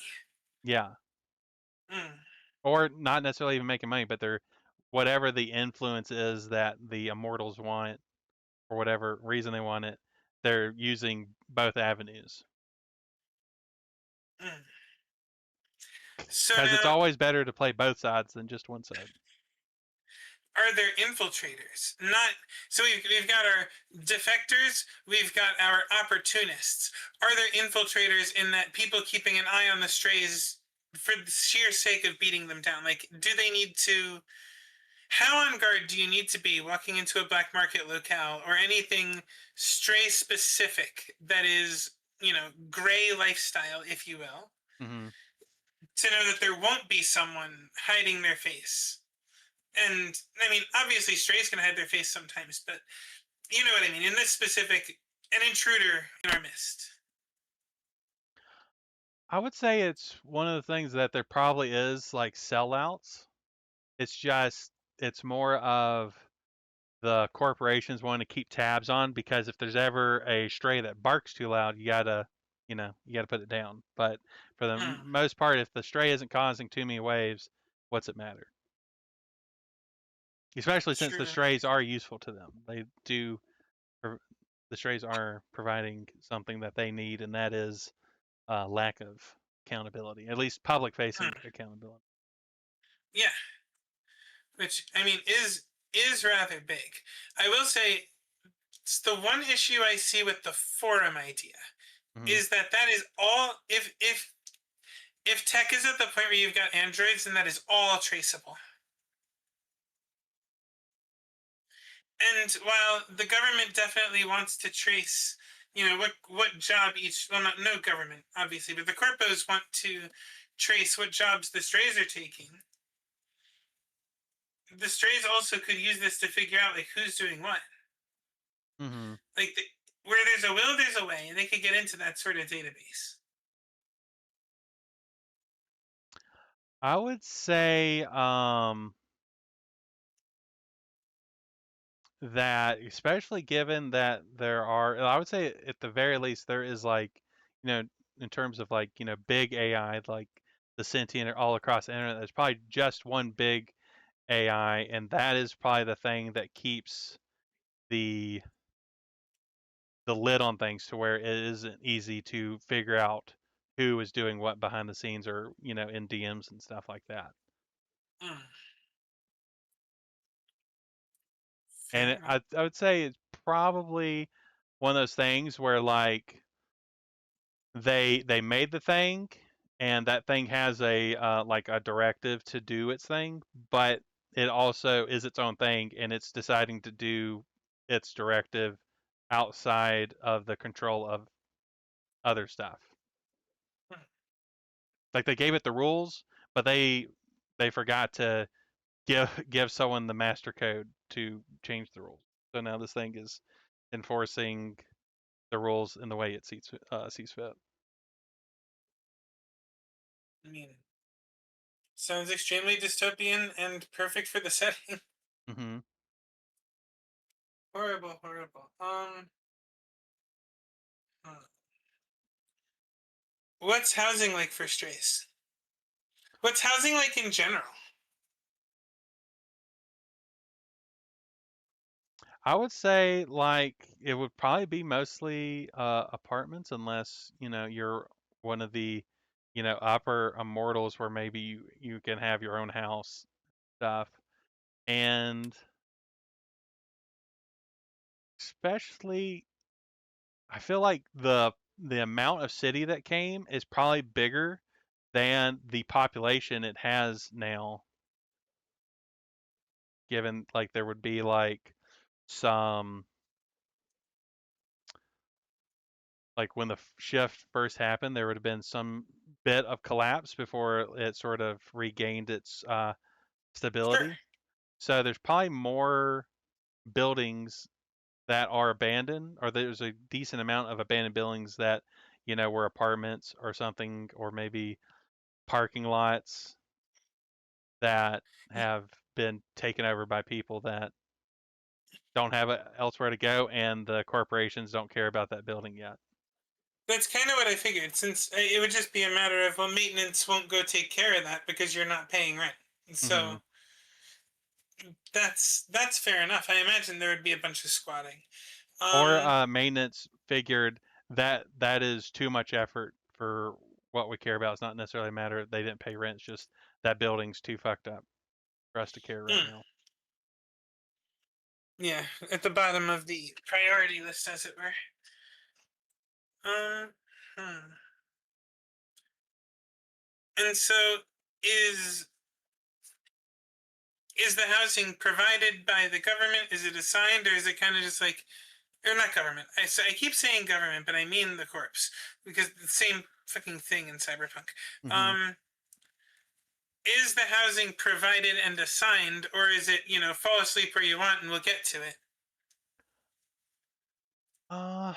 yeah. Mm. or not necessarily even making money, but they're whatever the influence is that the immortals want, for whatever reason they want it, they're using both avenues Mm. So because it's now, always better to play both sides than just one side. are there infiltrators? Not so we've got our defectors, we've got our opportunists. Are there infiltrators in that people keeping an eye on the strays for the sheer sake of beating them down? Like, do they need to? How on guard do you need to be walking into a black market locale or anything stray specific that is, gray lifestyle, if you will, Hmm. to know that there won't be someone hiding their face? And I mean, obviously, strays can hide their face sometimes, but you know what I mean. In this specific, an intruder in our midst. I would say it's one of the things that there probably is like sellouts. It's just it's more of the corporations want to keep tabs on because if there's ever a stray that barks too loud, you gotta put it down. But for the Hmm, most part, if the stray isn't causing too many waves, what's it matter? Especially since the true. strays are useful to them. They do. The strays are providing something that they need, and that is lack of accountability, at least public-facing Hmm, accountability. yeah, which I mean is rather big. I will say it's the one issue I see with the forum idea Hmm. is that is all. If tech is at the point where you've got androids, then that is all traceable. And while the government definitely wants to trace, what job each, well, not no government obviously, but the corpos want to trace what jobs the strays are taking. The strays also could use this to figure out like who's doing what. Hmm. Like where there's a will, there's a way, and they could get into that sort of database. I would say that, especially given that there are, I would say at the very least there is like, you know, in terms of like, big AI, like the sentient all across the internet, there's probably just one big AI, and that is probably the thing that keeps the the lid on things to where it isn't easy to figure out who is doing what behind the scenes or, in DMs and stuff like that. Mm, And fair enough. I would say it's probably one of those things where like they made the thing and that thing has a like a directive to do its thing, but it also is its own thing and it's deciding to do its directive outside of the control of other stuff. Hmm, Like they gave it the rules, but they forgot to give someone the master code to change the rules. So now this thing is enforcing the rules in the way it sees fit. I mean, sounds extremely dystopian and perfect for the setting. Hmm. Horrible, horrible. Hmm. What's housing like for strays? What's housing like in general? I would say like it would probably be mostly apartments unless you're one of the upper immortals where maybe you can have your own house stuff, and especially I feel like the amount of city that came is probably bigger than the population it has now, given like there would be like some like when the shift first happened, there would have been some bit of collapse before it sort of regained its Sure. stability. So there's probably more buildings that are abandoned, or there's a decent amount of abandoned buildings that were apartments or something, or maybe parking lots that have been taken over by people that don't have elsewhere to go, and the corporations don't care about that building yet. That's kind of what I figured. Since it would just be a matter of, well, maintenance won't go take care of that because you're not paying rent. Hmm. So that's fair enough. I imagine there would be a bunch of squatting. Or Um, maintenance figured that that is too much effort for what we care about. It's not necessarily a matter they didn't pay rent. It's just that building's too fucked up for us to care right hmm, now. yeah, at the bottom of the priority list, as it were. Um, hmm. And so is is the housing provided by the government? Is it assigned, or is it kind of just like, or not government? I keep saying government, but I mean the corpse because the same fucking thing in Cyberpunk. Hmm. Um, is the housing provided and assigned, or is it, fall asleep where you want and we'll get to it? Uh,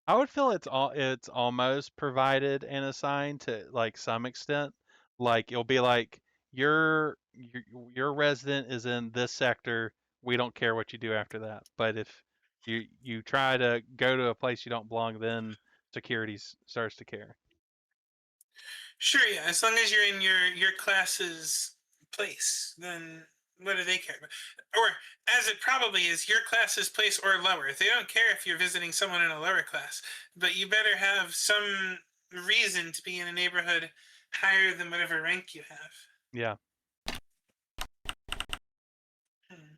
I would feel it's almost provided and assigned to like some extent. Like it'll be like your resident is in this sector. We don't care what you do after that. But if you try to go to a place you don't belong, then security starts to care. Sure, yeah. As long as you're in your class's place, then what do they care about? Or as it probably is, your class's place or lower. They don't care if you're visiting someone in a lower class, but you better have some reason to be in a neighborhood higher than whatever rank you have. Yeah. Hmm.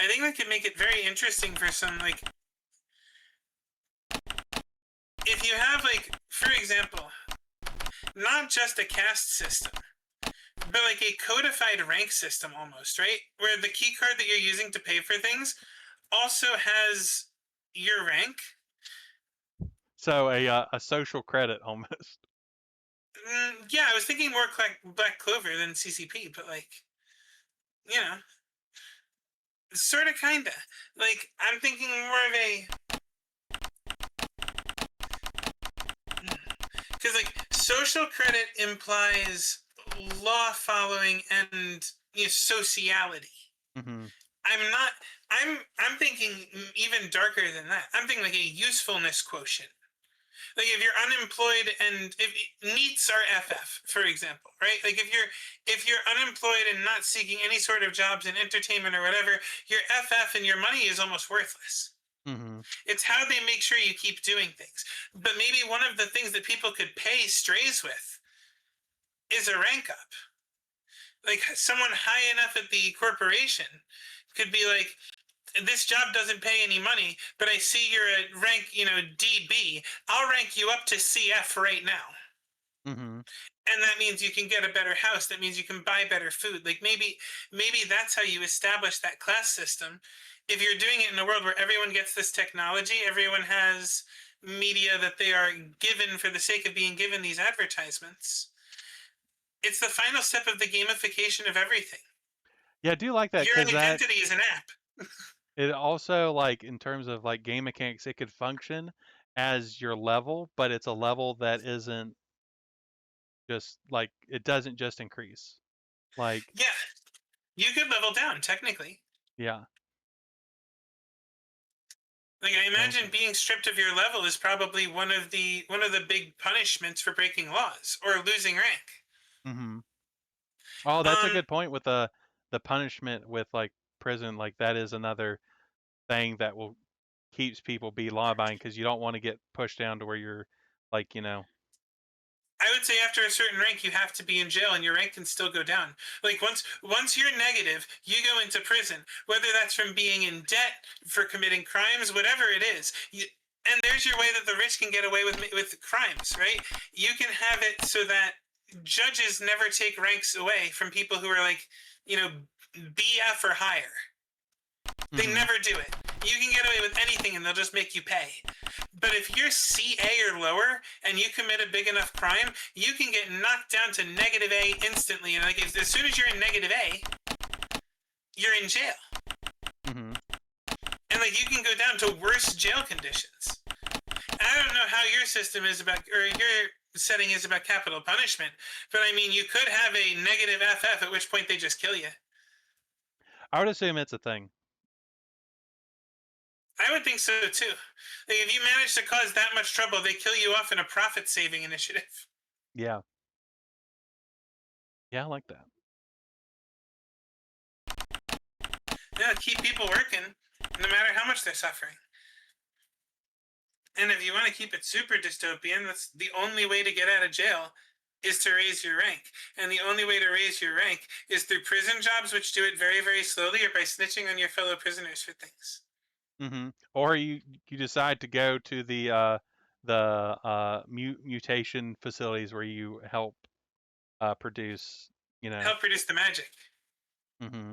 I think that could make it very interesting for some, like, if you have, like, for example, not just a caste system, but like a codified rank system almost, right? Where the key card that you're using to pay for things also has your rank. So a social credit almost. Yeah, I was thinking more Black Clover than CCP, but like, you know, sort of, kinda. Like, I'm thinking more of a, because like social credit implies law following and, sociality. Hmm. I'm not. I'm thinking even darker than that. I'm thinking like a usefulness quotient. Like if you're unemployed and if needs are FF, for example, right? Like if you're unemployed and not seeking any sort of jobs in entertainment or whatever, your FF and your money is almost worthless. Hmm. It's how they make sure you keep doing things. But maybe one of the things that people could pay strays with is a rank up. Like someone high enough at the corporation could be like, this job doesn't pay any money, but I see you're at rank, DB. I'll rank you up to CF right now. Hmm. And that means you can get a better house. That means you can buy better food. Like maybe that's how you establish that class system. If you're doing it in a world where everyone gets this technology, everyone has media that they are given for the sake of being given these advertisements. It's the final step of the gamification of everything. Yeah, I do like that Your because that identity is an app. it also like in terms of like game mechanics, it could function as your level, but it's a level that isn't just like it doesn't just increase. Like, Yeah, you could level down technically. yeah. Like I imagine Okay. being stripped of your level is probably one of the big punishments for breaking laws or losing rank. Hmm. Oh, that's a Um, good point with the punishment with like prison. Like that is another thing that will keeps people be law abiding because you don't want to get pushed down to where you're like, I would say after a certain rank, you have to be in jail, and your rank can still go down. Like once you're negative, you go into prison. Whether that's from being in debt for committing crimes, whatever it is. And there's your way that the rich can get away with crimes, right? You can have it so that judges never take ranks away from people who are like, BF or higher. They hmm. never do it. You can get away with anything, and they'll just make you pay. But if you're CA or lower and you commit a big enough crime, you can get knocked down to negative A instantly. And like as soon as you're in negative A, you're in jail. Hmm. And like you can go down to worse jail conditions. I don't know how your system is about, or your setting is about capital punishment, but I mean, you could have a negative FF, at which point they just kill you. I would assume it's a thing. I would think so too. Like if you manage to cause that much trouble, they kill you off in a profit-saving initiative. Yeah. Yeah, I like that. Yeah, keep people working, no matter how much they're suffering. And if you want to keep it super dystopian, that's the only way to get out of jail is to raise your rank. And the only way to raise your rank is through prison jobs, which do it very, very slowly, or by snitching on your fellow prisoners for things. Or you decide to go to the mutation facilities where you help produce, you know. Help produce the magic. hmm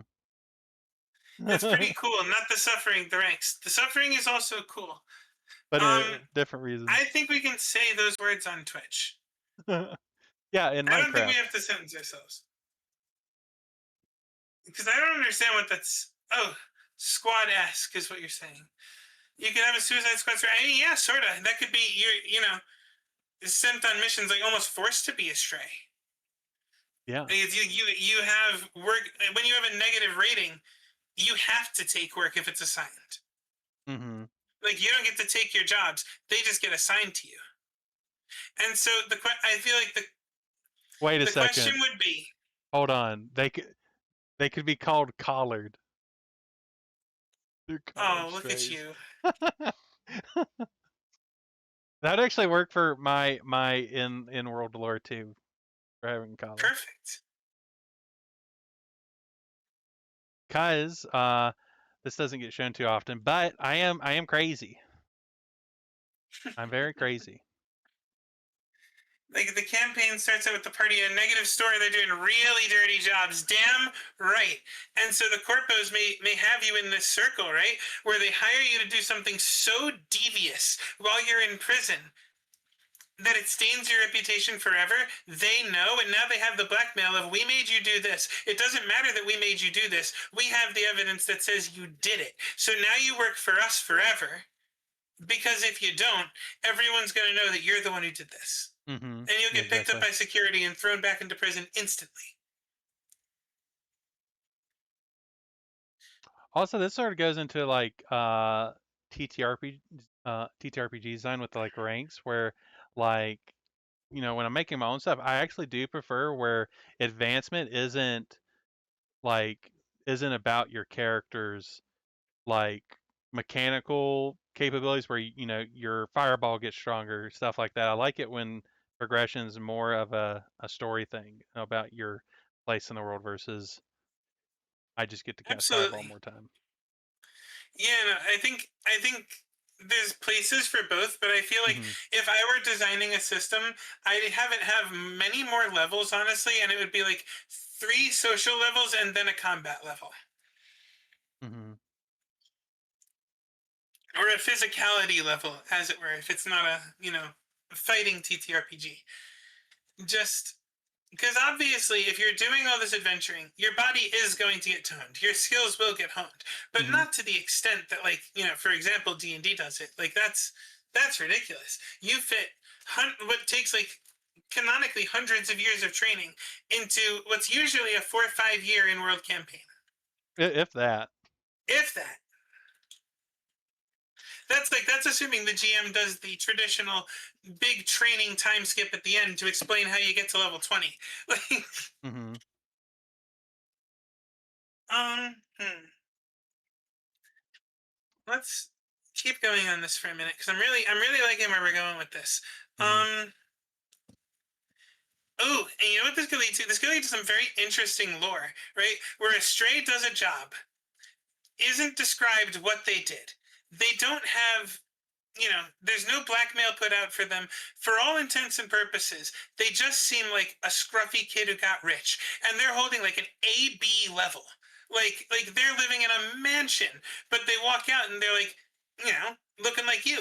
It's pretty cool. Not the suffering, the ranks. The suffering is also cool. But Um, different reasons. I think we can say those words on Twitch. Yeah, in I don't think we Minecraft. have to sentence ourselves. Because I don't understand what that's. Oh, squad-esque is what you're saying. You could have a Suicide Squad story. I mean, yeah, sort of. That could be, you know, sent on missions, like almost forced to be a stray. Yeah. Because you have work. When you have a negative rating, you have to take work if it's assigned. hmm Like, you don't get to take your jobs. They just get assigned to you. And so I feel like Wait a the question second. would be, Hold on. They could be called collared. They're collared oh, look at strays. you. That actually worked for my in World Lore too, for having collars. Perfect. Cause this doesn't get shown too often, but I am crazy. I'm very crazy. Like, the campaign starts out with the party a negative story. They're doing really dirty jobs. Damn right. And so the corpos may have you in this circle, right? Where they hire you to do something so devious while you're in prison that it stains your reputation forever. They know, and now they have the blackmail of, we made you do this. It doesn't matter that we made you do this. We have the evidence that says you did it. So now you work for us forever. Because if you don't, everyone's going to know that you're the one who did this. And you'll get picked up Exactly. by security and thrown back into prison instantly. Also, this sort of goes into like TTRP TTRPG design with like ranks where like when I'm making my own stuff, I actually do prefer where advancement like isn't about your character's like mechanical capabilities where your fireball gets stronger, stuff like that. I like it when progression is more of a story thing about your place in the world versus I just get to cast fireball Absolutely. more time. Yeah, no, I think there's places for both, but I feel like hmm if I were designing a system, I'd have many more levels, honestly, and it would be like 3 social levels and then a combat level. hmm Or a physicality level, as it were, if it's not a, fighting TTRPG. Just because obviously, if you're doing all this adventuring, your body is going to get toned. Your skills will get honed, but hmm not to the extent that, like, for example, D&D does it. Like, that's ridiculous. You fit what takes, like, canonically hundreds of years of training into what's usually a 4 or 5 year in-world campaign, If that. if that. That's assuming the GM does the traditional big training time skip at the end to explain how you get to level 20. Like, hmm um, hmm. Let's keep going on this for a minute because I'm really liking where we're going with this. hmm Oh, and you know what this could lead to? This could lead to some very interesting lore, right? Where a stray does a job, isn't described what they did. They don't have, there's no blackmail put out for them. For all intents and purposes, they just seem like a scruffy kid who got rich, and they're holding like an AB level. Like they're living in a mansion, but they walk out and they're like, looking like you.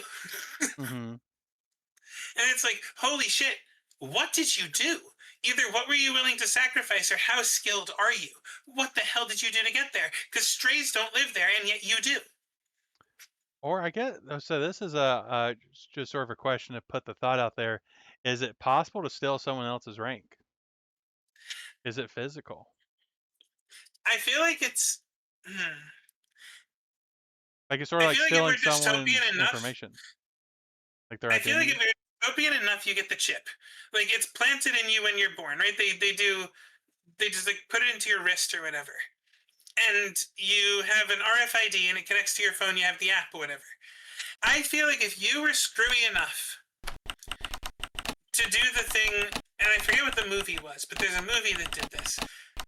hmm And it's like, holy shit, what did you do? Either what were you willing to sacrifice or how skilled are you? What the hell did you do to get there? Because strays don't live there, and yet you do. Or I get so this is a just sort of a question to put the thought out there. Is it possible to steal someone else's rank? Is it physical? I feel like it's. Hmm, Like it's sort of I like feel like if stealing we're dystopian someone's enough, information, like their I feel like if identity. we're dystopian enough, you get the chip. Like it's planted in you when you're born, right? They just like put it into your wrist or whatever, and you have an RFID and it connects to your phone. You have the app or whatever. I feel like if you were screwy enough to do the thing, and I forget what the movie was, but there's a movie that did this,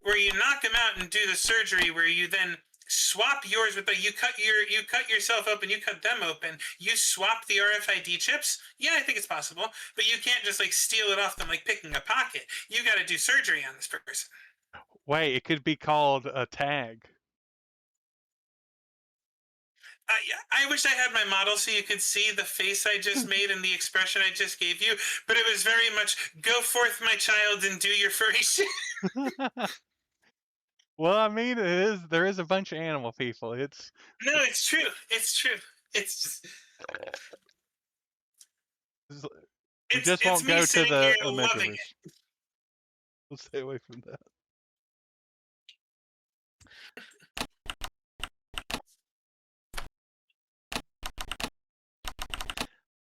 where you knock them out and do the surgery, where you then swap yours with you cut yourself open, you cut them open, you swap the RFID chips. Yeah, I think it's possible, but you can't just like steal it off them like picking a pocket. You got to do surgery on this person. Wait, it could be called a tag. I wish I had my model so you could see the face I just made and the expression I just gave you, but it was very much, go forth, my child, and do your furry shit. Well, I mean, there is a bunch of animal people. It's No, it's true. It's true. It's just, we just it's won't me go to sitting here the loving metaverse. We'll stay away from that.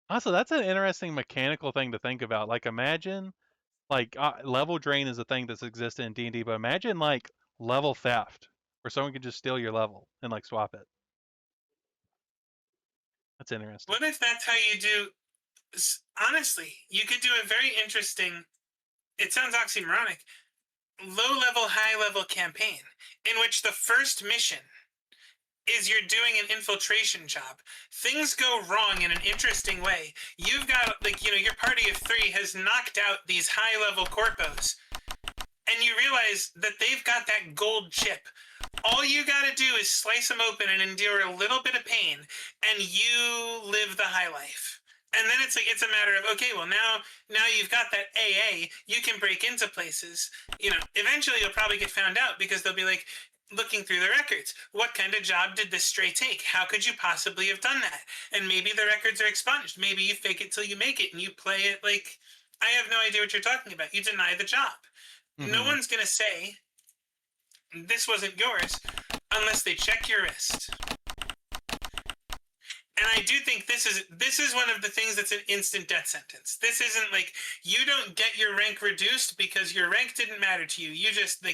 Also, that's an interesting mechanical thing to think about. Like, imagine, like, level drain is a thing that's existed in D&D, but imagine, like, level theft, where someone could just steal your level and, like, swap it. That's interesting. What if that's how you do? Honestly, you could do a very interesting. It sounds oxymoronic. Low level, high level campaign in which the first mission is you're doing an infiltration job. Things go wrong in an interesting way. You've got, like, your party of 3 has knocked out these high level corpos, and you realize that they've got that gold chip. All you got to do is slice them open and endure a little bit of pain, and you live the high life. And then it's a matter of, okay, well, now you've got that AA, you can break into places. Eventually you'll probably get found out because they'll be like, looking through the records, what kind of job did this stray take? How could you possibly have done that? And maybe the records are expunged. Maybe you fake it till you make it and you play it like, I have no idea what you're talking about. You deny the job. No one's going to say this wasn't yours unless they check your wrist. And I do think this is one of the things that's an instant death sentence. This isn't like you don't get your rank reduced because your rank didn't matter to you. You just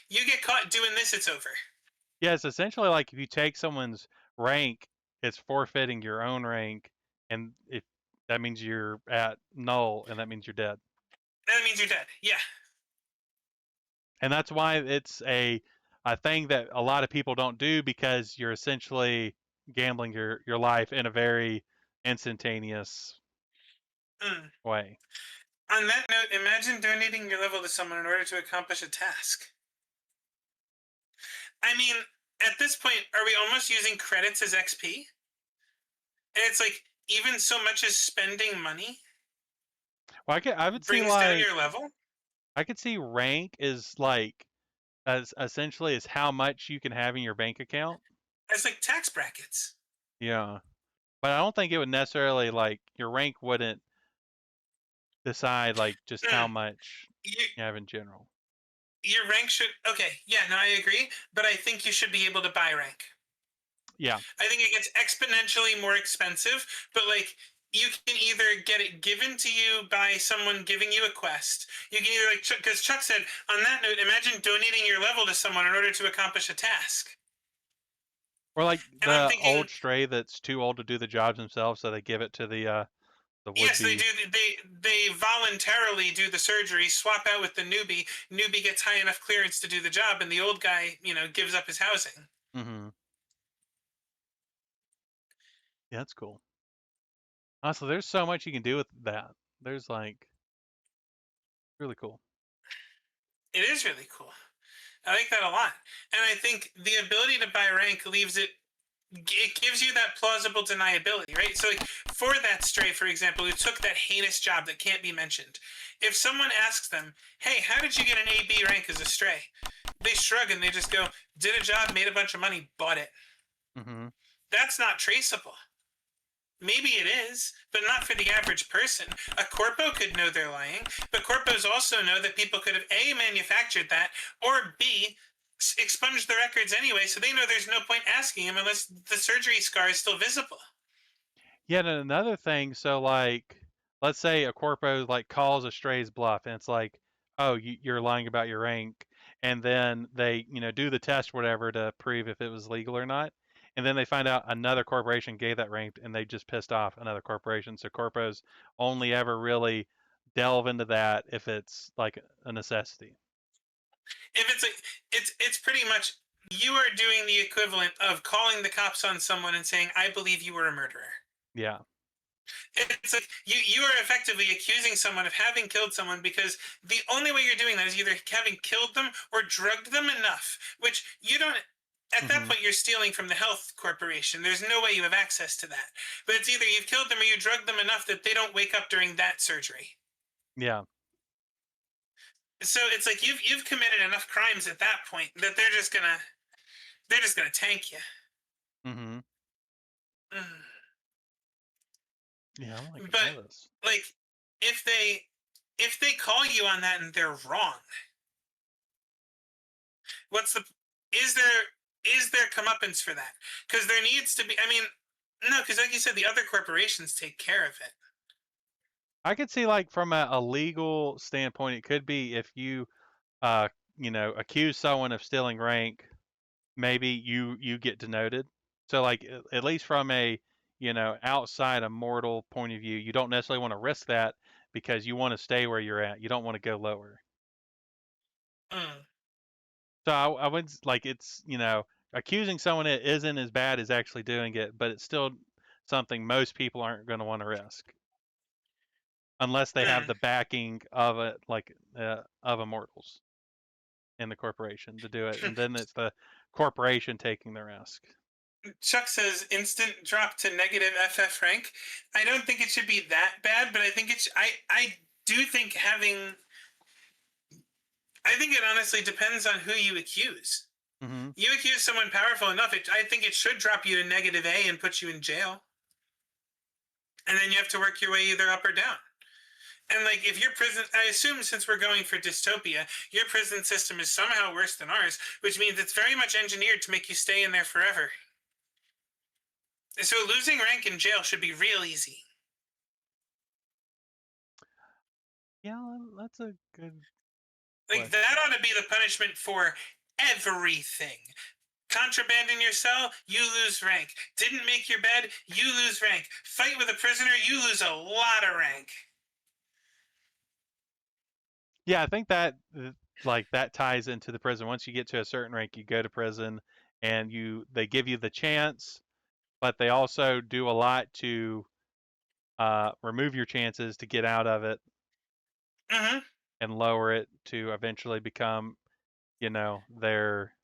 you get caught doing this, it's over. Yeah, it's essentially like if you take someone's rank, it's forfeiting your own rank, and if that means you're at null, and that means you're dead. That means you're dead. Yeah. And that's why it's a thing that a lot of people don't do, because you're essentially gambling your life in a very instantaneous way. On that note, imagine donating your level to someone in order to accomplish a task. I mean, at this point, are we almost using credits as XP? And it's like, even so much as spending money Well, I would see brings down like your level? I could see rank is like as essentially as how much you can have in your bank account. It's like tax brackets. Yeah. But I don't think it would necessarily, like, your rank wouldn't decide like just how much you have in general. Your rank should, okay, yeah, no, I agree, but I think you should be able to buy rank. Yeah. I think it gets exponentially more expensive, but like you can either get it given to you by someone giving you a quest. You can either, like, because Chuck said, on that note, imagine donating your level to someone in order to accomplish a task. Or like And I'm the thinking, old stray that's too old to do the jobs themselves, so they give it to the would-be. yes, they do. They voluntarily do the surgery, swap out with the newbie. Newbie gets high enough clearance to do the job, and the old guy, gives up his housing. Mm-hmm. Yeah, that's cool. Also, there's so much you can do with that. There's like really cool. It is really cool. I like that a lot. And I think the ability to buy rank leaves it gives you that plausible deniability, right? So like for that stray, for example, who took that heinous job that can't be mentioned, if someone asks them, hey, how did you get an AB rank as a stray? They shrug and they just go, did a job, made a bunch of money, bought it. Mm-hmm. That's not traceable. Maybe it is, but not for the average person. A corpo could know they're lying, but corpos also know that people could have A, manufactured that, or B, expunge the records anyway, so they know there's no point asking him unless the surgery scar is still visible. Yet another thing, so like, let's say a corpo like calls a stray's bluff, and it's like, oh, you're lying about your rank, and then they, do the test, whatever, to prove if it was legal or not, and then they find out another corporation gave that rank, and they just pissed off another corporation. So corpos only ever really delve into that if it's like a necessity. If it's like it's pretty much you are doing the equivalent of calling the cops on someone and saying, "I believe you were a murderer." Yeah. It's like you are effectively accusing someone of having killed someone because the only way you're doing that is either having killed them or drugged them enough, which you don't. At that Hmm. point, you're stealing from the health corporation. There's no way you have access to that. But it's either you've killed them or you drugged them enough that they don't wake up during that surgery. Yeah. So it's like you've committed enough crimes at that point that they're just gonna tank you. Hmm. Mm. Yeah, I'm like, But all this. like, if they call you on that and they're wrong, what's the is there comeuppance for that? Because there needs to be. I mean, no, because like you said, the other corporations take care of it. I could see like from a legal standpoint, it could be if you uh, accuse someone of stealing rank, maybe you get denoted. So like at least from a outside a mortal point of view, you don't necessarily want to risk that because you want to stay where you're at. You don't want to go lower. Mm. So I would like it's accusing someone it isn't as bad as actually doing it, but it's still something most people aren't going to want to risk unless they have Mm. the backing of it like of immortals in the corporation to do it, and then it's the corporation taking the risk. Chuck says instant drop to negative FF rank. I don't think it should be that bad, but I think it's I do think having. I think it honestly depends on who you accuse. Hmm. You accuse someone powerful enough, I think it should drop you to negative A and put you in jail. And then you have to work your way either up or down. And like if your prison, I assume since we're going for dystopia, your prison system is somehow worse than ours, which means it's very much engineered to make you stay in there forever. So losing rank in jail should be real easy. Yeah, that's a good Like question. that ought to be the punishment for everything. Contraband in your cell, you lose rank. Didn't make your bed, you lose rank. Fight with a prisoner, you lose a lot of rank. Yeah, I think that like that ties into the prison. Once you get to a certain rank, you go to prison, and they give you the chance, but they also do a lot to remove your chances to get out of it Mm-hmm. and lower it to eventually become, they're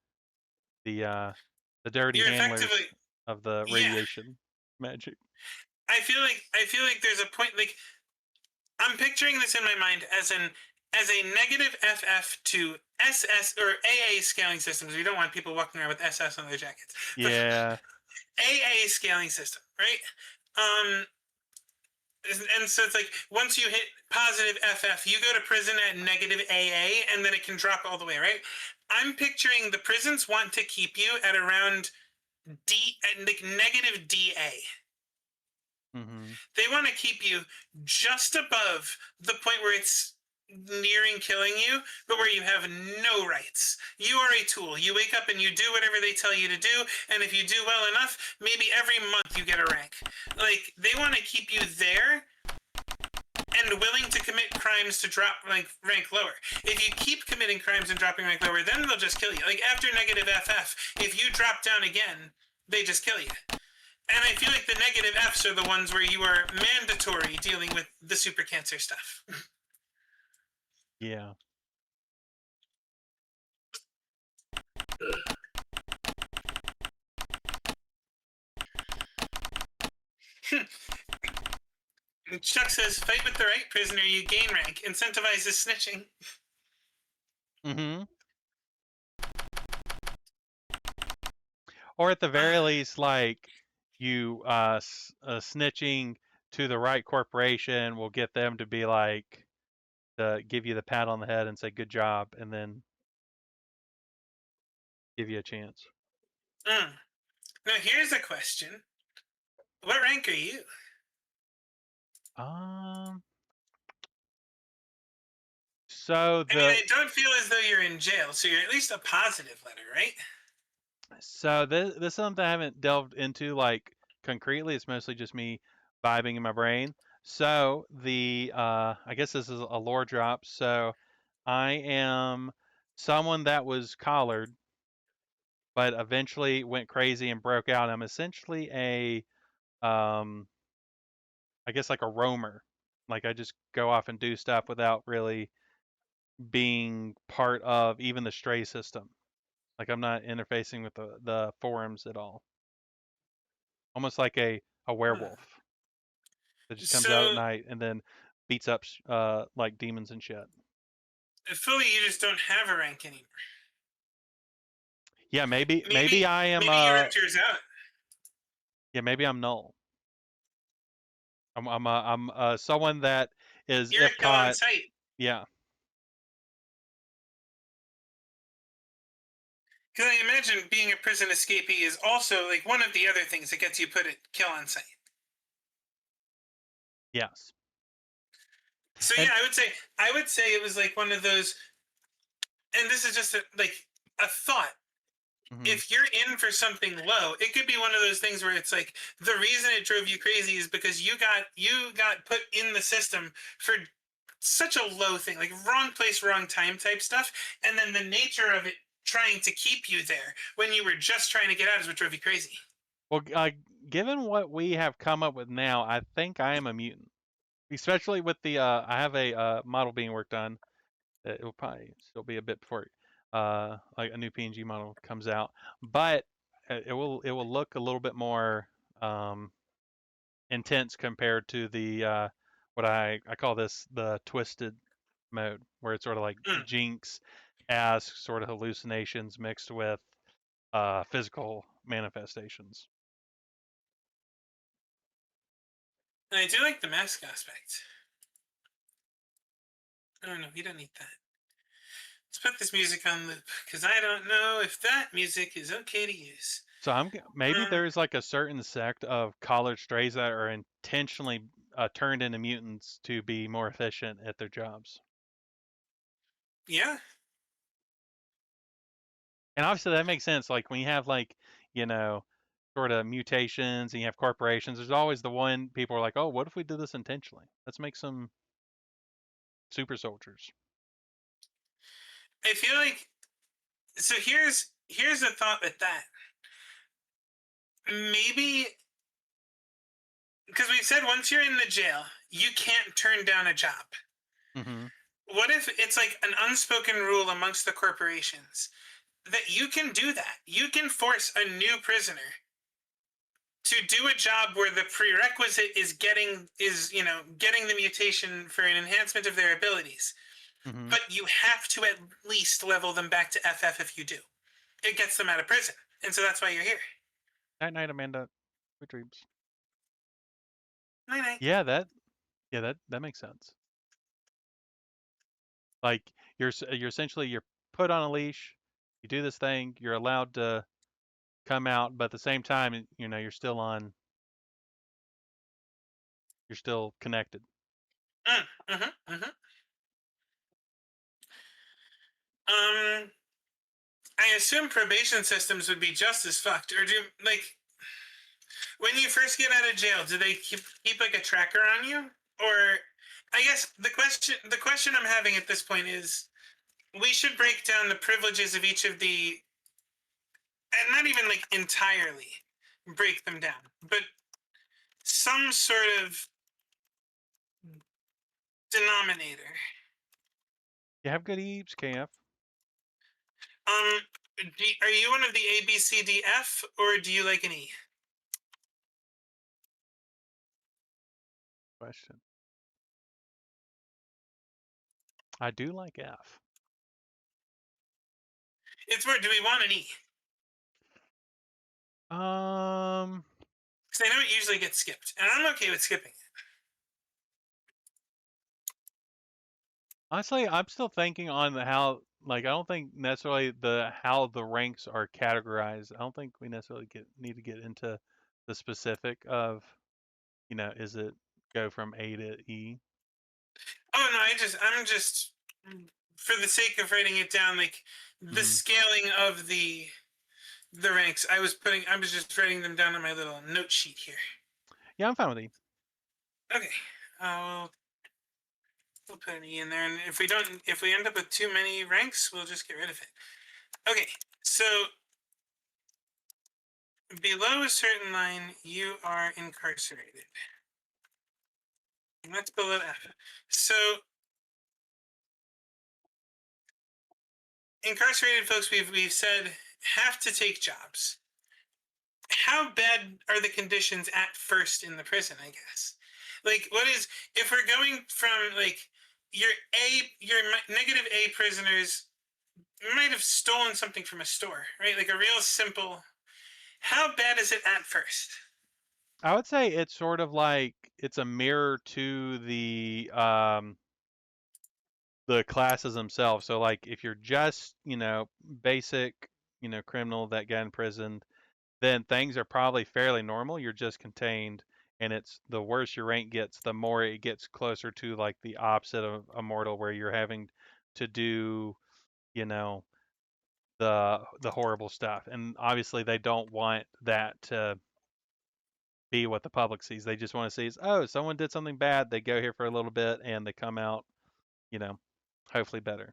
the dirty You're handlers effectively, of the yeah. radiation magic. I feel like there's a point like I'm picturing this in my mind as a negative FF to SS or AA scaling systems. We don't want people walking around with SS on their jackets, but Yeah. AA scaling system, right? Um, and so it's like once you hit positive FF, you go to prison at negative AA, and then it can drop all the way, right? I'm picturing the prisons want to keep you at around D, like negative DA. Hmm. They want to keep you just above the point where it's nearing killing you, but where you have no rights. You are a tool. You wake up and you do whatever they tell you to do, and if you do well enough, maybe every month you get a rank. Like they want to keep you there and willing to commit crimes to drop rank lower. If you keep committing crimes and dropping rank lower, then they'll just kill you. Like after negative FF, if you drop down again, they just kill you. And I feel like the negative Fs are the ones where you are mandatory dealing with the super cancer stuff. Yeah. Chuck says, fight with the right prisoner, you gain rank. Incentivizes snitching. Hmm. Or at the very least, like you snitching to the right corporation will get them to be like to give you the pat on the head and say good job, and then give you a chance. Now here's a question. What rank are you? So I mean, I don't feel as though you're in jail, so you're at least a positive letter, right? this is something I haven't delved into like concretely. It's mostly just me vibing in my brain. So I guess this is a lore drop. So I am someone that was collared, but eventually went crazy and broke out. I'm essentially I guess like a roamer. Like I just go off and do stuff without really being part of even the stray system. Like I'm not interfacing with the forums at all. Almost like a Huh. werewolf that just comes out at So, night and then beats up like demons and shit. fully, you just don't have a rank anymore. Yeah, maybe Maybe, I am maybe you ripped yours out. yeah, maybe I'm null. I'm someone that is You're if a kill on caught, sight. yeah. Because I imagine being a prison escapee is also like one of the other things that gets you put at kill on sight. Yes. So And yeah, I would say it was like one of those, and this is just like a thought. mhm. If you're in for something low, it could be one of those things where it's like the reason it drove you crazy is because you got put in the system for such a low thing, like wrong place, wrong time type stuff, and then the nature of it trying to keep you there when you were just trying to get out is what drove you crazy. Well, given what we have come up with now, I think I am a mutant. Especially with the I have a model being worked on. It will probably still be a bit before like a new PNG model comes out, but it will look a little bit more um, intense compared to the what I call this the twisted mode, where it's sort of like Mm. Jinx as sort of hallucinations mixed with physical manifestations. And I do like the mask aspect. Oh no, we don't need that. Let's put this music on loop because I don't know if that music is okay to use. So maybe Um, there's like a certain sect of collared strays that are intentionally turned into mutants to be more efficient at their jobs. yeah, And obviously that makes sense. Like when you have like, you know, sort of mutations and you have corporations, there's always the one people are like, oh, what if we did this intentionally? Let's make some super soldiers. I feel like so. Here's a thought with that. Maybe because we said once you're in the jail, you can't turn down a job. Hmm. What if it's like an unspoken rule amongst the corporations that you can do that? You can force a new prisoner to do a job where the prerequisite is getting the mutation for an enhancement of their abilities, Hmm. but you have to at least level them back to FF if you do. It gets them out of prison, and so that's why you're here. Night night, Amanda. Sweet dreams. Night night. Yeah, that makes sense. Like you're essentially you're put on a leash. You do this thing. You're allowed to come out, but at the same time, you're still on. You're still connected. Mm-hmm. Um, I assume probation systems would be just as fucked, or do like when you first get out of jail, do they keep like a tracker on you, or I guess the question I'm having at this point is we should break down the privileges of each of the, and not even like entirely break them down, but some sort of denominator. You have good eats, KF. Um, are you one of the A, B, C, D, F, or do you like an E? Question. I do like F. It's where do we want an E? Um, Because I know it usually gets skipped, and I'm okay with skipping it. Honestly, I'm still thinking on how like I don't think necessarily the how the ranks are categorized. I don't think we necessarily need to get into the specific of, is it go from A to E? Oh no, I'm just for the sake of writing it down, like the Hmm. scaling of the ranks. I was just writing them down on my little note sheet here. Yeah, I'm fine with E. Okay, we'll put an E in there, and if we end up with too many ranks, we'll just get rid of it. Okay, so below a certain line, you are incarcerated. And that's below F. So incarcerated folks, we've said have to take jobs. How bad are the conditions at first in the prison? I guess. Like, what is if we're going from like your negative A prisoners might have stolen something from a store, right? Like a real simple. How bad is it at first? I would say it's sort of like it's a mirror to the classes themselves. So like if you're just, basic, criminal that got imprisoned, then things are probably fairly normal. You're just contained, and it's the worse your rank gets, the more it gets closer to like the opposite of immortal, where you're having to do, you know, the horrible stuff. And obviously they don't want that to be what the public sees. They just want to see is, oh, someone did something bad. They go here for a little bit and they come out, you know, hopefully better.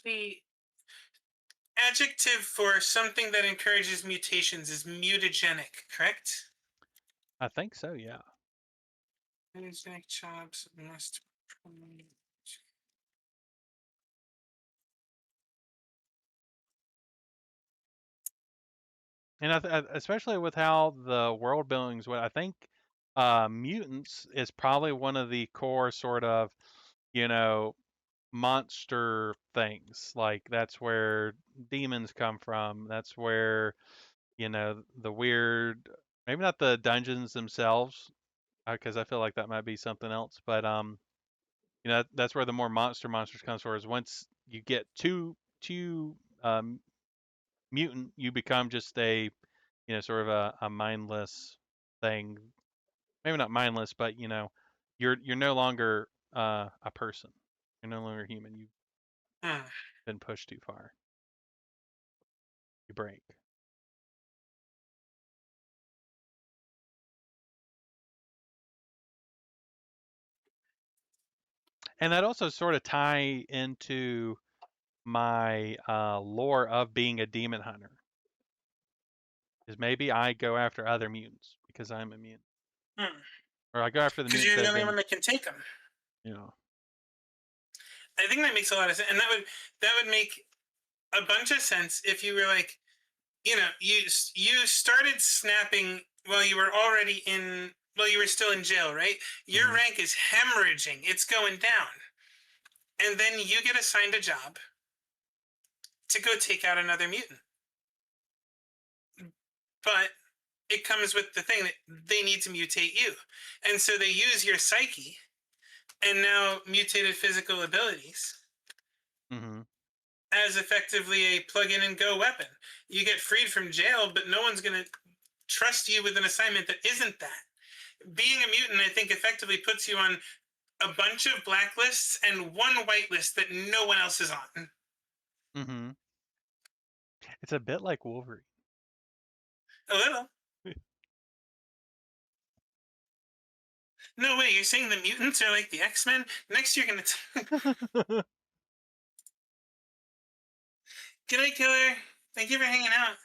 The adjective for something that encourages mutations is mutagenic, correct? I think so, yeah. Mutagenic jobs must. And especially with how the world buildings, what I think mutants is probably one of the core sort of, you know, monster things. Like that's where demons come from. That's where, the weird, maybe not the dungeons themselves, because I feel like that might be something else. But that's where the more monsters comes from. Is once you get too mutant, you become just a sort of a mindless thing. Maybe not mindless, but you're no longer a person. You're no longer human. You've Hmm. been pushed too far. You break. And that also sort of tie into my lore of being a demon hunter. Is maybe I go after other mutants because I'm a mutant, Hmm. or I go after the Because mutants you're that the have only one been, that can take them. you know. I think that makes a lot of sense, and that would make a bunch of sense if you were like, you started snapping while you were already in, while you were still in jail, right? Your Hmm. rank is hemorrhaging; it's going down, and then you get assigned a job to go take out another mutant, but it comes with the thing that they need to mutate you, and so they use your psyche and now mutated physical abilities Hmm. as effectively a plug in and go weapon. You get freed from jail, but no one's going to trust you with an assignment that isn't that. Being a mutant, I think, effectively puts you on a bunch of blacklists and one whitelist that no one else is on. Hmm. It's a bit like Wolverine. A little. No way, you're saying the mutants are like the X-Men? Next you're going to... Good night, Killer. Thank you for hanging out.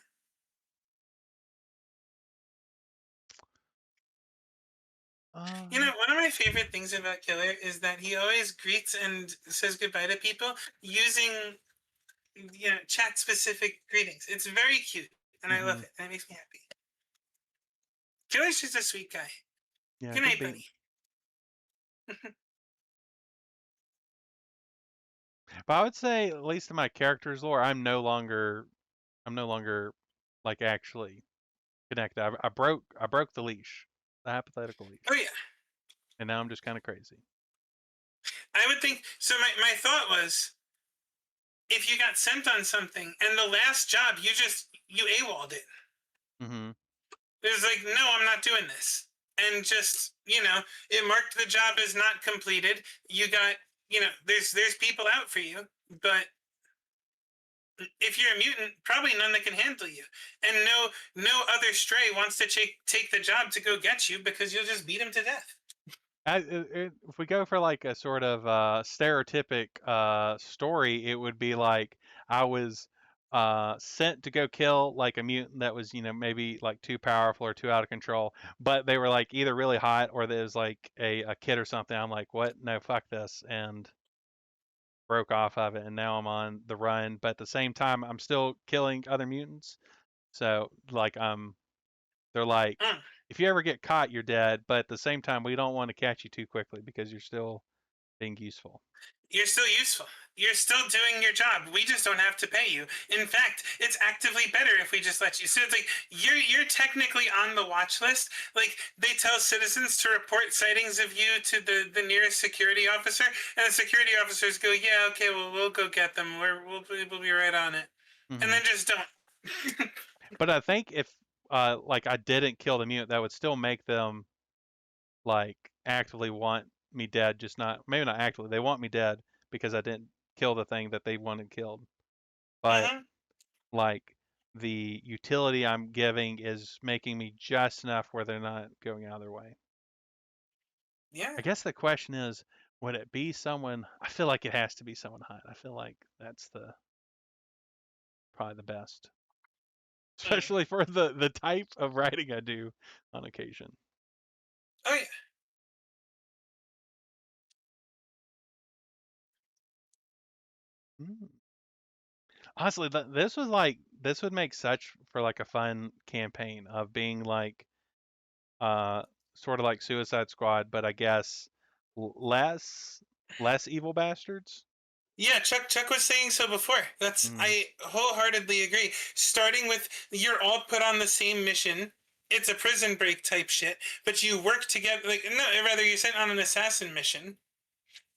Um, One of my favorite things about Killer is that he always greets and says goodbye to people using, chat specific greetings. It's very cute, and I love hmm. it, and it makes me happy. Killer's just a sweet guy. Yeah, Good good night, beat. buddy. But I would say, at least in my character's lore, I'm no longer like actually connected. I broke the leash, the hypothetical leash. Oh yeah, and now I'm just kind of crazy. I would think so. My thought was, if you got sent on something and the last job you AWOL'd it. Mm-hmm. It was like, no, I'm not doing this. And just, it marked the job as not completed. You got, there's people out for you, but if you're a mutant, probably none that can handle you. And no other stray wants to take the job to go get you because you'll just beat him to death. If we go for like a sort of stereotypic story, it would be like I was sent to go kill like a mutant that was, maybe like too powerful or too out of control, but they were like either really hot or there's like a kid or something. I'm like, what? No, fuck this, and broke off of it, and now I'm on the run. But at the same time, I'm still killing other mutants. So like they're like, Mm. if you ever get caught, you're dead. But at the same time, we don't want to catch you too quickly because you're still being useful. You're still useful. You're still doing your job. We just don't have to pay you. In fact, it's actively better if we just let you. So it's like you're technically on the watch list. Like they tell citizens to report sightings of you to the nearest security officer, and the security officers go, "Yeah, okay, well we'll go get them. We'll be right on it," and Hmm. then just don't. But I think if like I didn't kill the mutant, that would still make them like actively want me dead. Just not maybe not actively. They want me dead because I didn't kill the thing that they wanted killed. But Hmm. like the utility I'm giving is making me just enough where they're not going out of their way. Yeah. I guess the question is, would it be someone? I feel like it has to be someone hot. I feel like that's the probably the best, Mm. especially for the type of writing I do on occasion. Oh yeah. Mm. Honestly, this was like this would make such for like a fun campaign of being like uh sort of like Suicide Squad, but I guess less evil bastards. Yeah, Chuck was saying so before. Mm. I wholeheartedly agree. Starting with you're all put on the same mission. It's a prison break type shit, but you work together. Like no, rather you're sent on an assassin mission.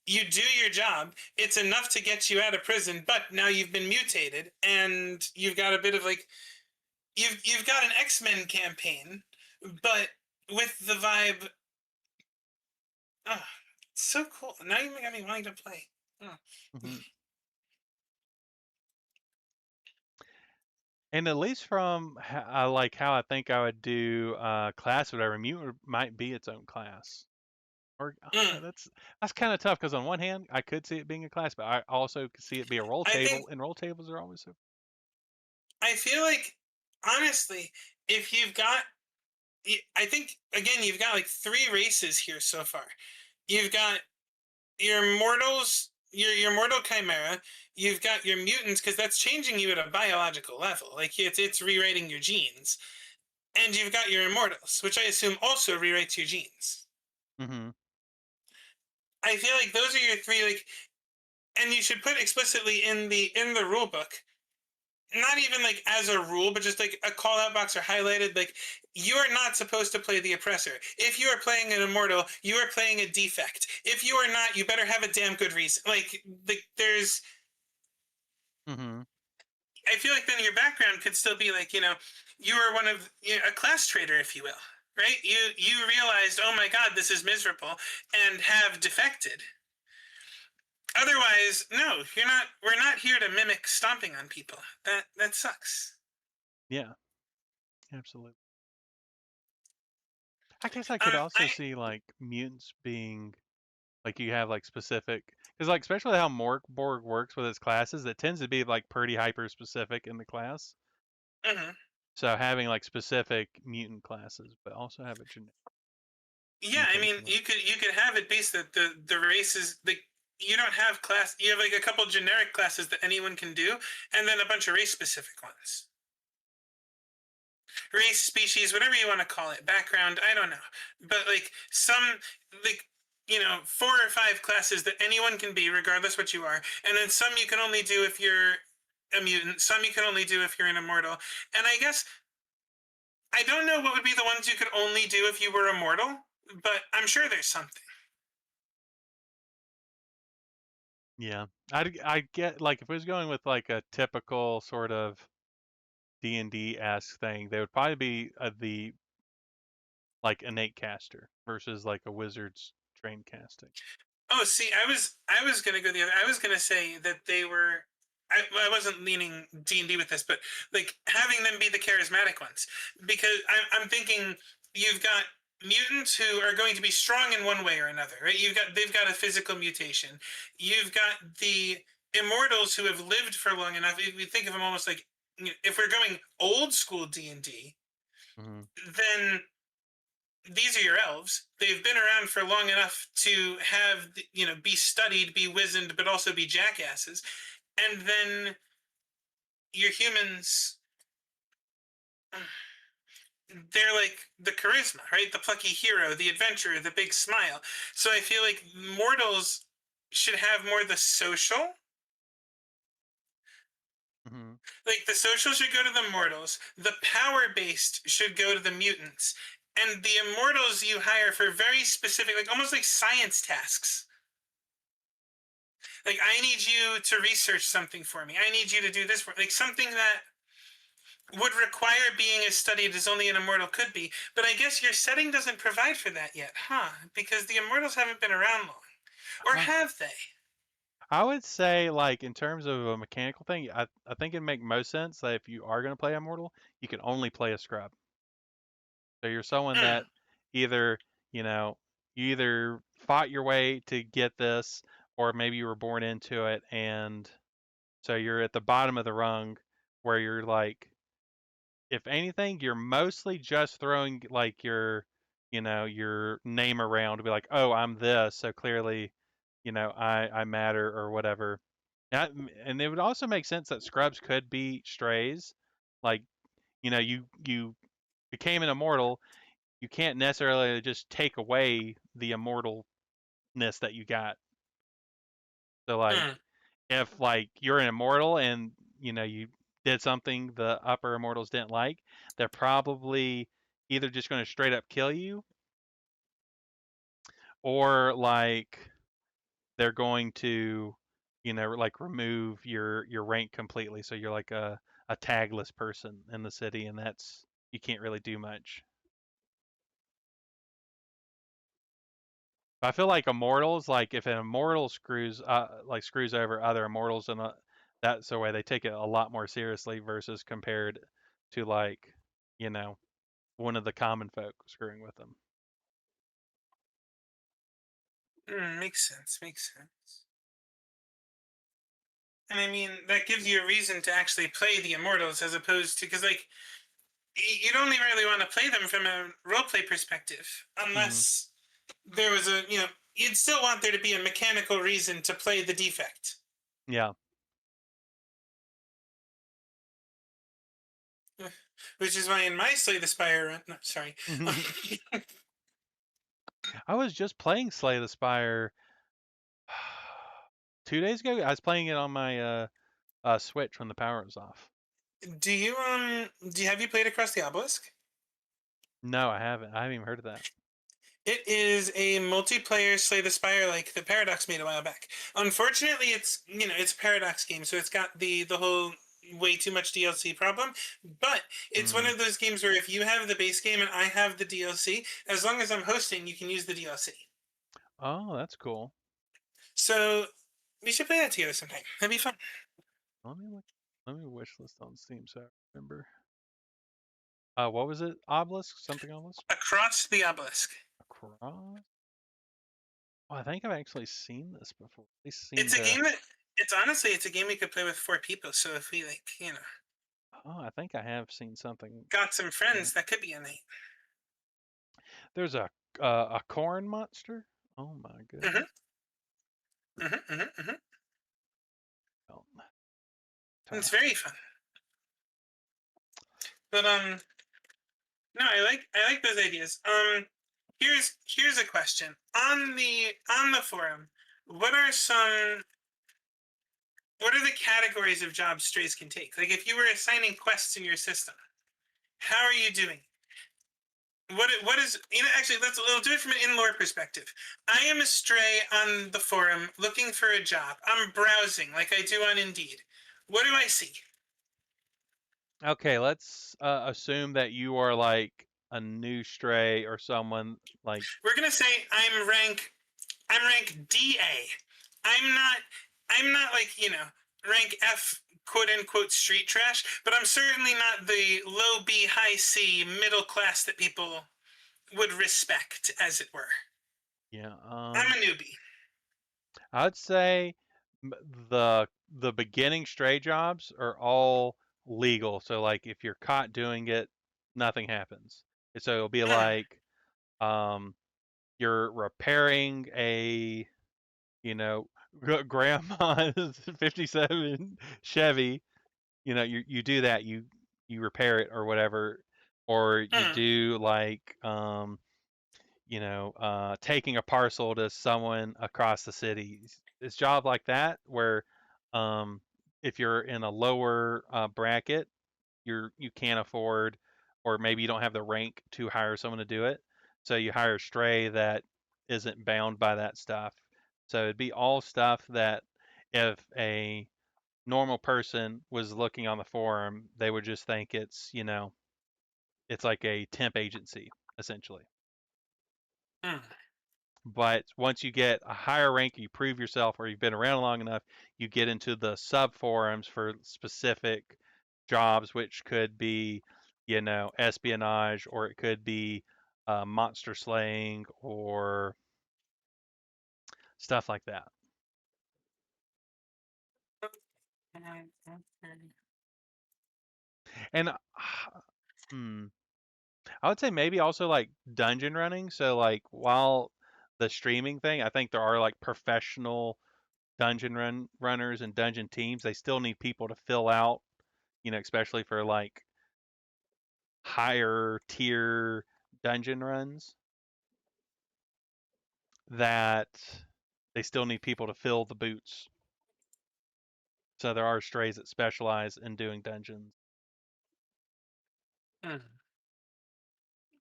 You do your job. It's enough to get you out of prison, but now you've been mutated and you've got a bit of like you've got an X-Men campaign, but with the vibe. Oh, it's so cool. Now you got me wanting to play. Oh. Hmm. And at least from like how I think I would do class, whatever, mutant might be its own class. Or Mm. that's kind of tough because on one hand, I could see it being a class, but I also could see it be a roll I think table, and roll tables are always so. I feel like honestly, if you've got, I think again you've got like three races here so far. You've got your mortals, your mortal chimera. You've got your mutants because that's changing you at a biological level. Like it's rewriting your genes, and you've got your immortals, which I assume also rewrites your genes. Hmm. I feel like those are your three like, and you should put explicitly in the rule book not even like as a rule, but just like a call out box or highlighted, like you are not supposed to play the oppressor. If you are playing an immortal, you are playing a defect. If you are not, you better have a damn good reason. Like there's, Hmm. I feel like then your background could still be like, you are one of a class traitor, if you will, right? You realized, oh my god, this is miserable, and have defected. Otherwise, no, you're not. We're not here to mimic stomping on people. That sucks. Yeah, absolutely. I guess I could also I see like mutants being like you have like specific because like especially how Morgborg works with its classes, it tends to be like pretty hyper specific in the class. mhm. So having like specific mutant classes, but also have a Yeah, I mean, mutation. you could have it based that the races the you don't have class. You have like a couple generic classes that anyone can do, and then a bunch of race specific ones. Race, species, whatever you want to call it, background. I don't know, but like some like 4 or 5 classes that anyone can be, regardless what you are, and then some you can only do if you're a mutant. Some you can only do if you're an immortal. And I guess I don't know what would be the ones you could only do if you were immortal, but I'm sure there's something. Yeah. I get like if it was going with like a typical sort of D&D-esque thing, they would probably be the like innate caster versus like a wizard's trained casting. Oh, see, I was gonna go the other. I was gonna say that they were. I wasn't leaning D&D with this, but like having them be the charismatic ones, because I'm thinking you've got mutants who are going to be strong in one way or another, right? They've got a physical mutation. You've got the immortals who have lived for long enough. If we think of them almost like, if we're going old school D&D, Mm-hmm. then these are your elves. They've been around for long enough to have, be studied, be wizened, but also be jackasses. And then your humans, they're like the charisma, right? The plucky hero, the adventurer, the big smile. So I feel like mortals should have more the social. Mm-hmm. Like the social should go to the mortals, the power based should go to the mutants, and the immortals you hire for very specific, like almost like science tasks. Like, I need you to research something for me. I need you to do this for like something that would require being as studied as only an immortal could be. But I guess your setting doesn't provide for that yet, huh? Because the immortals haven't been around long. Or Uh, have they? I would say like in terms of a mechanical thing, I think it'd make most sense that if you are going to play Immortal, you can only play a scrub. So you're someone Mm, that either, you either fought your way to get this, or maybe you were born into it, and so you're at the bottom of the rung where you're like, if anything, you're mostly just throwing like your name around to be like, oh, I'm this, so clearly, I matter or whatever. And it would also make sense that scrubs could be strays, like you became an immortal, you can't necessarily just take away the immortalness that you got. So like mm, if like you're an immortal and you did something the upper immortals didn't like, they're probably either just going to straight up kill you, or like they're going to like remove your rank completely, so you're like a tagless person in the city, and that's you can't really do much. I feel like immortals, like if an immortal screws over other immortals, and that's the way they take it a lot more seriously versus compared to like, you know, one of the common folk screwing with them. makes sense. Makes sense. And I mean, that gives you a reason to actually play the immortals as opposed to, because like you'd only really want to play them from a roleplay perspective, Hmm. unless there was you'd still want there to be a mechanical reason to play the defect. Yeah. Which is why in my Slay the Spire run, no, sorry. I was just playing Slay the Spire 2 days ago. I was playing it on my Switch when the power was off. Have you played Across the Obelisk? No, I haven't. I haven't even heard of that. It is a multiplayer Slay the Spire like the Paradox made a while back. Unfortunately, it's a Paradox game, so it's got the whole way too much DLC problem. But it's one Mm. of those games where if you have the base game and I have the DLC, as long as I'm hosting, you can use the DLC. Oh, that's cool. So we should play that together sometime. That'd be fun. Let me look. Let me wish list on Steam so I remember. What was it? Obelisk? Something obelisk? Across the Obelisk. Across? Oh, I think I've actually seen this before. They seem It's a to. game that it's a game we could play with 4 people. So if we Oh, I think I have seen something. got some Yeah. friends, that could be a night. There's a corn monster. Oh my Mm-hmm, goodness. mm-hmm, mm-hmm, mm-hmm. Oh, It's tough. very fun. But no, I like those ideas. Here's a question on the forum. What are some what are the categories of jobs strays can take? Like if you were assigning quests in your system, how are you doing? what is, actually, let's do it from an in-lore perspective. I am a stray on the forum looking for a job. I'm browsing like I do on Indeed. What do I see? Okay, let's assume that you are like a new stray or someone like. We're gonna say I'm rank DA. I'm not I'm not like, rank F, quote unquote, street trash, but I'm certainly not the low B high C middle class that people would respect, as it were. Yeah. I'm a newbie. I'd say m- the beginning stray jobs are all legal. So like if you're caught doing it, nothing happens. So it'll be Mm, like um you're repairing a, you know, grandma's 57 Chevy. You do that, you repair it or whatever, or you mm, do like taking a parcel to someone across the city. It's job like that where um, if you're in a lower bracket, you can't afford, or maybe you don't have the rank to hire someone to do it. So you hire a stray that isn't bound by that stuff. So it'd be all stuff that if a normal person was looking on the forum, they would just think it's like a temp agency essentially. mm. But once you get a higher rank, you prove yourself, or you've been around long enough, you get into the sub forums for specific jobs, which could be, espionage, or it could be monster slaying, or stuff like that. And hmm, I would say maybe also like dungeon running. So like while the streaming thing, I think there are like professional runners and dungeon teams. They still need people to fill out, especially for like higher tier dungeon runs, that they still need people to fill the boots. So there are strays that specialize in doing dungeons. Mm.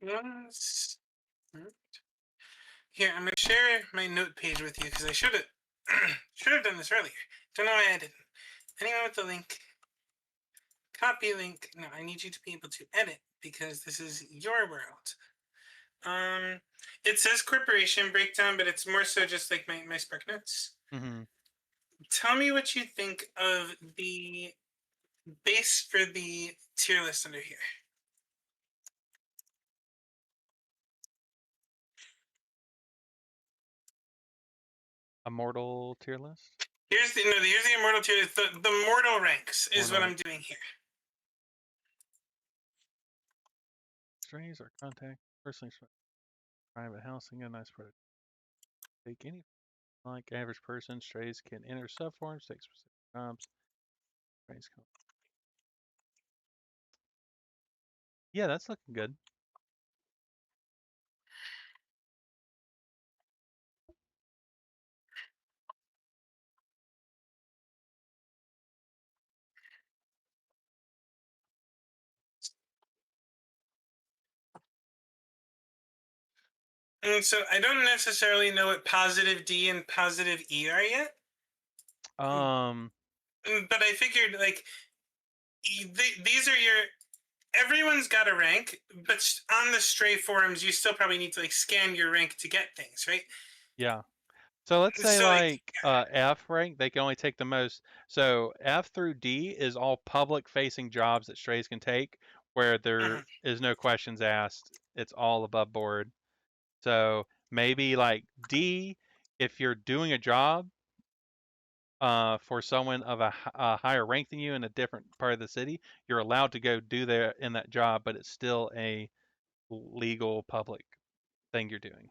Yes. Mm. Here, I'm gonna share my note page with you because I should have should have done this earlier. Don't know why I didn't. Anyone with the link? Copy link. No, I need you to be able to edit because this is your world. Um, it says corporation breakdown, but it's more so just like my Spark notes. Hmm. Tell me what you think of the base for the tier list under here. Immortal tier list. Here's the immortal tier. The mortal ranks is what Mortal I'm doing here. strays or contact personally private housing and nice product. Take any like average person. Strays can enter subforms, take specific jobs. Strays come. Yeah, that's looking good. And so I don't necessarily know what positive D and positive E are yet. Um, But I figured like these are your everyone's got a rank, but on the stray forums you still probably need to like scan your rank to get things, right? yeah. So let's say So like, like F rank, they can only take the most. So F through D is all public facing jobs that strays can take where there mhm. is no questions asked. It's all above board. So maybe like D, if you're doing a job for someone of a higher rank than you in a different part of the city, you're allowed to go do that in that job, but it's still a legal public thing you're doing.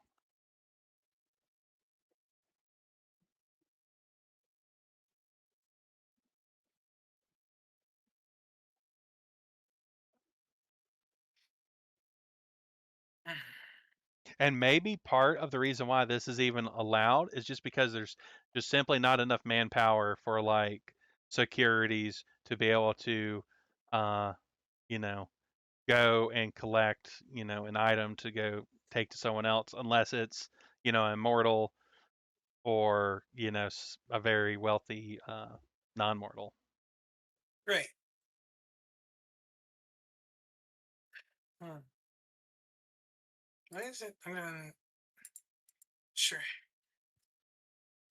And maybe part of the reason why this is even allowed is just because there's just simply not enough manpower for like securities to be able to, uh, you know, go and collect, an item to go take to someone else, unless it's, immortal or, a very wealthy non-mortal. Right. Hmm. Why is it? Sure.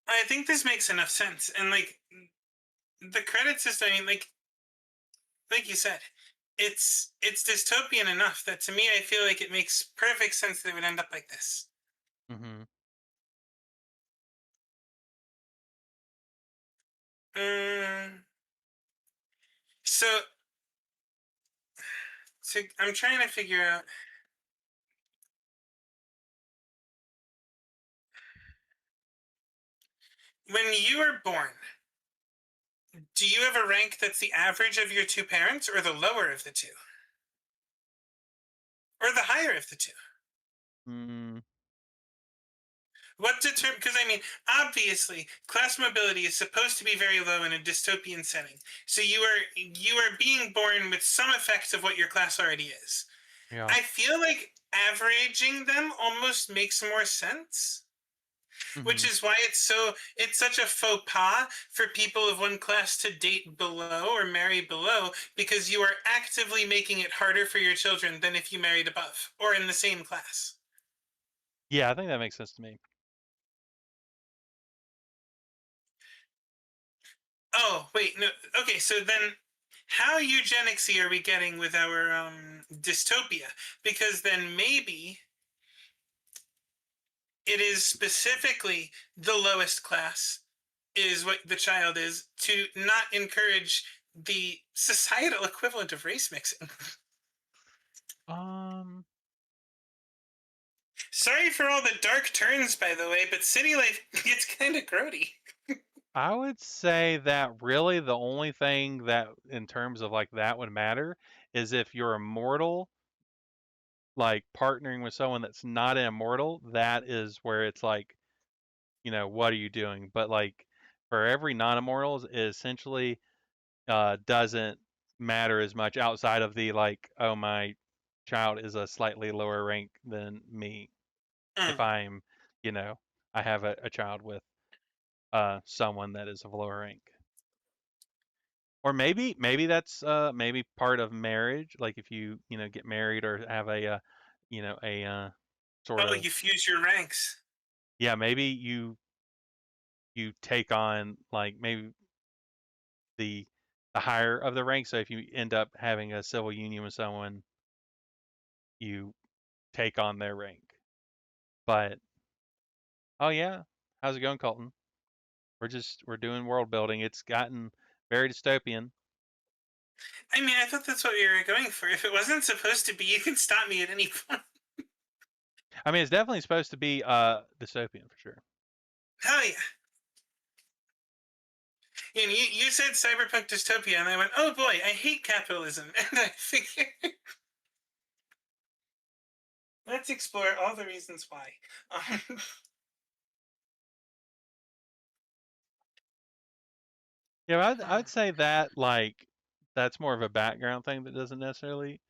I think this makes enough sense, and like the credit system. I mean, like you said, it's dystopian enough that to me, I feel like it makes perfect sense that it would end up like this. Hmm. Um, so, so I'm trying to figure out when you were born. Do you have a rank that's the average of your two parents, or the lower of the two, or the higher of the two? Mm, What determines? Because I mean, obviously, class mobility is supposed to be very low in a dystopian setting. So you are being born with some effects of what your class already is. yeah. I feel like averaging them almost makes more sense. Which Hmm. is why it's such a faux pas for people of one class to date below or marry below, because you are actively making it harder for your children than if you married above or in the same class. Yeah, I think that makes sense to me. Oh, wait, no. Okay, so then how eugenicsy are we getting with our dystopia? Because then maybe it is specifically the lowest class is what the child is, to not encourage the societal equivalent of race mixing. Um, Sorry for all the dark turns, by the way, but city life gets kind of grody. I would say that really the only thing that, in terms of like that, would matter is if you're immortal, like partnering with someone that's not an immortal. That is where it's like, what are you doing? But like for every non-immortals, it essentially doesn't matter as much outside of the like, oh, my child is a slightly lower rank than me. If Mm. I'm, you know, I have a child with someone that is of lower rank. Or maybe that's maybe part of marriage, like if you get married or have a sort Oh, of, you fuse your ranks. yeah, maybe you take on like maybe the the higher of the rank. So if you end up having a civil union with someone, you take on their rank. But oh yeah, how's it going, Colton? We're doing world building. It's gotten very dystopian. I mean, I thought that's what we were going for. If it wasn't supposed to be, you can stop me at any point. I mean, it's definitely supposed to be dystopian for sure. Hell yeah. And you said cyberpunk dystopia, and I went, oh boy, I hate capitalism. And I figured, let's explore all the reasons why. Um, Yeah, huh. I'd say that like that's more of a background thing that doesn't necessarily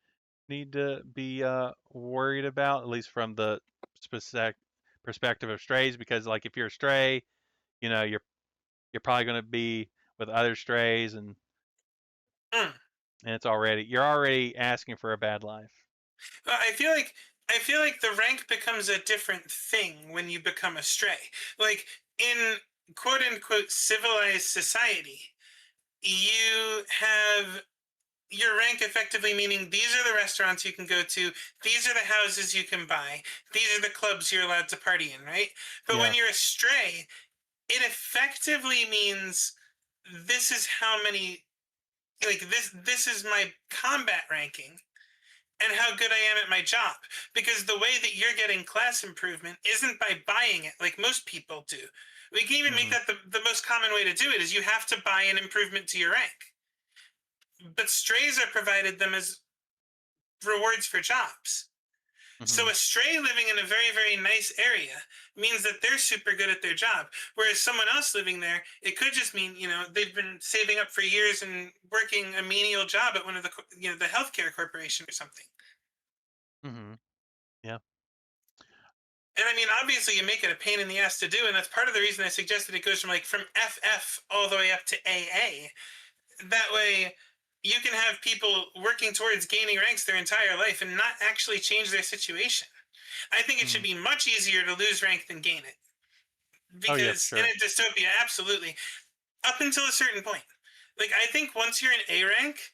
need to be worried about, at least from the specific perspective of strays. Because like if you're a stray, you're probably going to be with other strays, Mm. and you're already asking for a bad life. Well, I feel like the rank becomes a different thing when you become a stray. Like in quote unquote civilized society, you have your rank effectively meaning these are the restaurants you can go to, these are the houses you can buy, these are the clubs you're allowed to party in, right? But when Yeah. you're a stray, it effectively means this is how many, like this is my combat ranking and how good I am at my job. Because the way that you're getting class improvement isn't by buying it like most people do. We can even make Hmm. that the most common way to do it is you have to buy an improvement to your rank. But strays are provided them as rewards for jobs. So Mhm. a stray living in a very, very nice area means that they're super good at their job. Whereas someone else living there, it could just mean, they've been saving up for years and working a menial job at one of the healthcare corporation or something. Mhm. Yeah. And I mean, obviously, you make it a pain in the ass to do, and that's part of the reason I suggested it goes from FF all the way up to AA. That way, you can have people working towards gaining ranks their entire life and not actually change their situation. I think it should Mhm. be much easier to lose rank than gain it. Oh yeah, for Because in sure. a dystopia, absolutely, up until a certain point. Like, I think once you're in A rank,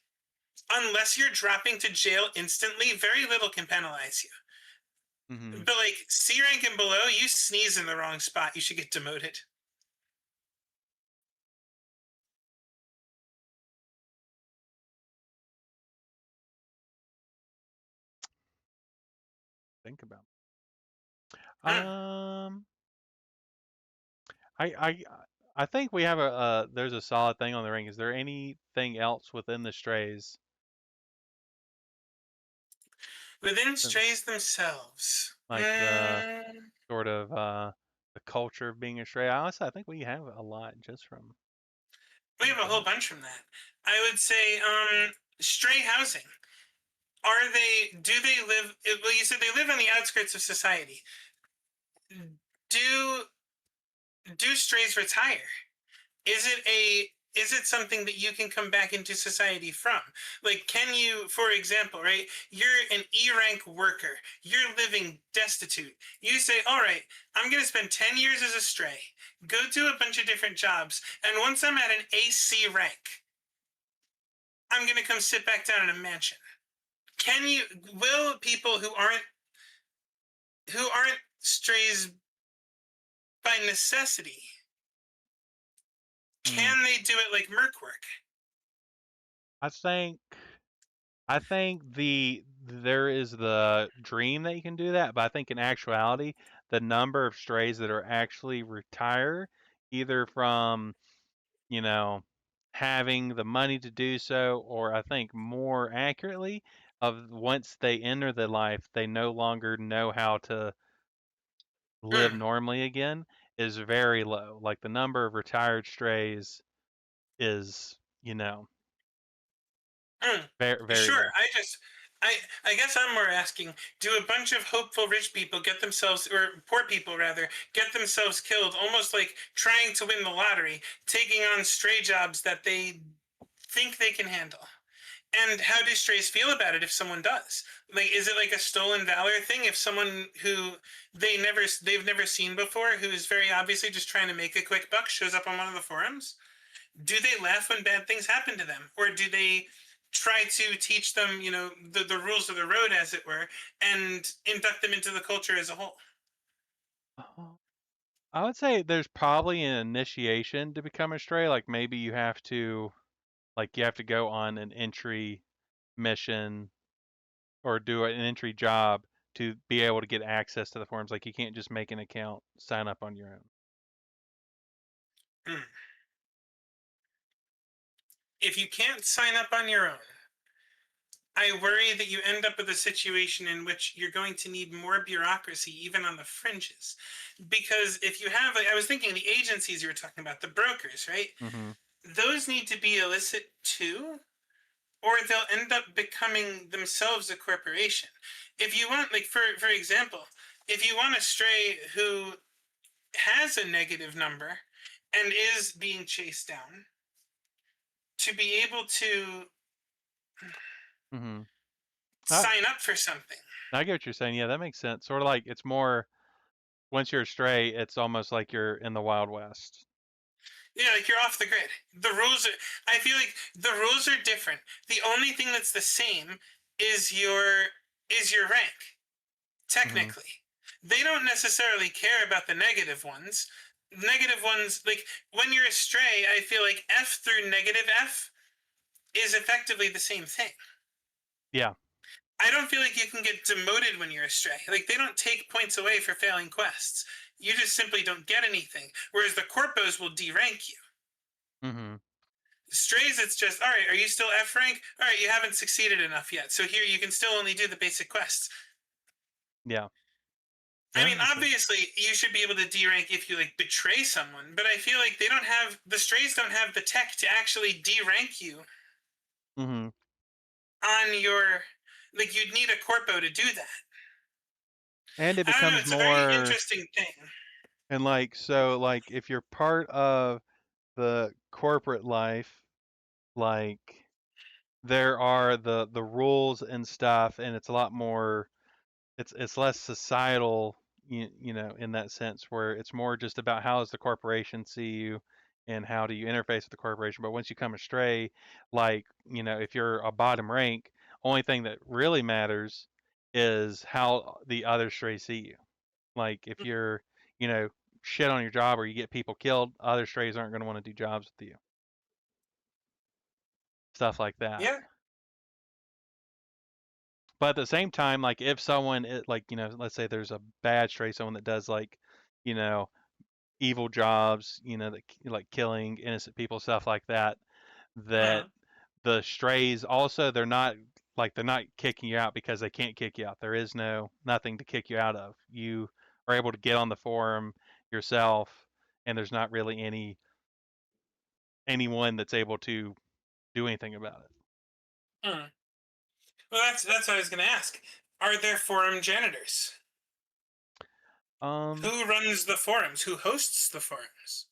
unless you're dropping to jail instantly, very little can penalize you. Mhm. But like C rank and below, you sneeze in the wrong spot, you should get demoted. Think about. Mm. Um, I I I think we have there's a solid thing on the ring. Is there anything else within the strays? Within Uh, strays themselves, Like the sort of the culture of being a stray. Honestly, I think we have a lot just we from have a whole that. bunch from that. I would say stray housing. Do they live, well, you said they live on the outskirts of society. Do do strays retire? Is it something that you can come back into society from? Like, can you, for example, right, you're an E rank worker, you're living destitute, you say, all right, I'm going to spend 10 years as a stray, go do a bunch of different jobs, and once I'm at an AC rank, I'm going to come sit back down in a mansion. Can you, will people who aren't strays by necessity, Mm. can they do it like merc work? I think there is the dream that you can do that, but I think in actuality, the number of strays that are actually retire, either from, you know, having the money to do so, or I think more accurately, of once they enter the life, they no longer know how to live Mm. normally again, is very low. Like the number of retired strays is, Mm, very, very sure. low. I guess I'm more asking, do a bunch of hopeful rich people get themselves, or poor people rather, get themselves killed, almost like trying to win the lottery, taking on stray jobs that they think they can handle? And how do strays feel about it if someone does? Like, is it like a stolen valor thing if someone who they've never seen before, who is very obviously just trying to make a quick buck, shows up on one of the forums? Do they laugh when bad things happen to them, or do they try to teach them, the rules of the road, as it were, and induct them into the culture as a whole? Uh, I would say there's probably an initiation to become a stray. Like maybe you have to go on an entry mission or do an entry job to be able to get access to the forums. Like you can't just make an account, sign up on your own. Hmm. If you can't sign up on your own, I worry that you end up with a situation in which you're going to need more bureaucracy, even on the fringes. Because if you have, like, I was thinking the agencies you were talking about, the brokers, right? Hmm. Those need to be illicit too, or they'll end up becoming themselves a corporation. If you want, like, for example, if you want a stray who has a negative number and is being chased down, to be able to Hmm. I, sign up for something. I get what you're saying. Yeah, that makes sense. Sort of like it's more once you're a stray, it's almost like you're in the Wild West. Yeah, like you're off the grid. The rules are, I feel like the rules are different. The only thing that's the same is your rank, Hmm. technically. They don't necessarily care about the negative ones. Negative ones, like when you're a stray, I feel like F through negative F is effectively the same thing. Yeah. I don't feel like you can get demoted when you're a stray. Like, they don't take points away for failing quests. You just simply don't get anything. Whereas the corpos will derank you. Hmm. Strays, it's just, all right, are you still F rank? All right, you haven't succeeded enough yet. So here you can still only do the basic quests. Yeah. I Yeah, mean, that's it. obviously, you should be able to derank if you like betray someone, but I feel like they don't have the strays don't have the tech to actually derank you Hmm. on your like you'd need a corpo to do that. And it I don't know, becomes it's a very more, interesting thing. and like, so like if you're part of the corporate life, like there are the rules and stuff, and it's a lot more, it's less societal, you know, in that sense, where it's more just about how does the corporation see you and how do you interface with the corporation. But once you come astray, like, you know, if you're a bottom rank, only thing that really matters is how the other strays see you. Like if you're, you know, shit on your job or you get people killed, other strays aren't going to want to do jobs with you. Stuff like that. Yeah. But at the same time, like if someone, like, you know, let's say there's a bad stray, someone that does like, you know, evil jobs, you know, that like killing innocent people, stuff like that, that Mm. the strays also, they're not kicking you out because they can't kick you out. There is nothing to kick you out of. You are able to get on the forum yourself, and there's not really anyone that's able to do anything about it. Mm. Well, that's what I was going to ask. Are there forum janitors? Um, Who runs the forums? Who hosts the forums?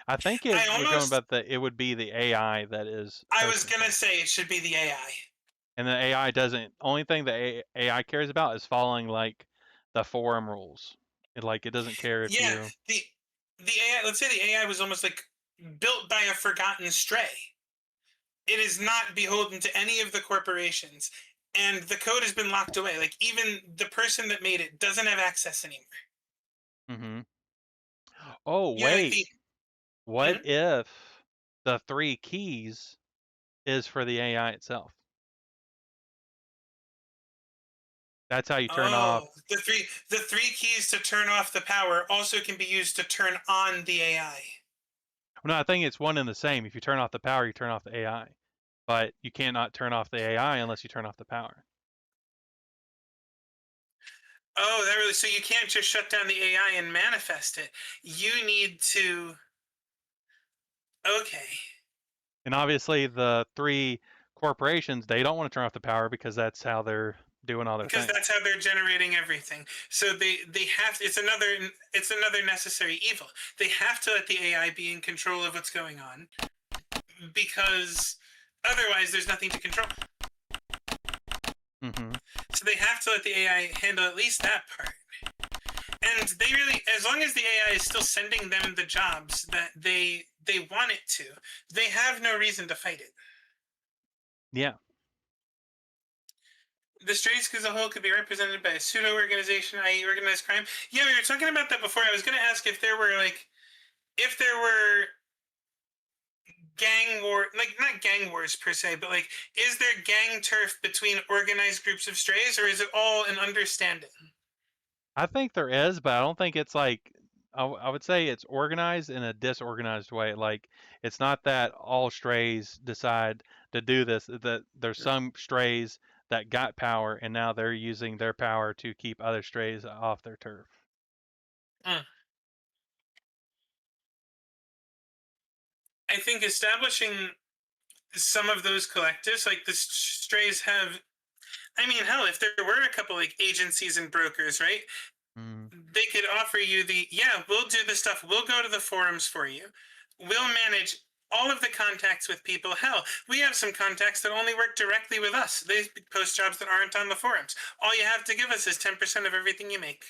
I think I we're going almost about it would be the AI that is I was hosting going to stuff. say it should be the AI. And the AI doesn't. Only thing the AI cares about is following like the forum rules. It doesn't care if Yeah, you. the AI, let's say the AI was almost like built by a forgotten stray. It is not beholden to any of the corporations, and the code has been locked away. Like even the person that made it doesn't have access anymore. Hmm. Oh Yeah, like wait, the what mhm. if the three keys is for the AI itself? That's how you turn off. Oh, the three keys to turn off the power also can be used to turn on the AI. No, I think it's one and the same. If you turn off the power, you turn off the AI. But you cannot turn off the AI unless you turn off the power. Oh, that really so you can't just shut down the AI and manifest it. You need to okay. And obviously, the three corporations, they don't want to turn off the power because that's how they're doing all their Because things. that's how they're generating everything. So they have it's another necessary evil. They have to let the AI be in control of what's going on because otherwise there's nothing to control. Hmm. So they have to let the AI handle at least that part. And they really, as long as the AI is still sending them the jobs that they want it to, they have no reason to fight it. Yeah. The Straits as a whole could be represented by a pseudo organization, i.e., organized crime. Yeah, we were talking about that before. I was going to ask if there were gang war, like not gang wars per se, but like, is there gang turf between organized groups of strays, or is it all an understanding? I think there is, but I don't think it's like I would say it's organized in a disorganized way. Like it's not that all strays decide to do this. That there's some strays that got power and now they're using their power to keep other strays off their turf. Mm. I think establishing some of those collectives, like the strays have. I mean, hell, if there were a couple like agencies and brokers, right? Mm. They could offer you yeah, we'll do the stuff. We'll go to the forums for you. We'll manage all of the contacts with people. Hell, we have some contacts that only work directly with us. They post jobs that aren't on the forums. All you have to give us is 10% of everything you make.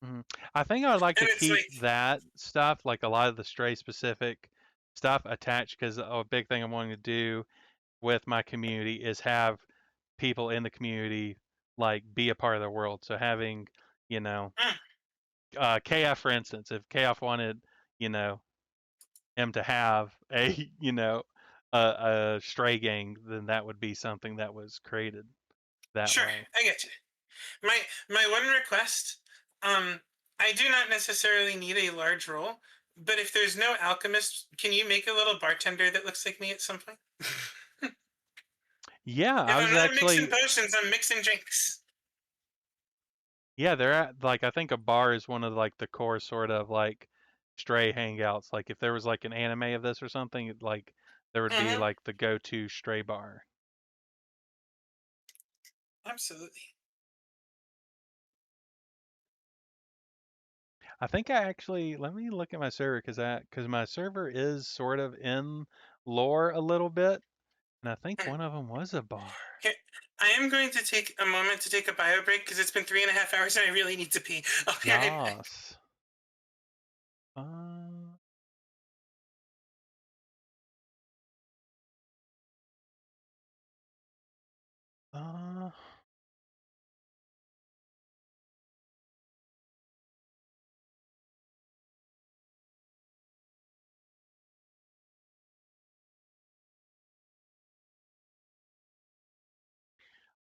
Mhm. I think I would like And to it's keep like, that stuff, like a lot of the stray specific stuff attached, because a big thing I'm wanting to do with my community is have people in the community like be a part of the world. So having, you know, mm, KF for instance, if KF wanted, you know, him to have a, you know, a stray gang, then that would be something that was created that sure, way. I get you. My one request, um, I do not necessarily need a large role, but if there's no alchemist, can you make a little bartender that looks like me at some point? Yeah, I If I'm was not mixing actually potions, I'm mixing drinks. Yeah, they're at like I think a bar is one of like the core sort of like stray hangouts. Like if there was like an anime of this or something, like there would be Mm-hmm. like the go-to stray bar. Absolutely. I think I actually let me look at my server because my server is sort of in lore a little bit, and I think Mm. one of them was a bar. Here, I am going to take a moment to take a bio break because it's been 3.5 hours and I really need to pee. I'll be right back. Yas. Uh, uh,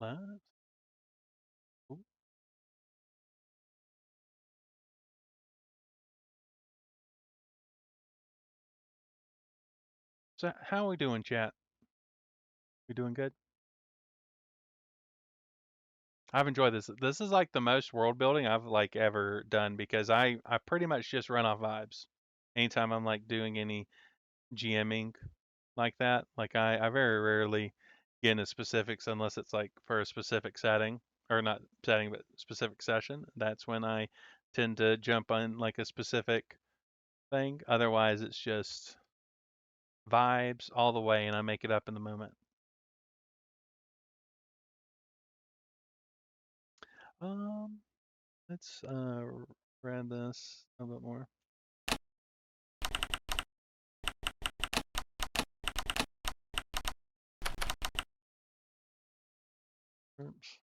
let's- ooh. So how are we doing, chat? We doing good? I've enjoyed this. This is like the most world building I've like ever done because I pretty much just run off vibes. Anytime I'm like doing any GMing like that, like I very rarely get into specifics unless it's like for a specific setting or not setting but specific session. That's when I tend to jump on like a specific thing. Otherwise, it's just vibes all the way and I make it up in the moment. Um, let's read this a little bit more. Oops.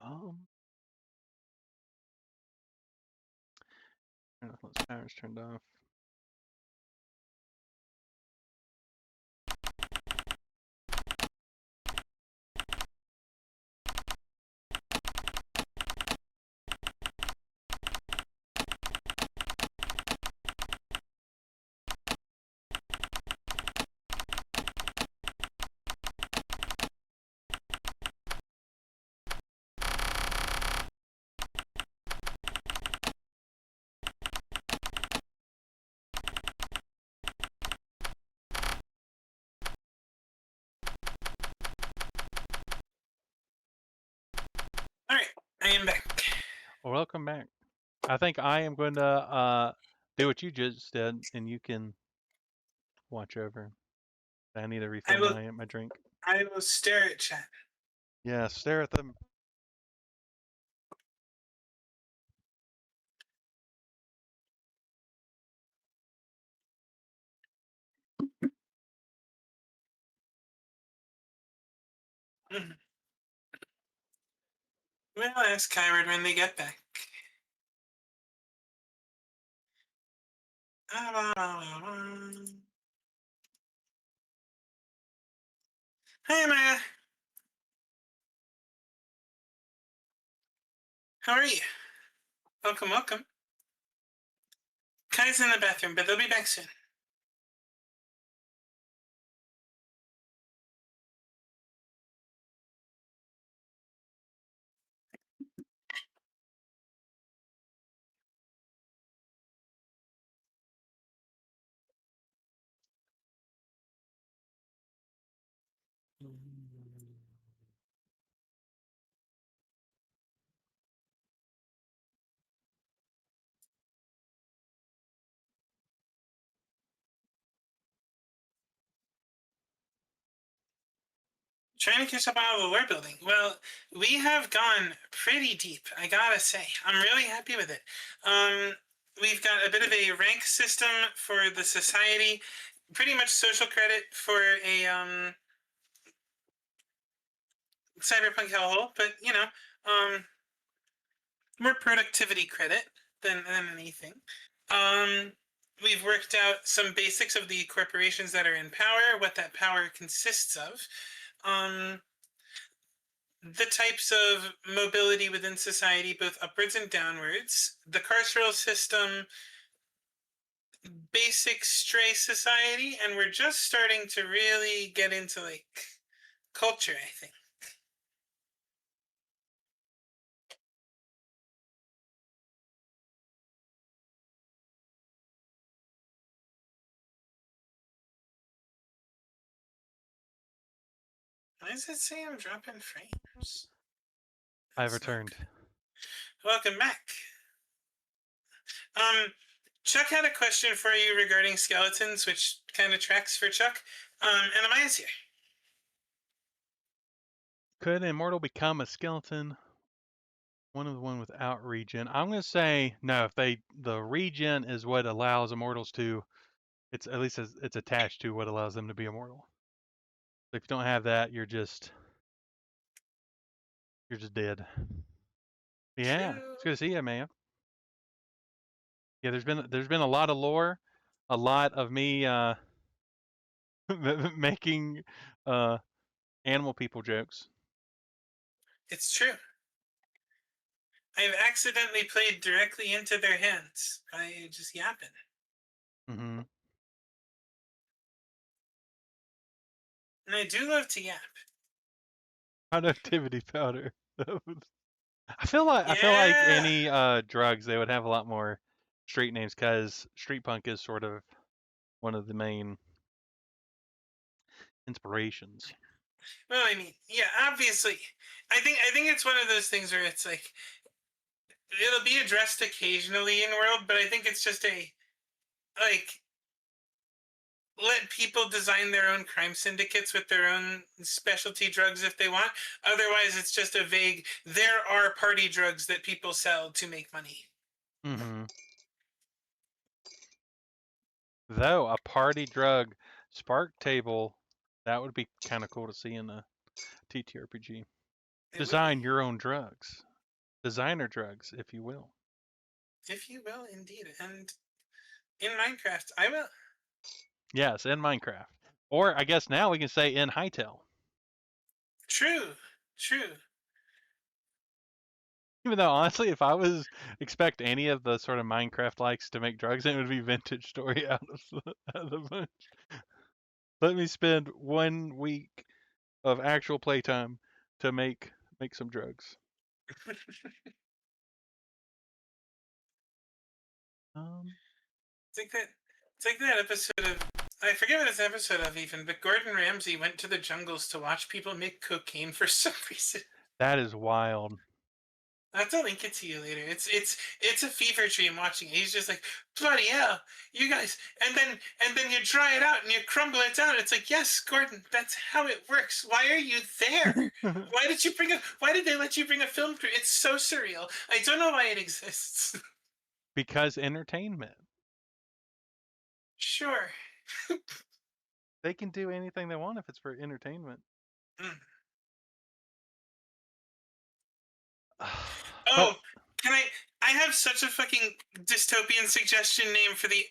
Um, let's power's turned off. All right, I am back. Welcome back. I think I am going to do what you just did, and you can watch over. I need to I refill will. my drink. I will stare at chat. Yeah, stare at them. Mhm. We'll ask Kyrod when they get back. Hi, Maya. How are you? Welcome, welcome. Kai's in the bathroom, but they'll be back soon. Trying to catch up on all the lore building. Well, we have gone pretty deep, I gotta say. I'm really happy with it. We've got a bit of a rank system for the society, pretty much social credit for a cyberpunk hellhole, but more productivity credit than anything. Um, we've worked out some basics of the corporations that are in power, what that power consists of. Um, the types of mobility within society, both upwards and downwards, the carceral system, basic stray society, and we're just starting to really get into like culture, I think. Why does it say I'm dropping frames? I've That's not returned. good. Welcome back. Chuck had a question for you regarding skeletons, which kind of tracks for Chuck. And Amaya's here. Could an immortal become a skeleton? One of the one without regen. I'm gonna say no. If the regen is what allows immortals to, it's at least it's attached to what allows them to be immortal. So if you don't have that, you're just dead. Yeah, True. it's good to see you, man. Yeah, there's been a lot of lore, a lot of me making animal people jokes. It's true. I've accidentally played directly into their hands by just yapping. Mm-hmm. And I do love to yap. Productivity powder. I feel like Yeah. any drugs they would have a lot more street names because street punk is sort of one of the main inspirations. Well, I mean, yeah, obviously. I think it's one of those things where it's like it'll be addressed occasionally in World, but I think it's just a like let people design their own crime syndicates with their own specialty drugs if they want. Otherwise, it's just a vague, there are party drugs that people sell to make money. Mm-hmm. Though a party drug spark table, that would be kind of cool to see in a TTRPG. It would be, Design your own drugs, designer drugs, if you will. if you will, indeed. And in Minecraft, I will. Yes, in Minecraft, or I guess now we can say in Hytale. True, true. Even though honestly, if I was expect any of the sort of Minecraft likes to make drugs, it would be Vintage Story out of the bunch. Let me spend 1 week of actual playtime to make some drugs. It's like that. It's like that episode of I forget what it's episode of even, but Gordon Ramsay went to the jungles to watch people make cocaine for some reason. That is wild. I have to link it to you later. It's a fever dream watching it. He's just like, bloody hell, you guys, and then you dry it out and you crumble it down. It's like, yes, Gordon, that's how it works. Why are you there? Why did they let you bring a film crew? It's so surreal. I don't know why it exists. Because entertainment. Sure. They can do anything they want if it's for entertainment. Mm. But Oh, can I have such a fucking dystopian suggestion name for the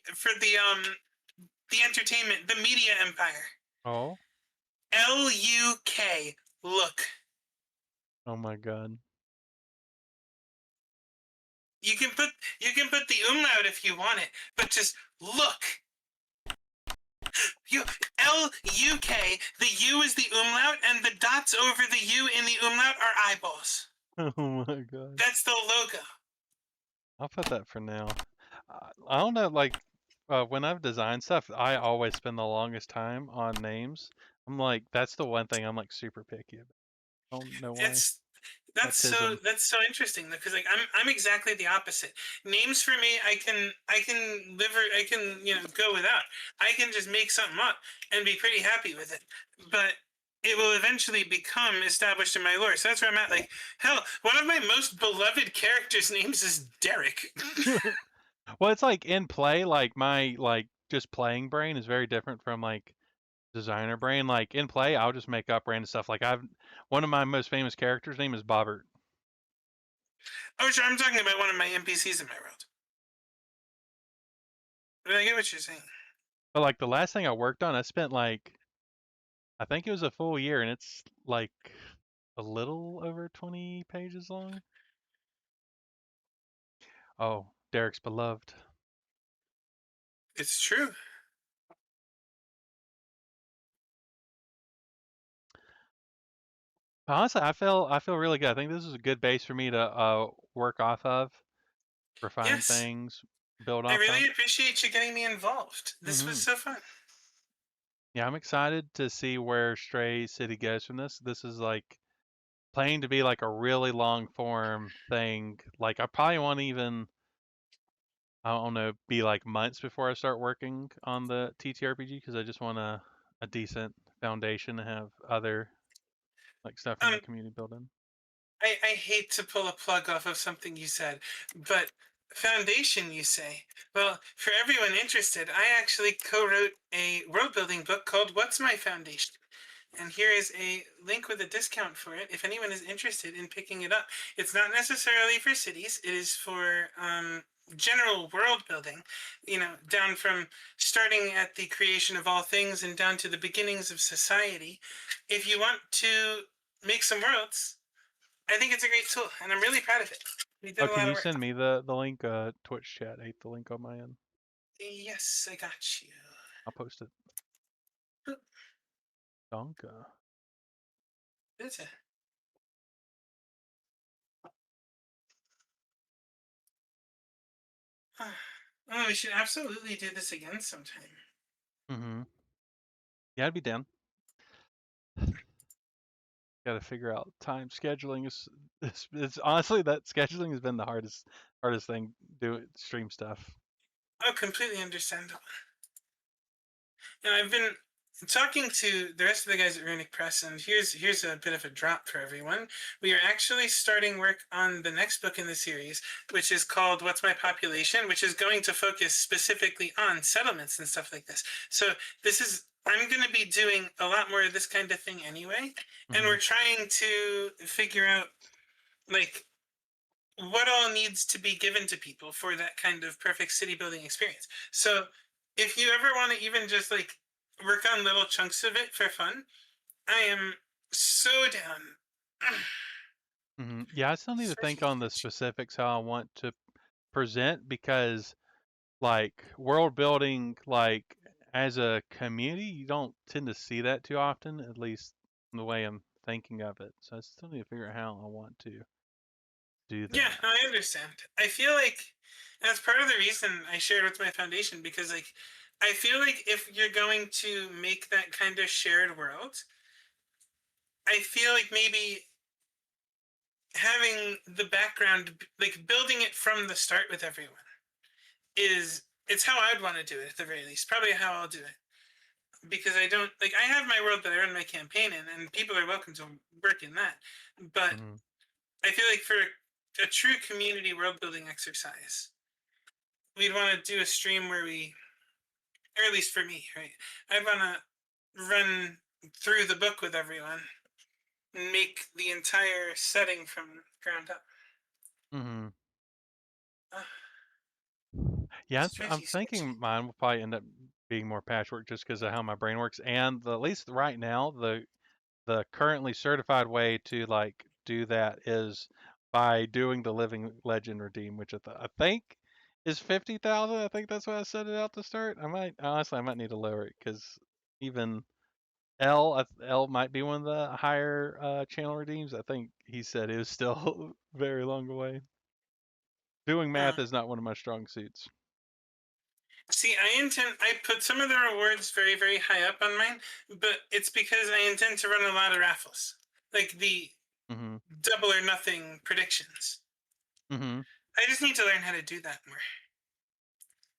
entertainment, the media empire. oh, LUK. Look. oh my god. You can put the umlaut if you want it, but just look. You LUK. The U is the umlaut, and the dots over the U in the umlaut are eyeballs. Oh my god. That's the logo. I'll put that for now. I don't know, like when I've designed stuff, I always spend the longest time on names. I'm like, that's the one thing I'm like super picky about. I don't know why. It's that's so interesting because like I'm exactly the opposite. Names for me, I can go without. I can just make something up and be pretty happy with it. But it will eventually become established in my lore. So that's where I'm at. Like hell, one of my most beloved characters' names is Derek. Well, it's like in play, like my like just playing brain is very different from like designer brain. Like in play, I'll just make up random stuff. Like one of my most famous characters' name is Bobbert. Oh, sure, I'm talking about one of my NPCs in my world. But I get what you're saying. But like the last thing I worked on, I spent like I think it was a full year, and it's like a little over 20 pages long. Oh, Derek's beloved. It's true. Honestly, I feel really good. I think this is a good base for me to work off of, refine Yes. things, build I off of. really appreciate you getting me involved. This was Hmm. so fun. Yeah, I'm excited to see where Stray City goes from this. This is like planning to be like a really long form thing. Like I probably won't even, I don't know, be like months before I start working on the TTRPG because I just want a decent foundation to have other like stuff in Um, the community building. I hate to pull a plug off of something you said, but foundation, you say? Well, for everyone interested, I actually co-wrote a world building book called What's My Foundation? And here is a link with a discount for it if anyone is interested in picking it up. It's not necessarily for cities, it is for general world building, down from starting at the creation of all things and down to the beginnings of society. If you want to make some worlds, I think it's a great tool, and I'm really proud of it. We did Oh, a can lot of you work. send me the link? Twitch chat ate the link on my end. Yes, I got you. I'll post it. Donka. That's it. Oh, we should absolutely do this again sometime. Mm-hmm. Yeah, I'd be down. Got to figure out time scheduling is it's honestly that scheduling has been the hardest thing do stream stuff. Oh, completely understandable. I've been talking to the rest of the guys at Runic Press, and here's a bit of a drop for everyone. We are actually starting work on the next book in the series, which is called What's My Population, which is going to focus specifically on settlements and stuff like this. So I'm going to be doing a lot more of this kind of thing anyway, and Mm-hmm. we're trying to figure out like what all needs to be given to people for that kind of perfect city building experience. So if you ever want to even just like work on little chunks of it for fun, I am so down. Mm-hmm. Yeah, I still need to Such think a on the huge. specifics how I want to present because like world building like as a community you don't tend to see that too often, at least the way I'm thinking of it. So I still need to figure out how I want to do Yeah, that. I understand. I feel like that's part of the reason I shared with my foundation because like I feel like if you're going to make that kind of shared world, I feel like maybe having the background, like building it from the start with everyone, it's how I'd want to do it at the very least. Probably how I'll do it because I don't like I have my world that I run my campaign in, and people are welcome to work in that. But Mm-hmm. I feel like for a true community world building exercise, we'd want to do a stream where we, or at least for me, right? I'd want to run through the book with everyone and make the entire setting from ground up. Mm-hmm. Uh, Yeah, I'm stretchy, stretchy. thinking mine will probably end up being more patchwork just because of how my brain works, and at least right now, the currently certified way to like do that is by doing the Living Legend redeem, which I think is 50,000. I think that's what I set it out to start. I might honestly I might need to lower it because even L might be one of the higher channel redeems. I think he said it was still very long away. Doing Uh, math is not one of my strong suits. See, I put some of the rewards very, very high up on mine, but it's because I intend to run a lot of raffles. Like the Mhm. double or nothing predictions. Mhm. I just need to learn how to do that more.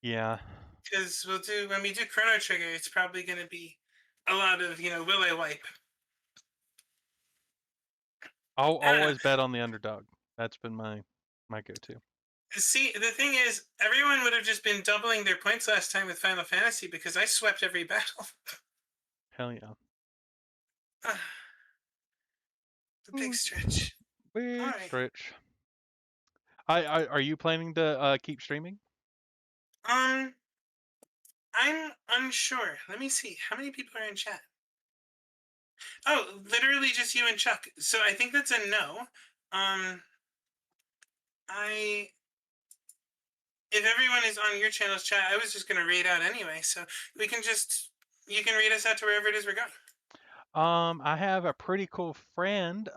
Yeah. Because when we do Chrono Trigger, it's probably going to be a lot of, will I wipe? I'll I don't know. always bet on the underdog. That's been my go-to. See, the thing is, everyone would have just been doubling their points last time with Final Fantasy because I swept every battle. Hell yeah. The big stretch. All Big right. stretch. Are you planning to keep streaming? Um, I'm unsure. Let me see. How many people are in chat? Oh, literally just you and Chuck. So I think that's a no. I if everyone is on your channel's chat, I was just gonna read out anyway. So we can just you can read us out to wherever it is we're going. I have a pretty cool friend,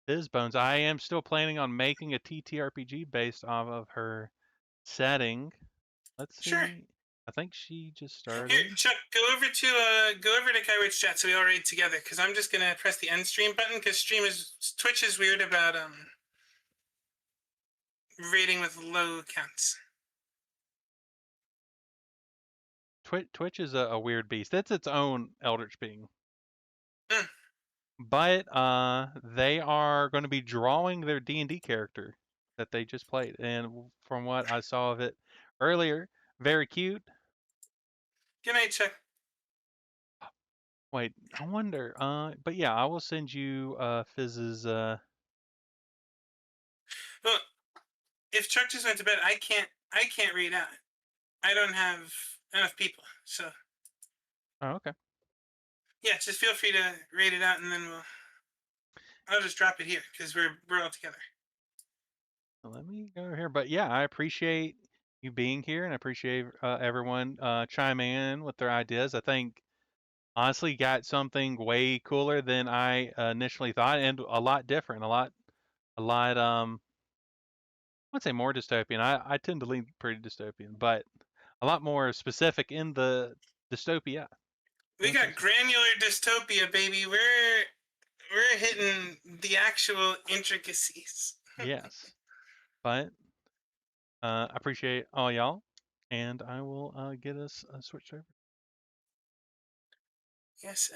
Bizbones. I am still planning on making a TTRPG based off of her setting. Let's Sure. see. I think she just Here, started. Chuck, go over to Kyrich chat so we all read together. Because I'm just gonna press the end stream button because Twitch is weird about reading with low counts. Twitch is a weird beast. That's its own Eldritch being. Mm. But they are going to be drawing their D&D character that they just played, and from what I saw of it earlier, very cute. Good night, Chuck. Wait, I wonder. But yeah, I will send you Fizz's. Well, if Chuck just went to bed, I can't read out. I don't have enough people. So Oh, okay. yeah, just feel free to read it out, and then I'll just drop it here because we're all together. Let me go here. But yeah, I appreciate you being here, and I appreciate everyone chiming in with their ideas. I think honestly got something way cooler than I initially thought, and a lot different, a lot I would say more dystopian. I tend to lean pretty dystopian, but a lot more specific in the dystopia. We got granular dystopia, baby. We're hitting the actual intricacies. Yes, but I appreciate all y'all, and I will get us switched over. Yes,